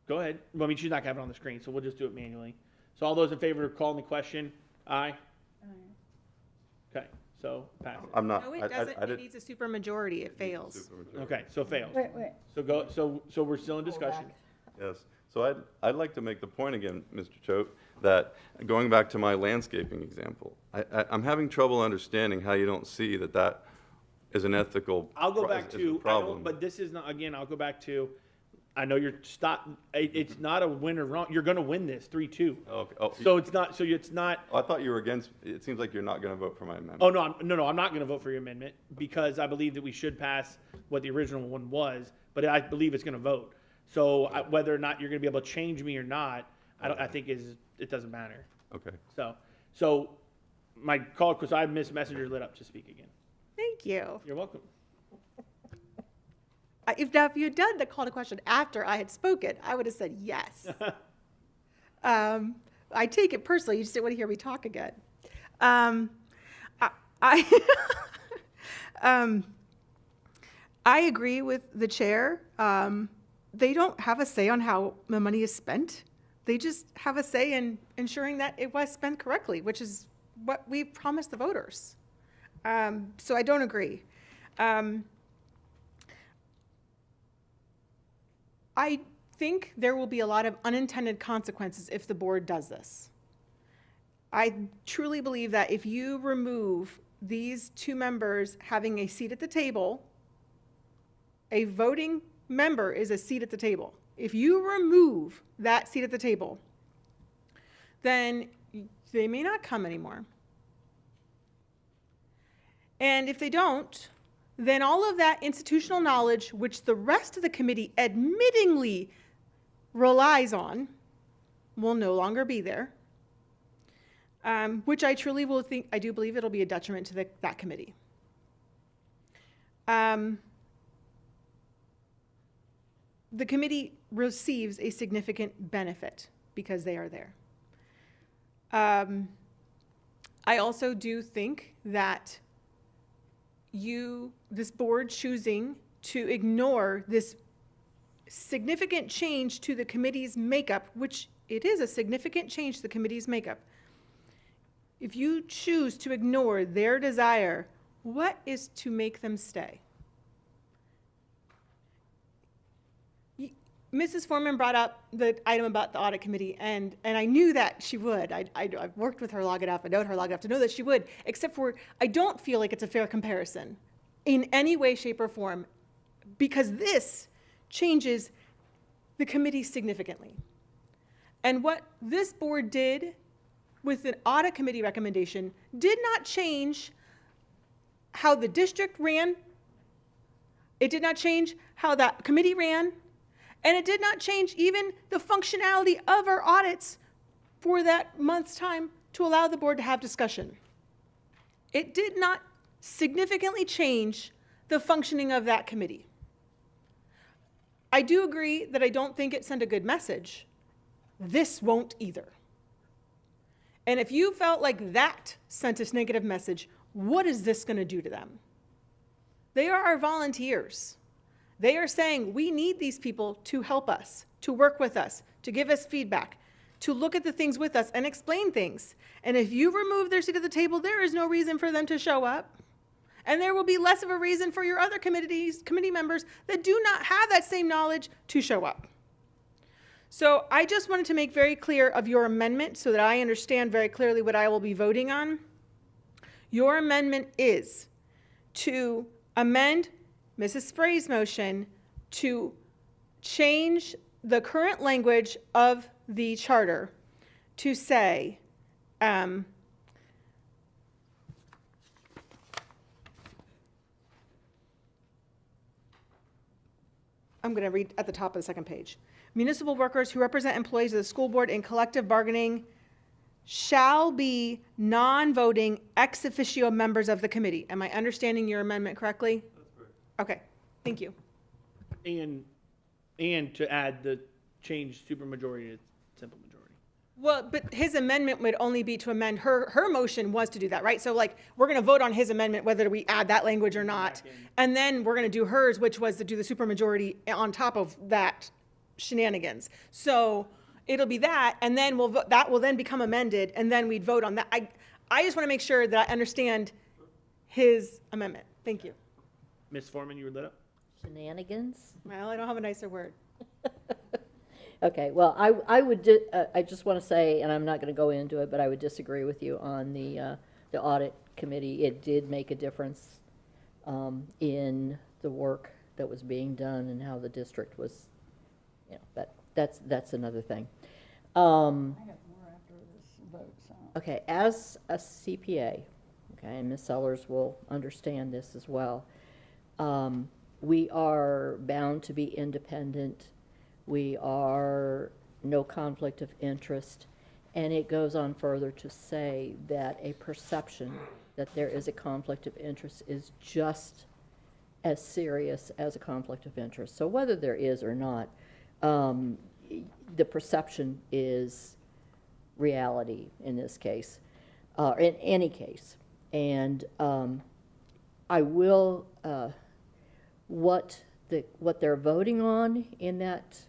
Go ahead. Well, I mean, she's not going to have it on the screen, so we'll just do it manually. So all those in favor of calling the question, aye? Aye. Okay, so pass it. I'm not. No, it doesn't. It needs a supermajority. It fails. Okay, so it fails. Wait. So we're still in discussion. Yes. So I'd like to make the point again, Mr. Choate, that going back to my landscaping example, I'm having trouble understanding how you don't see that is an ethical I'll go back to, problem. but this is not, again, I'll go back to, I know it's not a win or wrong. You're going to win this 3-2. Okay. Oh, so it's not. I thought you were against. It seems like you're not going to vote for my amendment. Oh no, I'm not going to vote for your amendment because I believe that we should pass what the original one was, but I believe it's going to vote. So whether or not you're going to be able to change me or not, I think it doesn't matter. Okay. So my call, because I have Miss Messenger lit up to speak again. Thank you. You're welcome. If you had done the call to question after I had spoken, I would have said yes. I take it personally. You just didn't want to hear me talk again. I agree with the chair. They don't have a say on how the money is spent. They just have a say in ensuring that it was spent correctly, which is what we promised the voters. So I don't agree. I think there will be a lot of unintended consequences if the board does this. I truly believe that if you remove these two members having a seat at the table, a voting member is a seat at the table. If you remove that seat at the table, then they may not come anymore. And if they don't, then all of that institutional knowledge, which the rest of the committee admittingly relies on, will no longer be there, which I truly I do believe it'll be a detriment to that committee. The committee receives a significant benefit because they are there. I also do think that this board choosing to ignore this significant change to the committee's makeup, which it is a significant change to the committee's makeup. If you choose to ignore their desire, what is to make them stay? Mrs. Foreman brought up the item about the audit committee, and I knew that she would. I've worked with her long enough, I know her long enough to know that she would, except for I don't feel like it's a fair comparison in any way, shape, or form, because this changes the committee significantly. And what this board did with an audit committee recommendation did not change how the district ran. It did not change how that committee ran. And it did not change even the functionality of our audits for that month's time to allow the board to have discussion. It did not significantly change the functioning of that committee. I do agree that I don't think it sent a good message. This won't either. And if you felt like that sent a negative message, what is this going to do to them? They are our volunteers. They are saying we need these people to help us, to work with us, to give us feedback, to look at the things with us and explain things. And if you remove their seat at the table, there is no reason for them to show up. And there will be less of a reason for your other committee members that do not have that same knowledge to show up. So I just wanted to make very clear of your amendment so that I understand very clearly what I will be voting on. Your amendment is to amend Mrs. Spray's motion to change the current language of the charter to say, I'm going to read at the top of the second page. Municipal workers who represent employees of the school board in collective bargaining shall be non-voting ex officio members of the committee. Am I understanding your amendment correctly? That's correct. Okay, thank you. And to add the change supermajority to simple majority. Well, but his amendment would only be to amend, her motion was to do that, right? So like, we're gonna vote on his amendment, whether we add that language or not. And then we're gonna do hers, which was to do the supermajority on top of that shenanigans. So it'll be that, and then we'll vote, that will then become amended, and then we'd vote on that. I just wanna make sure that I understand his amendment. Thank you. Ms. Foreman, you were lit up? Shenanigans? Well, I don't have a nicer word. Okay, well, I just want to say, and I'm not going to go into it, but I would disagree with you on the audit committee. It did make a difference in the work that was being done and how the district was, you know, that's another thing. I got more after this vote, so. Okay, as a CPA, okay, and Ms. Sellers will understand this as well, we are bound to be independent. We are no conflict of interest, and it goes on further to say that a perception that there is a conflict of interest is just as serious as a conflict of interest. So whether there is or not, the perception is reality in this case, in any case. And I will, what they're voting on in that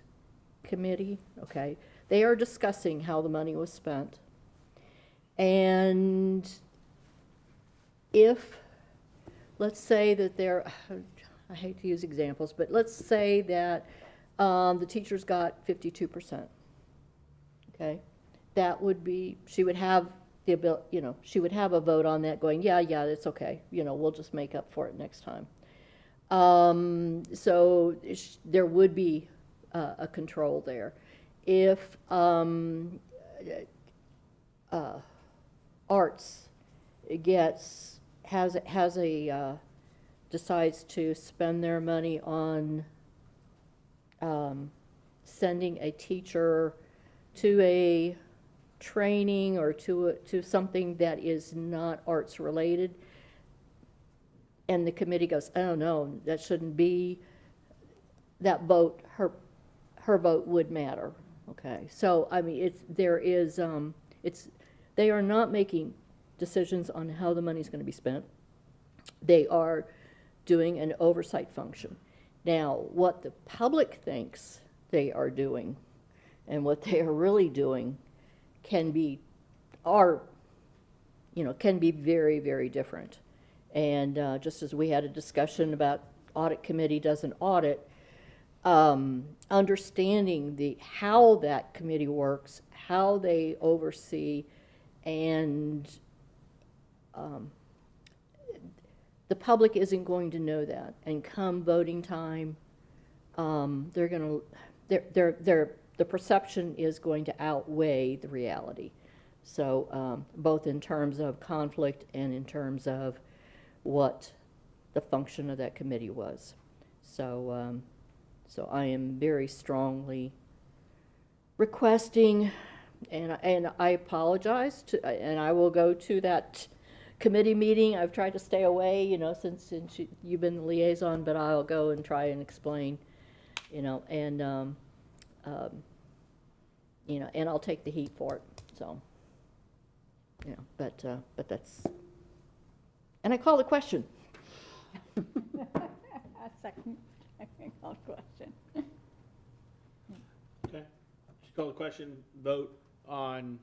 committee, okay, they are discussing how the money was spent. And if, let's say that I hate to use examples, but let's say that the teachers got 52%, okay, that would be, she would have the ability, you know, she would have a vote on that going, yeah, it's okay, you know, we'll just make up for it next time. So there would be a control there. If arts decides to spend their money on sending a teacher to a training or to something that is not arts related, and the committee goes, oh no, that shouldn't be, that vote, her vote would matter. Okay, so I mean, they are not making decisions on how the money is going to be spent. They are doing an oversight function. Now, what the public thinks they are doing and what they are really doing can be very, very different. And just as we had a discussion about audit committee doesn't audit, understanding how that committee works, how they oversee, and the public isn't going to know that. And come voting time, the perception is going to outweigh the reality. So, both in terms of conflict and in terms of what the function of that committee was. So, so I am very strongly requesting, and I apologize to, and I will go to that committee meeting. I've tried to stay away, you know, since you've been the liaison, but I'll go and try and explain, you know, and, you know, and I'll take the heat for it, so, you know, but that's, and I call the question. A second, call question. Okay. Just call the question, vote on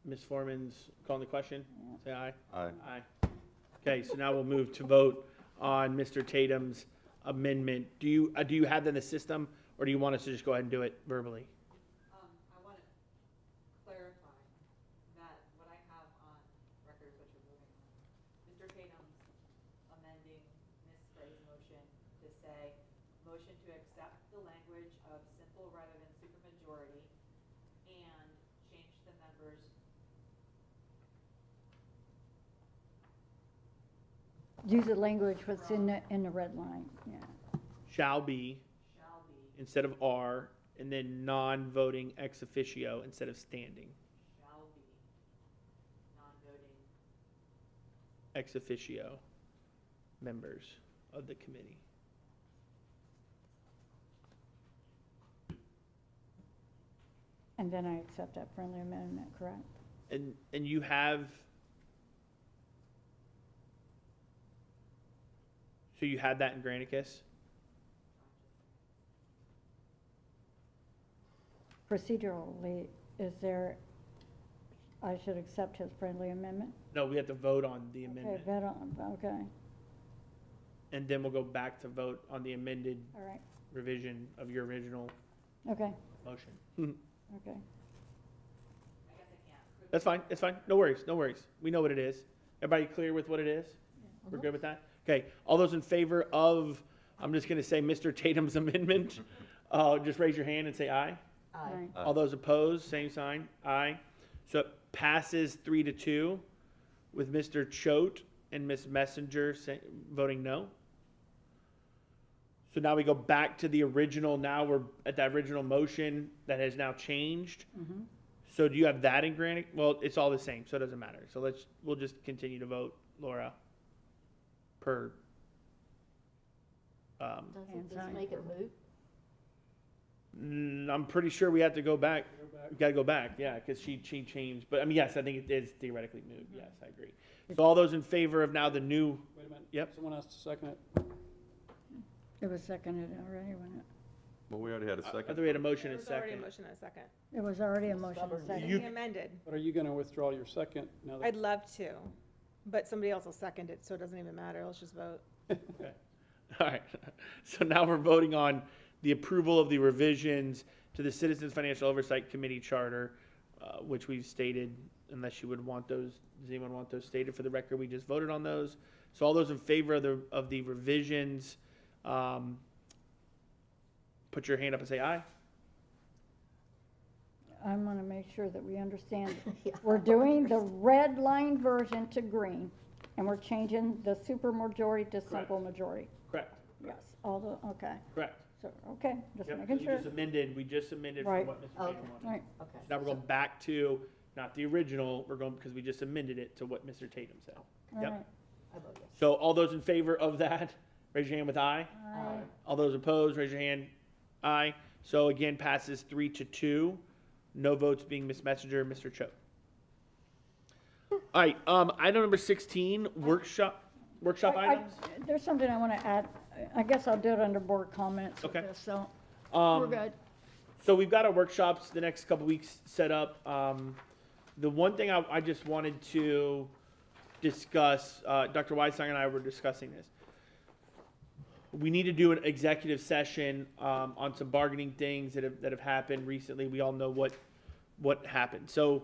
Ms. Foreman's calling the question. Say aye. Aye. Aye. Okay, so now we'll move to vote on Mr. Tatum's amendment. Do you have that in the system, or do you want us to just go ahead and do it verbally? I want to clarify that what I have on record is what you're moving on. Mr. Tatum's amending Ms. Spray's motion to say, motion to accept the language of simple rather than supermajority and change the members. Use the language what's in the red line, yeah. Shall be instead of are, and then non-voting ex officio instead of standing. Shall be non-voting. Ex officio members of the committee. And then I accept that friendly amendment, correct? And you have, so you had that in Granicus? Procedurally, is there, I should accept his friendly amendment? No, we have to vote on the amendment. Okay, okay, And then we'll go back to vote on the amended all right, revision of your original okay, motion. okay. That's fine, it's fine. No worries, no worries. We know what it is. Everybody clear with what it is? We're good with that? Okay, all those in favor of, I'm just gonna say Mr. Tatum's amendment, just raise your hand and say aye. Aye. All those opposed, same sign, aye. So it passes 3-2 with Mr. Choate and Ms. Messenger voting no. So now we go back to the original, now we're at that original motion that has now changed. Mm-hmm. So do you have that in Granite? Well, it's all the same, so it doesn't matter. So we'll just continue to vote, Laura, per. Doesn't this make it moot? I'm pretty sure we have to go back. We gotta go back, yeah, because she changed. But I mean, yes, I think it is theoretically moot. Yes, I agree. So all those in favor of now the new. Wait a minute. Yep. Someone has to second it. It was seconded already, wasn't it? Well, we already had a I second. thought we had a motion and There's already a second. motion and a second. It was already a motion, second. You- Be amended. But are you going to withdraw your second now that? I'd love to, but somebody else will second it, so it doesn't even matter. Let's just vote. Okay. All right. So now we're voting on the approval of the revisions to the Citizens Financial Oversight Committee charter, which we've stated, unless you would want those, does anyone want those stated for the record? We just voted on those. So all those in favor of the revisions, put your hand up and say aye. I want to make sure that we understand. We're doing the red line version to green, and we're changing the supermajority to simple majority. Correct. Yes, all the, okay. Correct. So, okay, just Yep, making so sure. we just amended from Right. what Mr. Okay. Tatum wanted. Right, Okay. Now we're going back to, not the original, we're going, because we just amended it to what Mr. Tatum said. all Yep. right. I vote yes. So all those in favor of that, raise your hand with aye. Aye. All those opposed, raise your hand. Aye. So again, passes 3-2. No votes being Ms. Messenger and Mr. Cho. All right, item number 16, workshop items. There's something I want to add. I guess I'll do it under board comments with Okay. this, so, Um, we're good. So we've got our workshops the next couple weeks set up. The one thing I just wanted to discuss, Dr. Weissong and I were discussing this. We need to do an executive session on some bargaining things that have happened recently. We all know what happened. So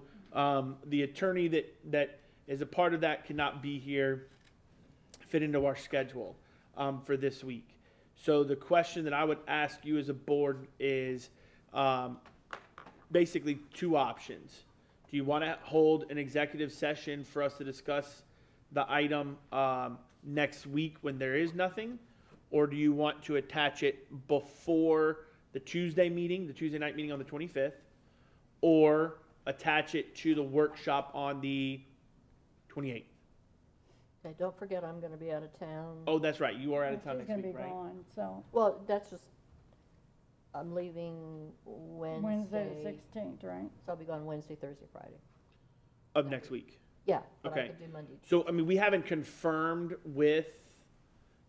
the attorney that is a part of that cannot be here, fit into our schedule for this week. So the question that I would ask you as a board is, basically two options. Do you want to hold an executive session for us to discuss the item next week when there is nothing? Or do you want to attach it before the Tuesday meeting, the Tuesday night meeting on the 25th? Or attach it to the workshop on the 28th? Okay, don't forget I'm gonna be out of town. Oh, that's right, you are out of town She's next gonna week, be right? gone, so Well, that's just, I'm leaving Wednesday. Wednesday the 16th, right? So I'll be gone Wednesday, Thursday, Friday. Of next week? Yeah, but I Okay. could do Monday. So, I mean, we haven't confirmed with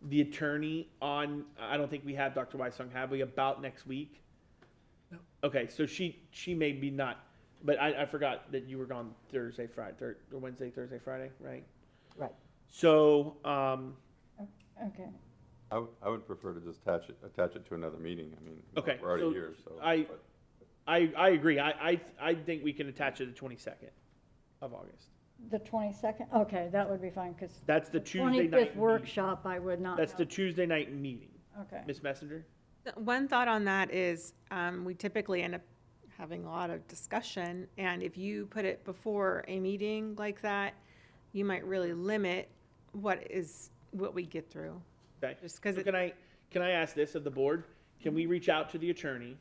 the attorney on, I don't think we have, Dr. Weissong, have we, about next week? No. Okay, so she may be not, but I forgot that you were gone Thursday, Friday, or Wednesday, Thursday, Friday, right? Right. So, Okay. I would prefer to just attach it to another meeting. I mean, okay. we're already so here, so. I agree. I think we can attach it to the 22nd of August. The 22nd? Okay, that would be fine, because That's the Tuesday night 25th meeting. workshop, I would not. That's the know. Tuesday night meeting. Okay. Ms. Messenger? One thought on that is, we typically end up having a lot of discussion, and if you put it before a meeting like that, you might really limit what we get through. Okay. Just 'cause So it- can I ask this of the board? Can we reach out to the attorney,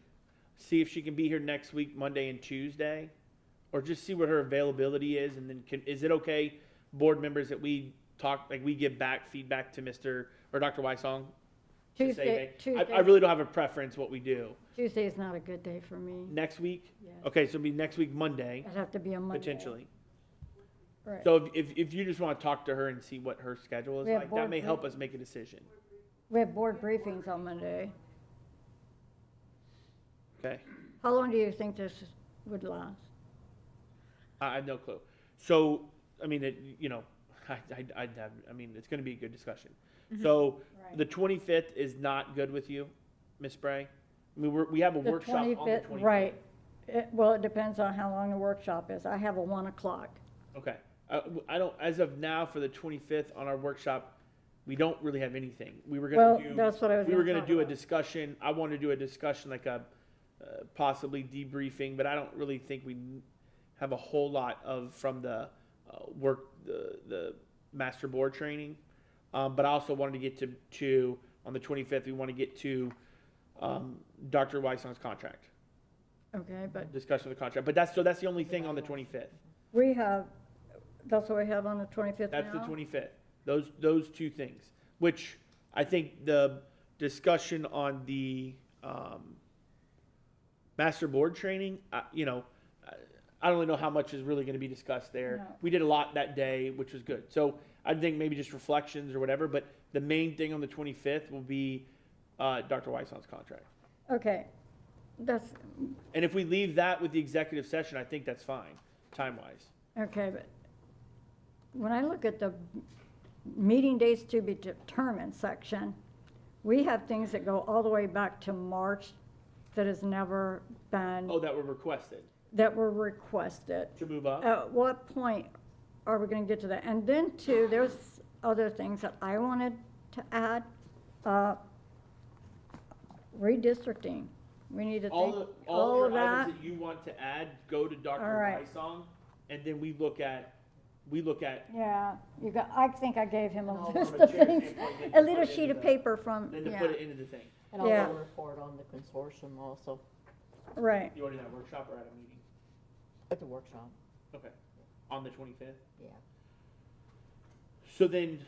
see if she can be here next week, Monday and Tuesday? Or just see what her availability is, and then is it okay, board members, that we talk, like we give back feedback to Mr. or Dr. Weissong? To say, Tuesday. I really don't have a preference what we do. Tuesday is not a good day for me. Next week? Yeah. Okay, so it'll be next week, Monday, It'd have to be a Monday. potentially. Right. So if you just want to talk to her and see what her schedule is We have like, that board may help brief- us make a decision. We have board briefings on Monday. Okay? How long do you think this would last? I have no clue. So, I mean, I mean, it's going to be a good discussion. So, Right. the 25th is not good with you, Ms. Spray? I mean, we have a The workshop on the 25th, 25th. right. Well, it depends on how long the workshop is. I have a 1 o'clock. Okay. I don't, as of now, for the 25th on our workshop, we don't really have anything. We were Well, going to do. that's what I was We were gonna going to talk do a about. discussion. I want to do a discussion, like a possibly debriefing, but I don't really think we have a whole lot from the the master board training. But I also wanted to get to on the 25th. We want to get to Dr. Weissong's contract, Okay, but discussion of the contract. But that's the only thing on the 25th. we have, that's what we have on the 25th now? That's the 25th. Those two things, which I think the discussion on the master board training, I don't really know how much is really going to be discussed there. No. We did a lot that day, which was good. So I think maybe just reflections or whatever, but the main thing on the 25th will be Dr. Weissong's contract. Okay, that's, And if we leave that with the executive session, I think that's fine, time-wise. okay, but when I look at the meeting dates to be determined section, we have things that go all the way back to March that has never been, Oh, that were requested that were requested. to move up? At what point are we gonna get to that? And then too, there's other things that I wanted to add. Redistricting, we need to All think, the, all your of that. items that you want to add go to Dr. All right. Weissong, and then we look at, Yeah, I think I gave him a No, list from a of chair things, standpoint, then a to little put it sheet into of the- paper from, then to yeah, put it into the thing. And Yeah. also report on the consortium also, right. You want to do that workshop or at a meeting? at the workshop, Okay, on the 25th? yeah. So then,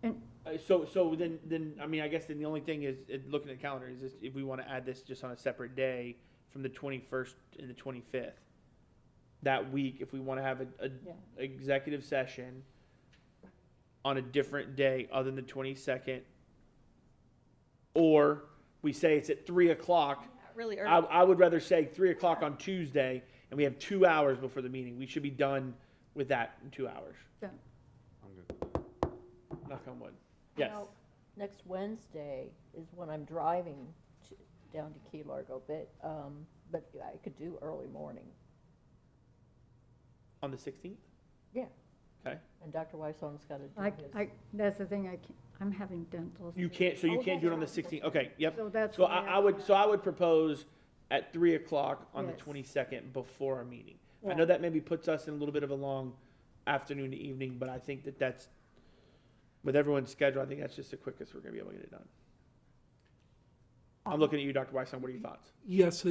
And- so then, I mean, I guess then the only thing is, looking at the calendar, is just if we want to add this just on a separate day from the 21st and the 25th. That week, if we want to have a Yeah. executive session on a different day other than the 22nd, or we say it's at 3 o'clock. Really early. I would rather say 3 o'clock on Tuesday, and we have 2 hours before the meeting. We should be done with that in 2 hours. Yeah. I'm good. Knock on wood. You Yes. know, next Wednesday is when I'm driving down to Key Largo, but I could do early morning. On the 16th? Yeah. Okay. And Dr. Weissong's got to do his. That's the thing, I'm having dental. You can't, so you Oh, can't do it on the that's 16th. Okay, yep. So that's So why I would propose at 3 o'clock on Yes. the 22nd before our meeting. I Yeah. know that maybe puts us in a little bit of a long afternoon to evening, but I think that that's, with everyone's schedule, I think that's just the quickest we're gonna be able to get it done. I'm looking at you, Dr. Weissong. What are your thoughts? Yes,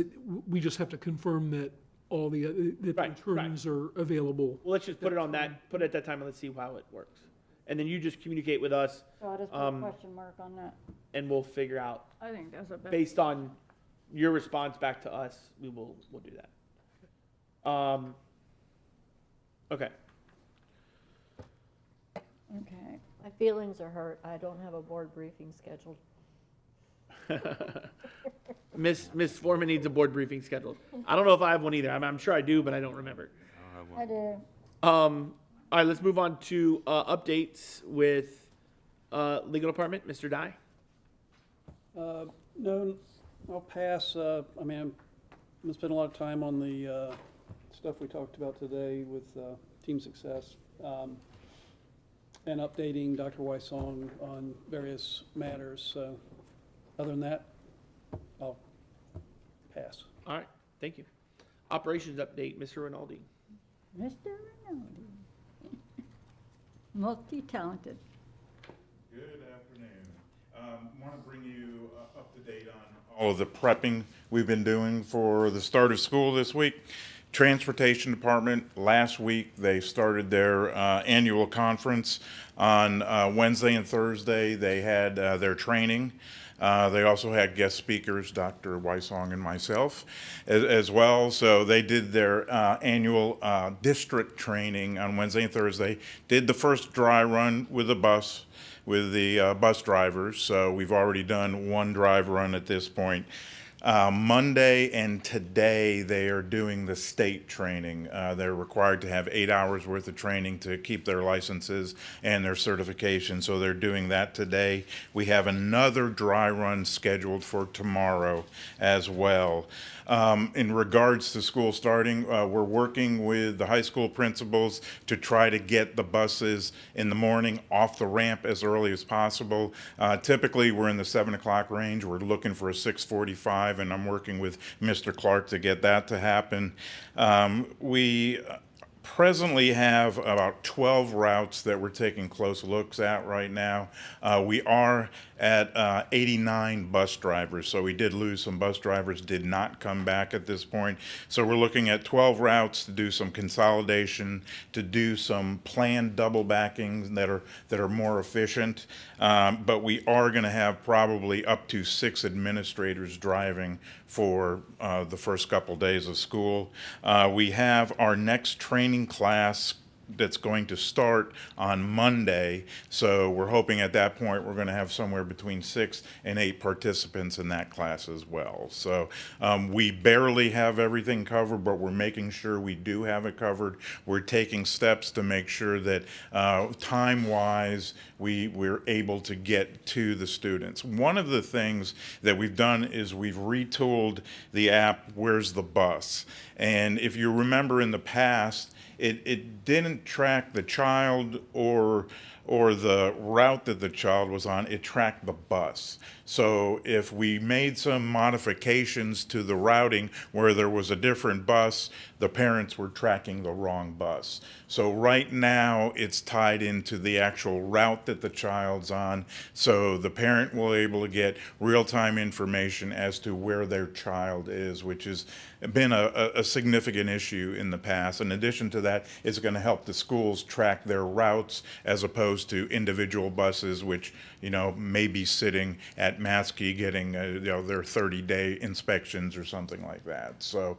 we just have to confirm that all the, that the Right, attorneys are available. Well, let's just put it on that, put it at that time and let's see how it works. And then you just communicate with us, So I'll just put a question mark on that. and we'll figure out, I think that's a better. based on your response back to us, we'll do that. Okay. Okay. My feelings are hurt. I don't have a board briefing scheduled. Miss Foreman needs a board briefing scheduled. I don't know if I have one either. I'm sure I do, but I don't remember. I do. All right, let's move on to updates with legal department. Mr. Dye. No, I'll pass. I mean, I'm gonna spend a lot of time on the stuff we talked about today with team success, and updating Dr. Weissong on various matters. So other than that, I'll pass. All right, thank you. Operations update, Mr. Rinaldi. Mr. Rinaldi. Multi-talented. Good afternoon. Want to bring you up to date on all of the prepping we've been doing for the start of school this week. Transportation Department, last week, they started their annual conference on Wednesday and Thursday. They had their training. They also had guest speakers, Dr. Weissong and myself, as well. So they did their annual district training on Wednesday and Thursday, did the first dry run with the bus, with the bus drivers. So we've already done one drive run at this point. Monday and today they are doing the state training. They're required to have 8 hours worth of training to keep their licenses and their certification, so they're doing that today. We have another dry run scheduled for tomorrow as well. In regards to school starting, we're working with the high school principals to try to get the buses in the morning off the ramp as early as possible. Typically, we're in the 7 o'clock range. We're looking for a 6:45, and I'm working with Mr. Clark to get that to happen. We presently have about 12 routes that we're taking close looks at right now. We are at 89 bus drivers, so we did lose some bus drivers, did not come back at this point. So we're looking at 12 routes to do some consolidation, to do some planned double backings that are more efficient. But we are going to have probably up to 6 administrators driving for the first couple days of school. We have our next training class that's going to start on Monday. So we're hoping at that point we're going to have somewhere between 6 and 8 participants in that class as well. So we barely have everything covered, but we're making sure we do have it covered. We're taking steps to make sure that time-wise we're able to get to the students. One of the things that we've done is we've retooled the app, Where's the Bus? And if you remember in the past, it didn't track the child or the route that the child was on, it tracked the bus. So if we made some modifications to the routing where there was a different bus, the parents were tracking the wrong bus. So right now it's tied into the actual route that the child's on, so the parent will be able to get real-time information as to where their child is, which has been a significant issue in the past. In addition to that, it's going to help the schools track their routes as opposed to individual buses, which may be sitting at Maskey getting their 30-day inspections or something like that. So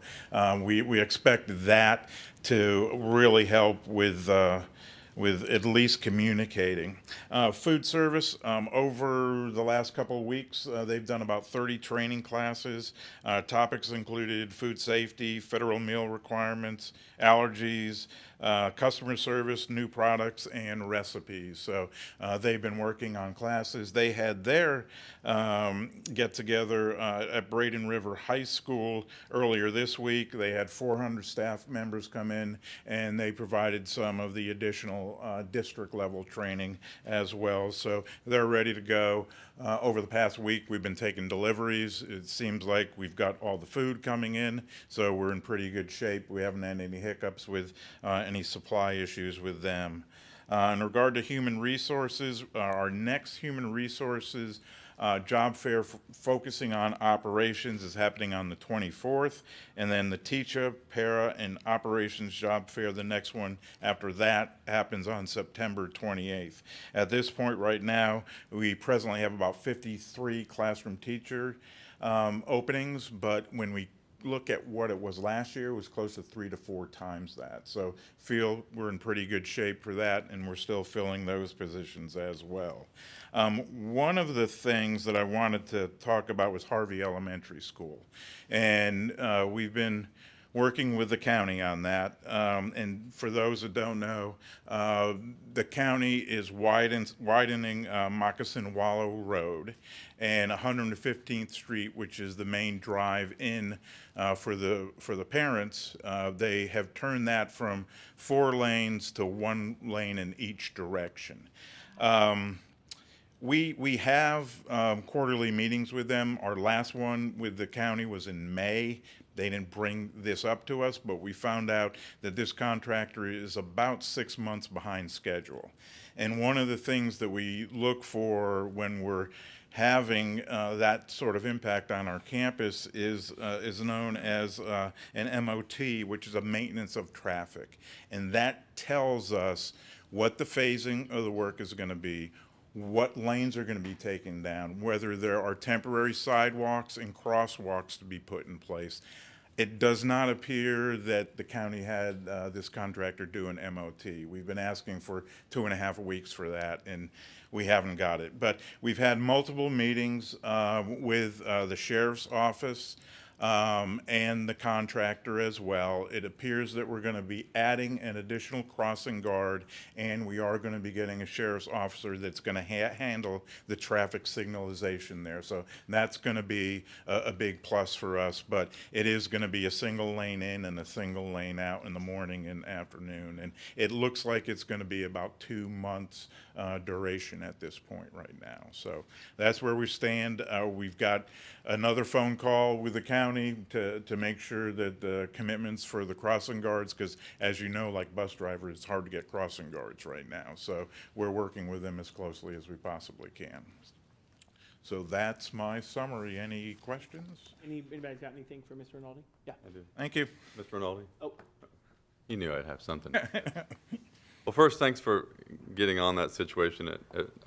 we expect that to really help with at least communicating. Food service, over the last couple of weeks, they've done about 30 training classes. Topics included food safety, federal meal requirements, allergies, customer service, new products, and recipes. So they've been working on classes. They had their get-together at Braden River High School earlier this week. They had 400 staff members come in, and they provided some of the additional additional district level training as well. So they're ready to go. Over the past week, we've been taking deliveries. It seems like we've got all the food coming in, so we're in pretty good shape. We haven't had any hiccups with any supply issues with them. In regard to human resources, our next human resources job fair focusing on operations is happening on the 24th, and then the teacher, para, and operations job fair, the next one after that, happens on September 28th. At this point right now, we presently have about 53 classroom teacher openings, but when we look at what it was last year, it was close to 3 to 4 times that. So feel we're in pretty good shape for that, and we're still filling those positions as well. One of the things that I wanted to talk about was Harvey Elementary School. And we've been working with the county on that. And for those that don't know, the county is widening Moccasin Wallow Road and 115th Street, which is the main drive in for the parents. They have turned that from 4 lanes to 1 lane in each direction. We have quarterly meetings with them. Our last one with the county was in May. They didn't bring this up to us, but we found out that this contractor is about 6 months behind schedule. And one of the things that we look for when we're having that sort of impact on our campus is known as an MOT, which is a maintenance of traffic. And that tells us what the phasing of the work is going to be, what lanes are going to be taken down, whether there are temporary sidewalks and crosswalks to be put in place. It does not appear that the county had this contractor do an MOT. We've been asking for 2.5 weeks for that, and we haven't got it. But we've had multiple meetings with the sheriff's office and the contractor as well. It appears that we're going to be adding an additional crossing guard, and we are going to be getting a sheriff's officer that's going to handle the traffic signalization there. So that's going to be a big plus for us, but it is going to be a single lane in and a single lane out in the morning and afternoon. And it looks like it's going to be about 2 months duration at this point right now. So that's where we stand. We've got another phone call with the county to make sure that the commitments for the crossing guards, because as you know, like bus drivers, it's hard to get crossing guards right now. So we're working with them as closely as we possibly can. So that's my summary. Any questions? Anybody's got anything for Mr. Rinaldi? Yeah. I do. Thank you. Mr. Rinaldi? Oh. You knew I'd have something. Well, first, thanks for getting on that situation at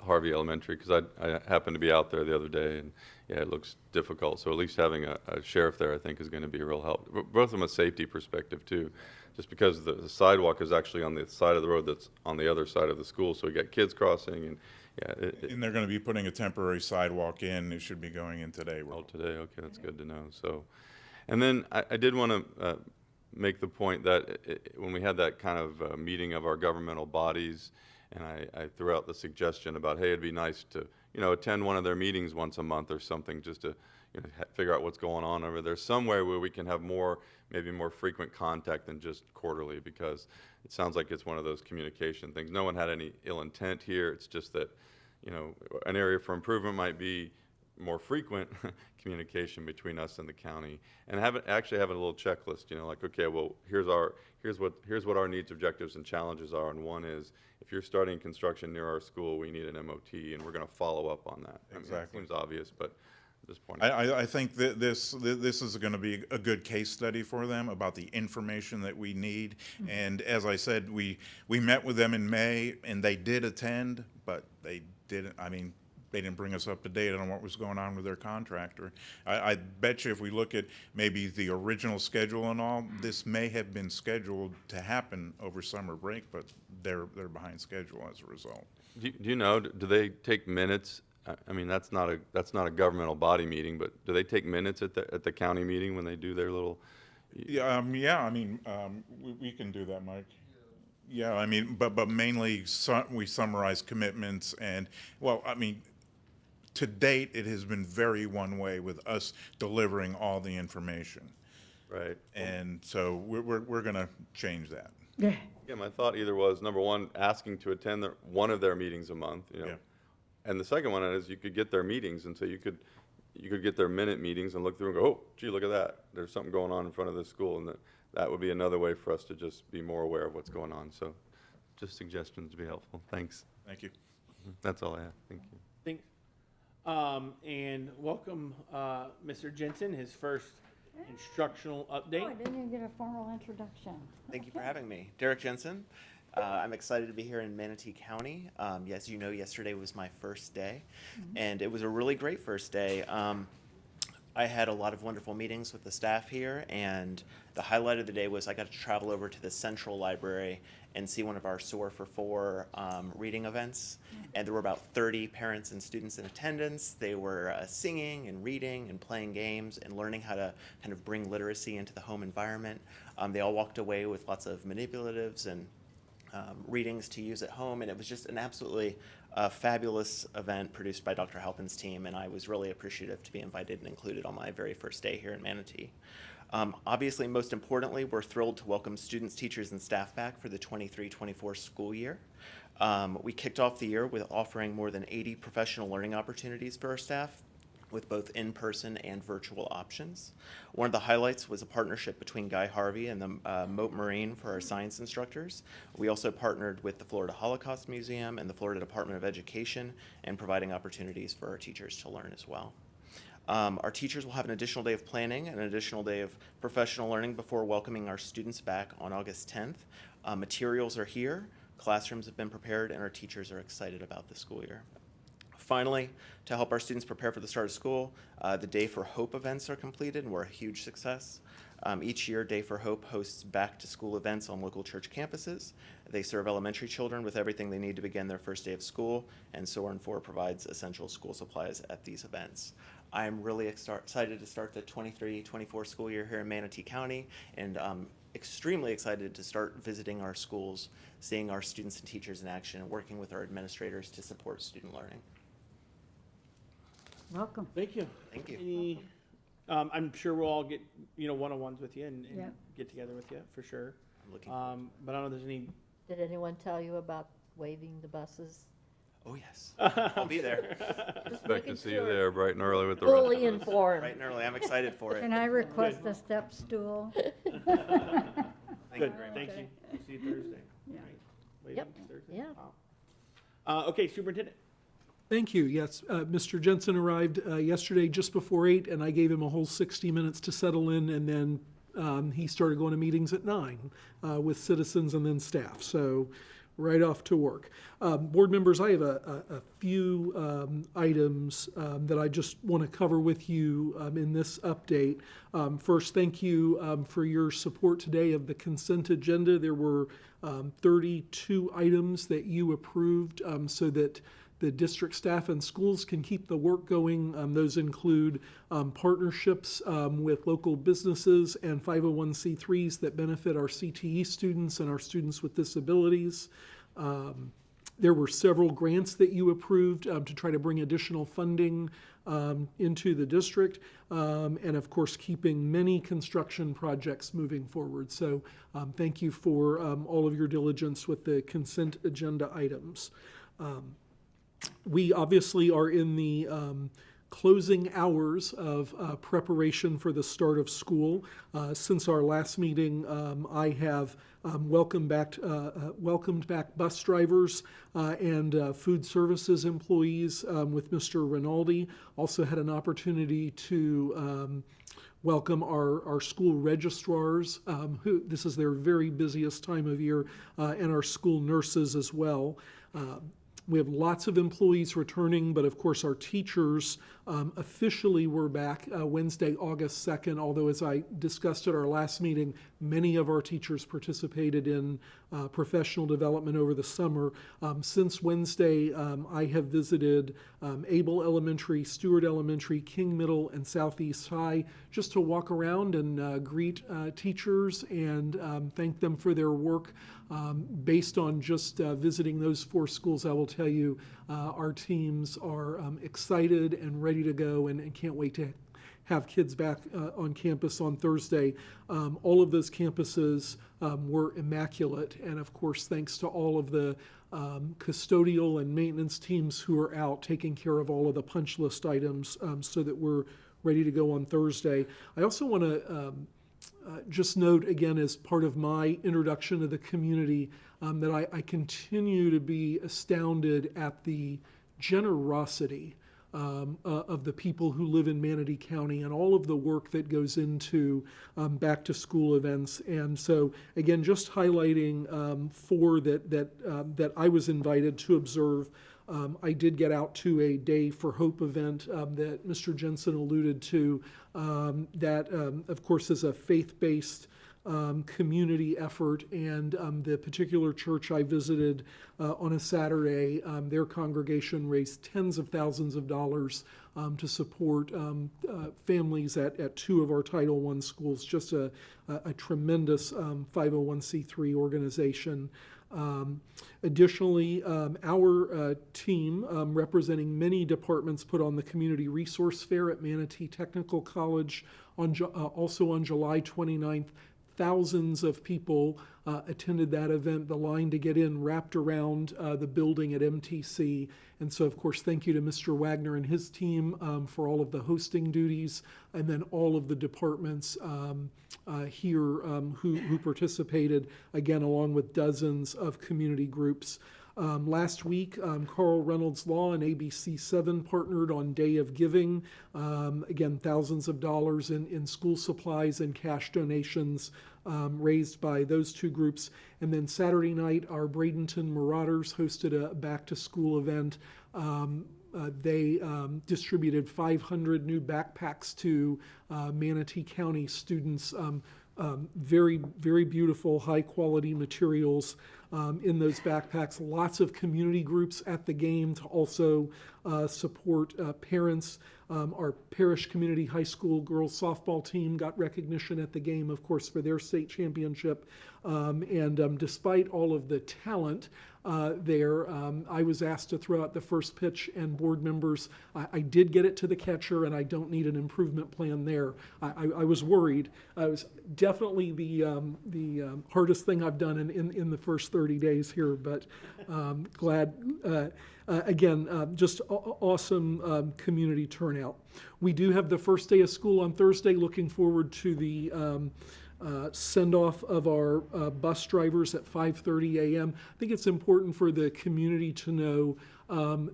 Harvey Elementary, because I happened to be out there the other day, and yeah, it looks difficult. So at least having a sheriff there, I think, is going to be a real help, both from a safety perspective, too, just because the sidewalk is actually on the side of the road that's on the other side of the school. So we got kids crossing, and yeah. And they're going to be putting a temporary sidewalk in. It should be going in today. Oh, today? Okay, that's good to know. So, and then I did want to make the point that when we had that kind of meeting of our governmental bodies, and I threw out the suggestion about, hey, it'd be nice to, attend one of their meetings once a month or something, just to, figure out what's going on over there, somewhere where we can have maybe more frequent contact than just quarterly, because it sounds like it's one of those communication things. No one had any ill intent here. It's just that, an area for improvement might be more frequent communication between us and the county, and actually having a little checklist, like, okay, well, here's what our needs, objectives, and challenges are, and one is, if you're starting construction near our school, we need an MOT, and we're going to follow up on that. Exactly. I mean, it seems obvious, but at this point, I think that this is going to be a good case study for them about the information that we need. And as I said, we met with them in May, and they did attend, but they didn't. I mean, they didn't bring us up to date on what was going on with their contractor. I bet you if we look at maybe the original schedule and all, this may have been scheduled to happen over summer break, but they're behind schedule as a result. do you know, do they take minutes? I mean, that's not a governmental body meeting, but do they take minutes at the county meeting when they do their little? Yeah, I mean, we can do that, Mike. Yeah, I mean, but mainly we summarize commitments, and, well, I mean, to date, it has been very one way with us delivering all the information. Right. And so we're going to change that. Yeah. Yeah, my thought either was, number one, asking to attend one of their meetings a month, Yeah. And the second one is you could get their meetings, and so you could get their minute meetings and look through and go, oh, gee, look at that. There's something going on in front of this school, and that would be another way for us to just be more aware of what's going on. So just suggestions would be helpful. Thanks. Thank you. That's all I have. Thank you. Thanks. And welcome, Mr. Jensen, his first instructional Oh, I update. didn't even get a formal introduction. Thank you for having me. Derek Jensen. I'm excited to be here in Manatee County. As you know, yesterday was my first day, and it was a really great first day. I had a lot of wonderful meetings with the staff here, and the highlight of the day was I got to travel over to the Central Library and see one of our SOAR for 4 reading events. And there were about 30 parents and students in attendance. They were singing and reading and playing games and learning how to kind of bring literacy into the home environment. They all walked away with lots of manipulatives and readings to use at home, and it was just an absolutely fabulous event produced by Dr. Halpin's team, and I was really appreciative to be invited and included on my very first day here in Manatee. Obviously, most importantly, we're thrilled to welcome students, teachers, and staff back for the 23-24 school year. We kicked off the year with offering more than 80 professional learning opportunities for our staff, with both in-person and virtual options. One of the highlights was a partnership between Guy Harvey and the Moat Marine for our science instructors. We also partnered with the Florida Holocaust Museum and the Florida Department of Education in providing opportunities for our teachers to learn as well. Our teachers will have an additional day of planning and an additional day of professional learning before welcoming our students back on August 10th. Materials are here, classrooms have been prepared, and our teachers are excited about the school year. Finally, to help our students prepare for the start of school, the Day for Hope events are completed and were a huge success. Each year, Day for Hope hosts back-to-school events on local church campuses. They serve elementary children with everything they need to begin their first day of school, and SOAR and 4 provides essential school supplies at these events. I'm really excited to start the 23-24 school year here in Manatee County, and extremely excited to start visiting our schools, seeing our students and teachers in action, and working with our administrators to support student learning. Welcome. Thank you. Thank you. Any, I'm sure we'll all get, one-on-ones with you and Yeah. get together with you for sure. I'm looking But I don't know if there's any. Did anyone tell you about waving the buses? Oh, yes. I'll be there. Expect to see you there bright and early with the Fully rest of us. informed. Bright and early. I'm excited for it. Can I request a step stool? Thank you Good. very much. Thank you. We'll see you Thursday. Yeah. Right. Waiting Yep. Thursday? Yeah. Wow. Okay, Superintendent. Thank you. Yes, Mr. Jensen arrived yesterday just before 8, and I gave him a whole 60 minutes to settle in, and then he started going to meetings at 9 with citizens and then staff. So right off to work. Board members, I have a few items that I just want to cover with you in this update. First, thank you for your support today of the consent agenda. There were 32 items that you approved so that the district staff and schools can keep the work going. Those include partnerships with local businesses and 501c3s that benefit our CTE students and our students with disabilities. There were several grants that you approved to try to bring additional funding into the district, and of course keeping many construction projects moving forward. So thank you for all of your diligence with the consent agenda items. We obviously are in the closing hours of preparation for the start of school. Since our last meeting, I have welcomed back bus drivers and food services employees with Mr. Rinaldi. Also had an opportunity to welcome our school registrars, who this is their very busiest time of year, and our school nurses as well. We have lots of employees returning, but of course our teachers officially were back Wednesday, August 2nd, although as I discussed at our last meeting, many of our teachers participated in professional development over the summer. Since Wednesday, I have visited Able Elementary, Stewart Elementary, King Middle, and Southeast High just to walk around and greet teachers and thank them for their work. Based on just visiting those 4 schools, I will tell you our teams are excited and ready to go and can't wait to have kids back on campus on Thursday. All of those campuses were immaculate, and of course, thanks to all of the custodial and maintenance teams who are out taking care of all of the punch list items so that we're ready to go on Thursday. I also want to just note again, as part of my introduction to the community, that I continue to be astounded at the generosity of the people who live in Manatee County and all of the work that goes into back to school events. And so again, just highlighting four that I was invited to observe. I did get out to a Day for Hope event that Mr. Jensen alluded to, that of course is a faith-based community effort, and the particular church I visited on a Saturday, their congregation raised tens of thousands of dollars to support families at two of our Title I schools. Just a tremendous 501c3 organization. Additionally, our team, representing many departments, put on the Community Resource Fair at Manatee Technical College also on July 29th. Thousands of people attended that event. The line to get in wrapped around the building at MTC. And so, of course, thank you to Mr. Wagner and his team for all of the hosting duties, and then all of the departments here who participated, again, along with dozens of community groups. Last week, Carl Reynolds Law and ABC7 partnered on Day of Giving. Again, thousands of dollars in school supplies and cash donations raised by those two groups. And then Saturday night, our Bradenton Marauders hosted a back-to-school event. They distributed 500 new backpacks to Manatee County students. Very, very beautiful, high-quality materials in those backpacks. Lots of community groups at the game to also support parents. Our Parish Community High School girls softball team got recognition at the game, of course, for their state championship. And despite all of the talent there, I was asked to throw out the first pitch, and board members, I did get it to the catcher, and I don't need an improvement plan there. I was worried. It was definitely the hardest thing I've done in the first 30 days here, but glad. Again, just awesome community turnout. We do have the first day of school on Thursday. Looking forward to the send-off of our bus drivers at 5:30 a.m. I think it's important for the community to know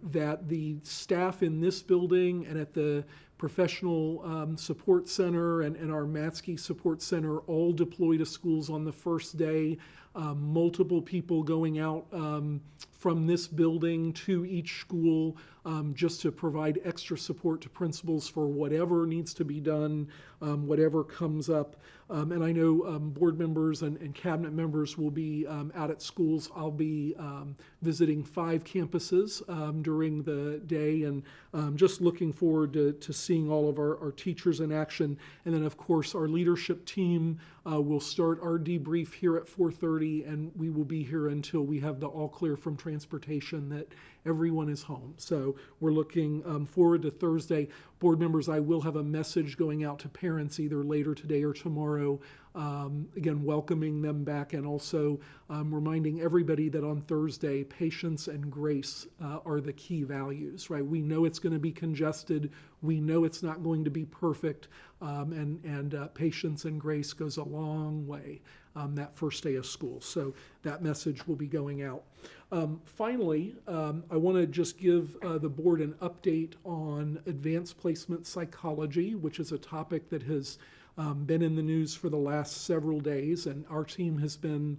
that the staff in this building and at the Professional Support Center and our Matsky Support Center all deploy to schools on the first day. Multiple people going out from this building to each school just to provide extra support to principals for whatever needs to be done, whatever comes up. And I know board members and cabinet members will be out at schools. I'll be visiting 5 campuses during the day, and just looking forward to seeing all of our teachers in action. And then, of course, our leadership team will start our debrief here at 4:30, and we will be here until we have the all clear from transportation that everyone is home. So we're looking forward to Thursday. Board members, I will have a message going out to parents either later today or tomorrow, again, welcoming them back, and also reminding everybody that on Thursday, patience and grace are the key values, right? We know it's going to be congested. We know it's not going to be perfect, and patience and grace goes a long way that first day of school. So that message will be going out. Finally, I want to just give the board an update on advanced placement psychology, which is a topic that has been in the news for the last several days, and our team has been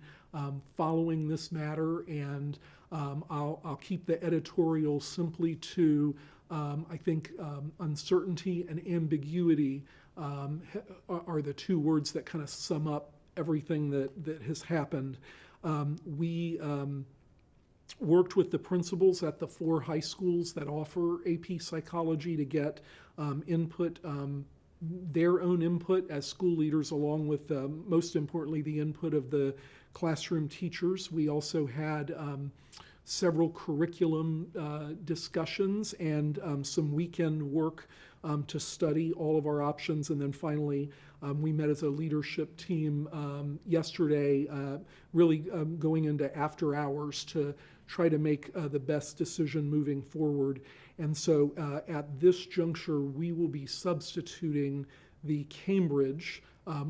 following this matter, and I'll keep the editorial simply to, I think, uncertainty and ambiguity are the two words that kind of sum up everything that has happened. We worked with the principals at the 4 high schools that offer AP psychology to get input, their own input as school leaders, along with, most importantly, the input of the classroom teachers. We also had several curriculum discussions and some weekend work to study all of our options. And then finally, we met as a leadership team yesterday, really going into after hours to try to make the best decision moving forward. And so at this juncture, we will be substituting the Cambridge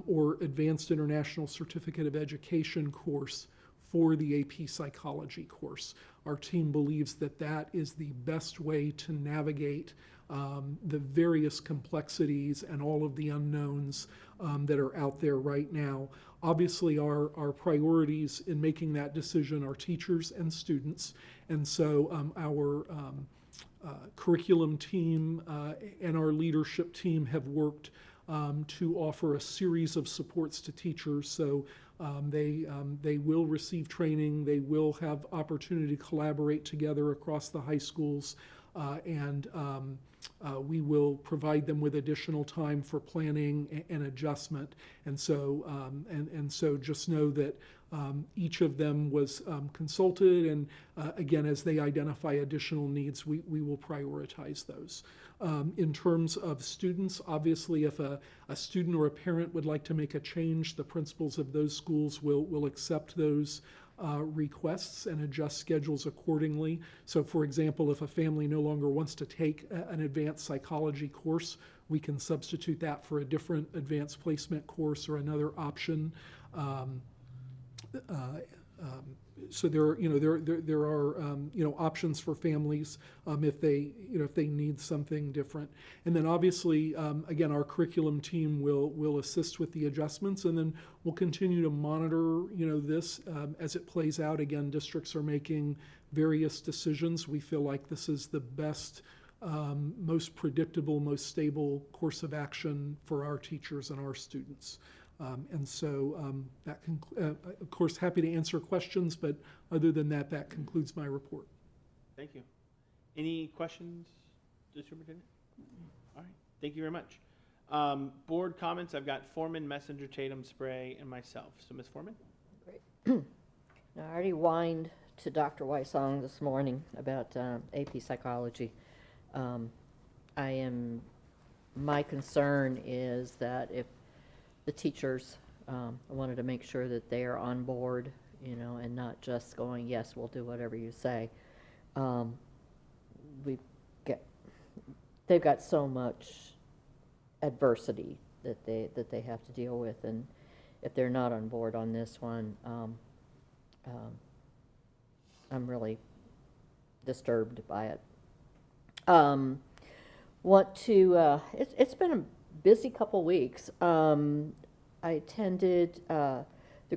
or Advanced International Certificate of Education course for the AP Psychology course. Our team believes that that is the best way to navigate the various complexities and all of the unknowns that are out there right now. Obviously, our priorities in making that decision are teachers and students, and so our curriculum team and our leadership team have worked to offer a series of supports to teachers. So they will receive training, they will have opportunity to collaborate together across the high schools, and we will provide them with additional time for planning and adjustment. And so, so just know that each of them was consulted, and again, as they identify additional needs, we will prioritize those. In terms of students, obviously, if a student or a parent would like to make a change, the principals of those schools will accept those requests and adjust schedules accordingly. So for example, if a family no longer wants to take an advanced psychology course, we can substitute that for a different advanced placement course or another option. So there are options for families if they need something different. And then obviously again, our curriculum team will assist with the adjustments, and then we'll continue to monitor this as it plays out. Again, districts are making various decisions. We feel like this is the best, most predictable, most stable course of action for our teachers and our students. And so that of course, happy to answer questions, but other than that, that concludes my report. Thank you. Any questions, Superintendent? All right, thank you very much. Board comments, I've got Foreman, Messenger, Tatum, Spray, and myself. So Ms. Foreman? Great. I already whined to Dr. Wysong this morning about AP Psychology. My concern is that if the teachers, I wanted to make sure that they are on board, and not just going, yes, we'll do whatever you say. They've got so much adversity that they have to deal with, and if they're not on board on this one, I'm really disturbed by it. It's been a busy couple weeks. I attended the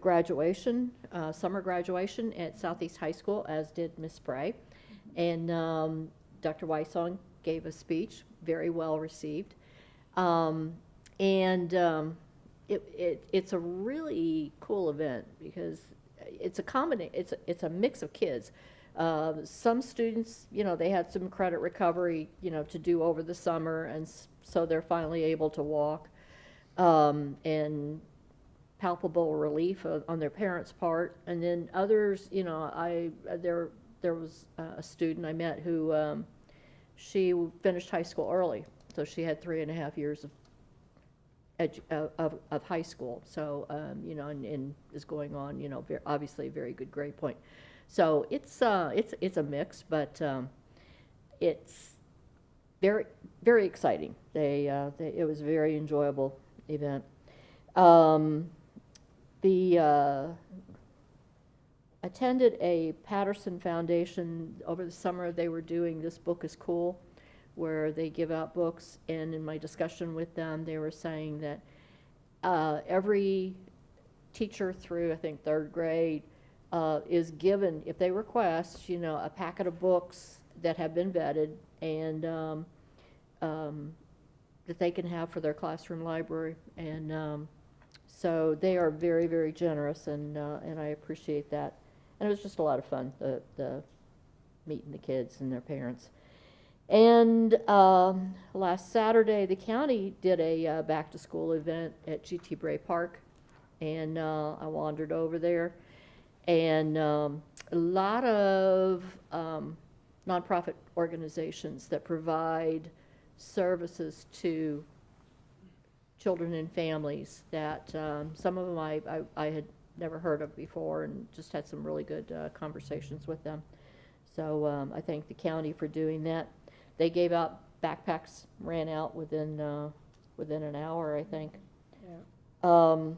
graduation, summer graduation at Southeast High School, as did Ms. Spray. And Dr. Wysong gave a speech, very well received. It's a really cool event because it's a mix of kids. Some students, they had some credit recovery, to do over the summer, and so they're finally able to walk, and palpable relief on their parents' part. And then others, there was a student I met who she finished high school early, so she had 3.5 years of high school. So and is going on, obviously a very good grade point. So it's a mix, but it's very, very exciting. It was a very enjoyable event. Attended a Patterson Foundation over the summer. They were doing This Book is Cool, where they give out books, and in my discussion with them, they were saying that every teacher through, I think, 3rd grade is given, if they request, a packet of books that have been vetted and that they can have for their classroom library. And so they are very, very generous, and I appreciate that. And it was just a lot of fun, the meeting the kids and their parents. And last Saturday, the county did a back-to-school event at GT Bray Park, and I wandered over there. And a lot of nonprofit organizations that provide services to children and families that some of them I had never heard of before, and just had some really good conversations with them. So I thank the county for doing that. They gave out backpacks, ran out within an hour, I think. Yeah.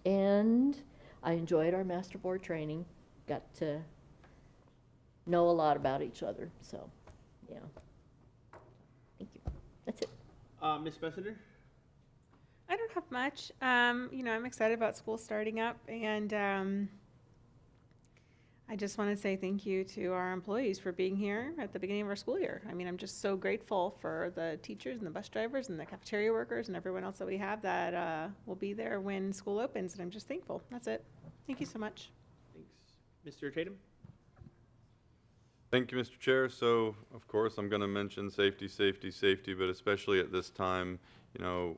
And I enjoyed our master board training. Got to know a lot about each other. So, yeah. Thank you. That's it. Ms. Bessender? I don't have much. You know, I'm excited about school starting up, and I just want to say thank you to our employees for being here at the beginning of our school year. I mean, I'm just so grateful for the teachers and the bus drivers and the cafeteria workers and everyone else that we have that will be there when school opens, and I'm just thankful. That's it. Thank you so much. Thanks. Mr. Tatum? Thank you, Mr. Chair. So, of course, I'm going to mention safety, safety, safety, but especially at this time, you know,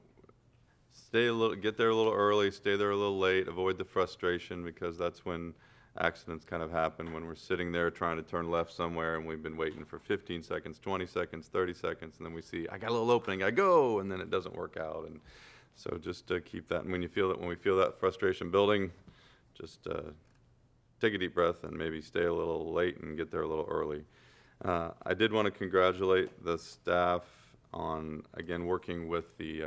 get there a little early, stay there a little late, avoid the frustration, because that's when accidents kind of happen, when we're sitting there trying to turn left somewhere and we've been waiting for 15 seconds, 20 seconds, 30 seconds, and then we see, I got a little opening, I go, and then it doesn't work out. And so just keep that, and when we feel that frustration building, just take a deep breath and maybe stay a little late and get there a little early. I did want to congratulate the staff on, again, working with the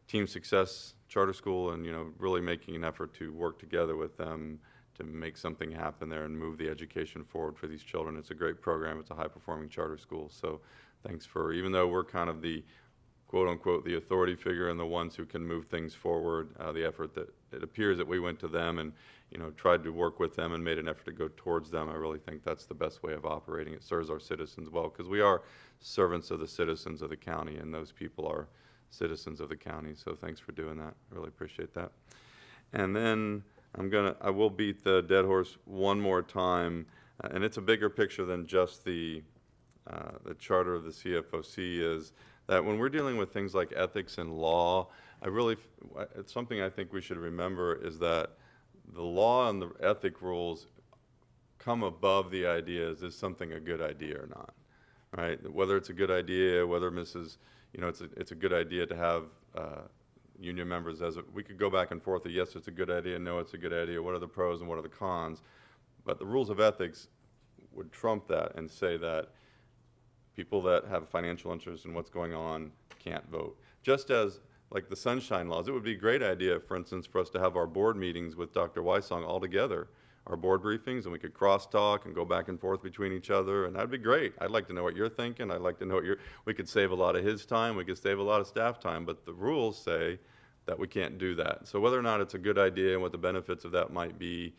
Team Success Charter School, and, you know, really making an effort to work together with them to make something happen there and move the education forward for these children. It's a great program. It's a high-performing charter school. So thanks for, even though we're kind of the quote-unquote the authority figure and the ones who can move things forward, the effort that it appears that we went to them and, you know, tried to work with them and made an effort to go towards them. I really think that's the best way of operating. It serves our citizens well, because we are servants of the citizens of the county, and those people are citizens of the county. So thanks for doing that. Really appreciate that. And then I will beat the dead horse one more time, and it's a bigger picture than just the charter of the CFOC. Is that when we're dealing with things like ethics and law, it's something I think we should remember, is that the law and the ethic rules come above the idea, is this something a good idea or not, right? Whether it's a good idea, whether it's a good idea to have union members we could go back and forth, yes, it's a good idea, no, it's a good idea, what are the pros and what are the cons? But the rules of ethics would trump that and say that people that have financial interest in what's going on can't vote. Just as, like the sunshine laws, it would be a great idea, for instance, for us to have our board meetings with Dr. Wysong all together, our board briefings, and we could cross-talk and go back and forth between each other, and that'd be great. I'd like to know what you're thinking. I'd like to know we could save a lot of his time, we could save a lot of staff time, but the rules say that we can't do that. So whether or not it's a good idea and what the benefits of that might be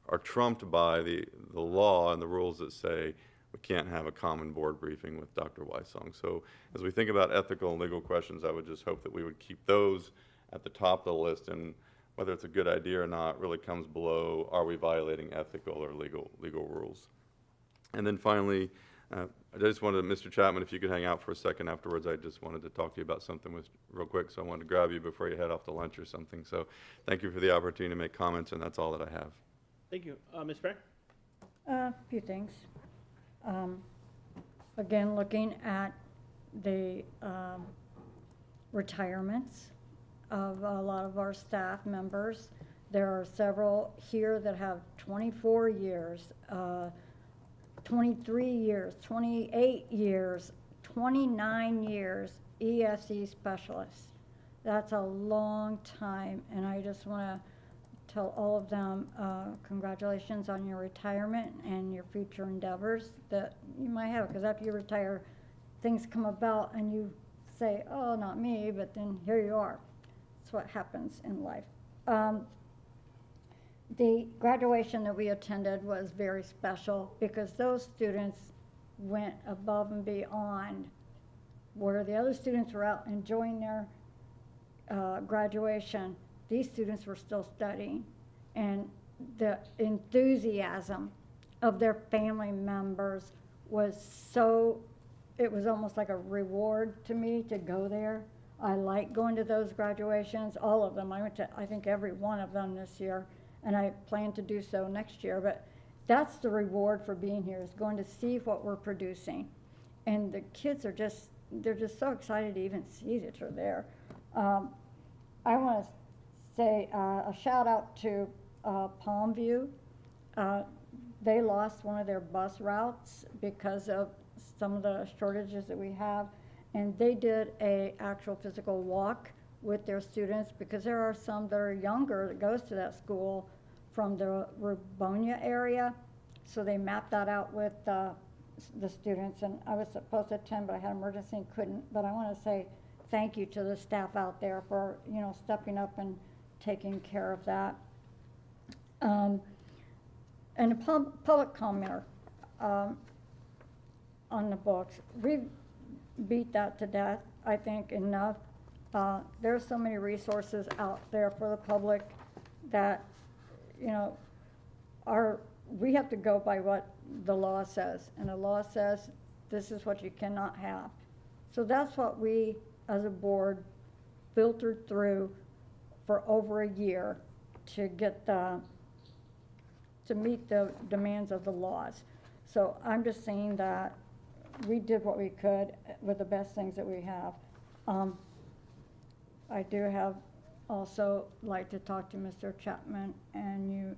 are trumped by the law and the rules that say we can't have a common board briefing with Dr. Wysong. So as we think about ethical and legal questions, I would just hope that we would keep those at the top of the list, and whether it's a good idea or not really comes below, are we violating ethical or legal rules? And then finally, I just wanted, Mr. Chapman, if you could hang out for a second afterwards, I just wanted to talk to you about something real quick, so I wanted to grab you before you head off to lunch or something. So thank you for the opportunity to make comments, and that's all that I have. Thank you. Ms. Bear? A few things. Again, looking at the retirements of a lot of our staff members, there are several here that have 24 years, 23 years, 28 years, 29 years ESE specialists. That's a long time, and I just want to tell all of them congratulations on your retirement and your future endeavors that you might have, because after you retire, things come about and you say, oh, not me, but then here you are. That's what happens in life. The graduation that we attended was very special because those students went above and beyond where the other students were out enjoying their graduation. These students were still studying, and the enthusiasm of their family members was so, it was almost like a reward to me to go there. I like going to those graduations, all of them. I went to, I think, every one of them this year, and I plan to do so next year. But that's the reward for being here, is going to see what we're producing. And the kids are just, they're just so excited to even see that you're there. I want to say a shout out to Palmview. They lost one of their bus routes because of some of the shortages that we have. And they did a actual physical walk with their students, because there are some that are younger that goes to that school from the Rubonia area. So they mapped that out with the students, and I was supposed to attend, but I had an emergency and couldn't. But I want to say thank you to the staff out there for, you know, stepping up and taking care of that. And a public commenter on the books. We've beat that to death, I think, enough. There's so many resources out there for the public that, you know, we have to go by what the law says. And the law says this is what you cannot have. So that's what we, as a board, filtered through for over a year to get to meet the demands of the laws. So I'm just saying that we did what we could with the best things that we have. I do have also like to talk to Mr. Chapman and you,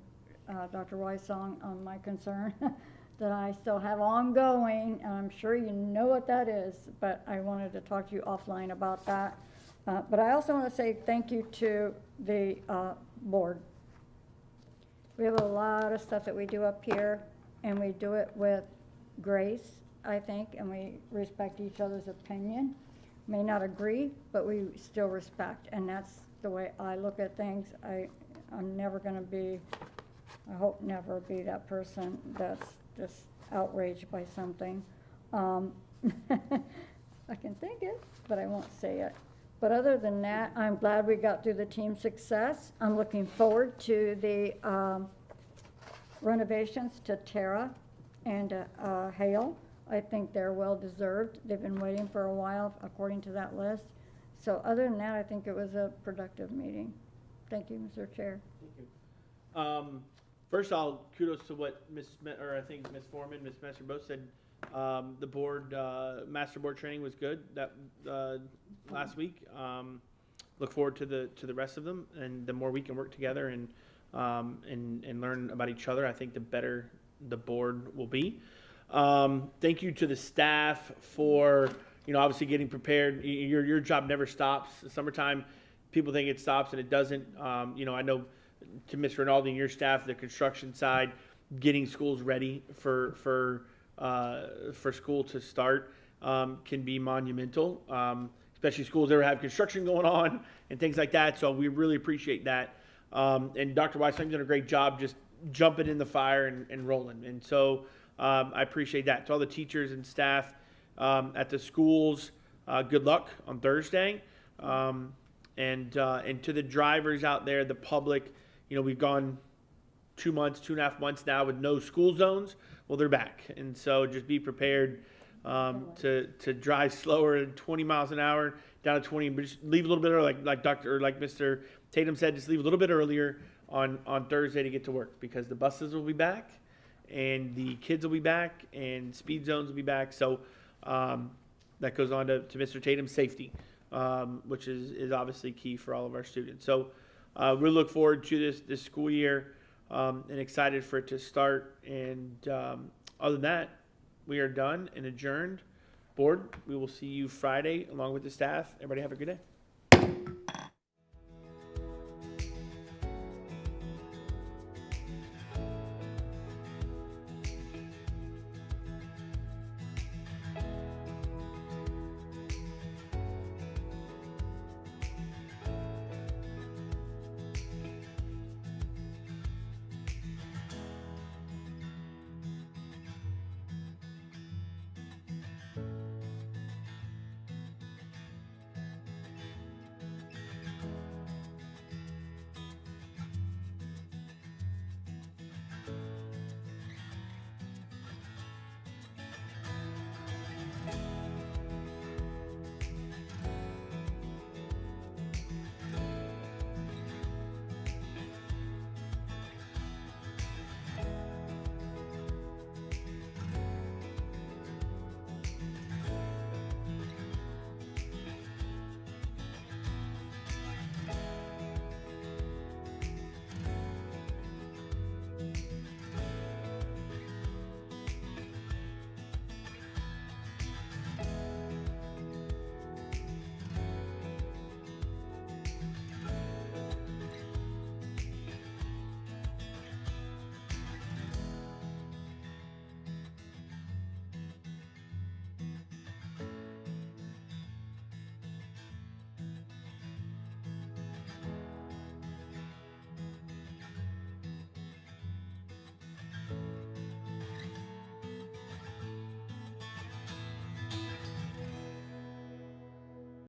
Dr. Wysong, on my concern that I still have ongoing, and I'm sure you know what that is, but I wanted to talk to you offline about that. But I also want to say thank you to the board. We have a lot of stuff that we do up here, and we do it with grace, I think, and we respect each other's opinion. May not agree, but we still respect, and that's the way I look at things. I'm never going to be, I hope never be that person that's just outraged by something. I can think it, but I won't say it. But other than that, I'm glad we got through the team success. I'm looking forward to the renovations to Tara and Hale. I think they're well deserved. They've been waiting for a while according to that list. So other than that, I think it was a productive meeting. Thank you, Mr. Chair. Thank you. First, I'll kudos to what Ms. Foreman, Ms. Messer both said. The board, master board training was good that last week. Look forward to the rest of them, and the more we can work together and learn about each other, I think the better the board will be. Thank you to the staff for, you know, obviously getting prepared. Your job never stops. Summertime, people think it stops and it doesn't. You know, I know to Ms. Rinaldi and your staff, the construction side, getting schools ready for school to start can be monumental, especially schools that have construction going on and things like that. So we really appreciate that. And Dr. Weissong's done a great job just jumping in the fire and rolling. And so I appreciate that. To all the teachers and staff at the schools, good luck on Thursday. And to the drivers out there, the public, you know, we've gone 2.5 months now with no school zones. Well, they're back. And so just be prepared to drive slower at 20 miles an hour down to 20, but just leave a little bit early, like Mr. Tatum said, just leave a little bit earlier on Thursday to get to work, because the buses will be back and the kids will be back and speed zones will be back. So that goes on to Mr. Tatum's safety, which is obviously key for all of our students. So we look forward to this school year and excited for it to start. And other than that, we are done and adjourned. Board, we will see you Friday along with the staff. Everybody have a good day.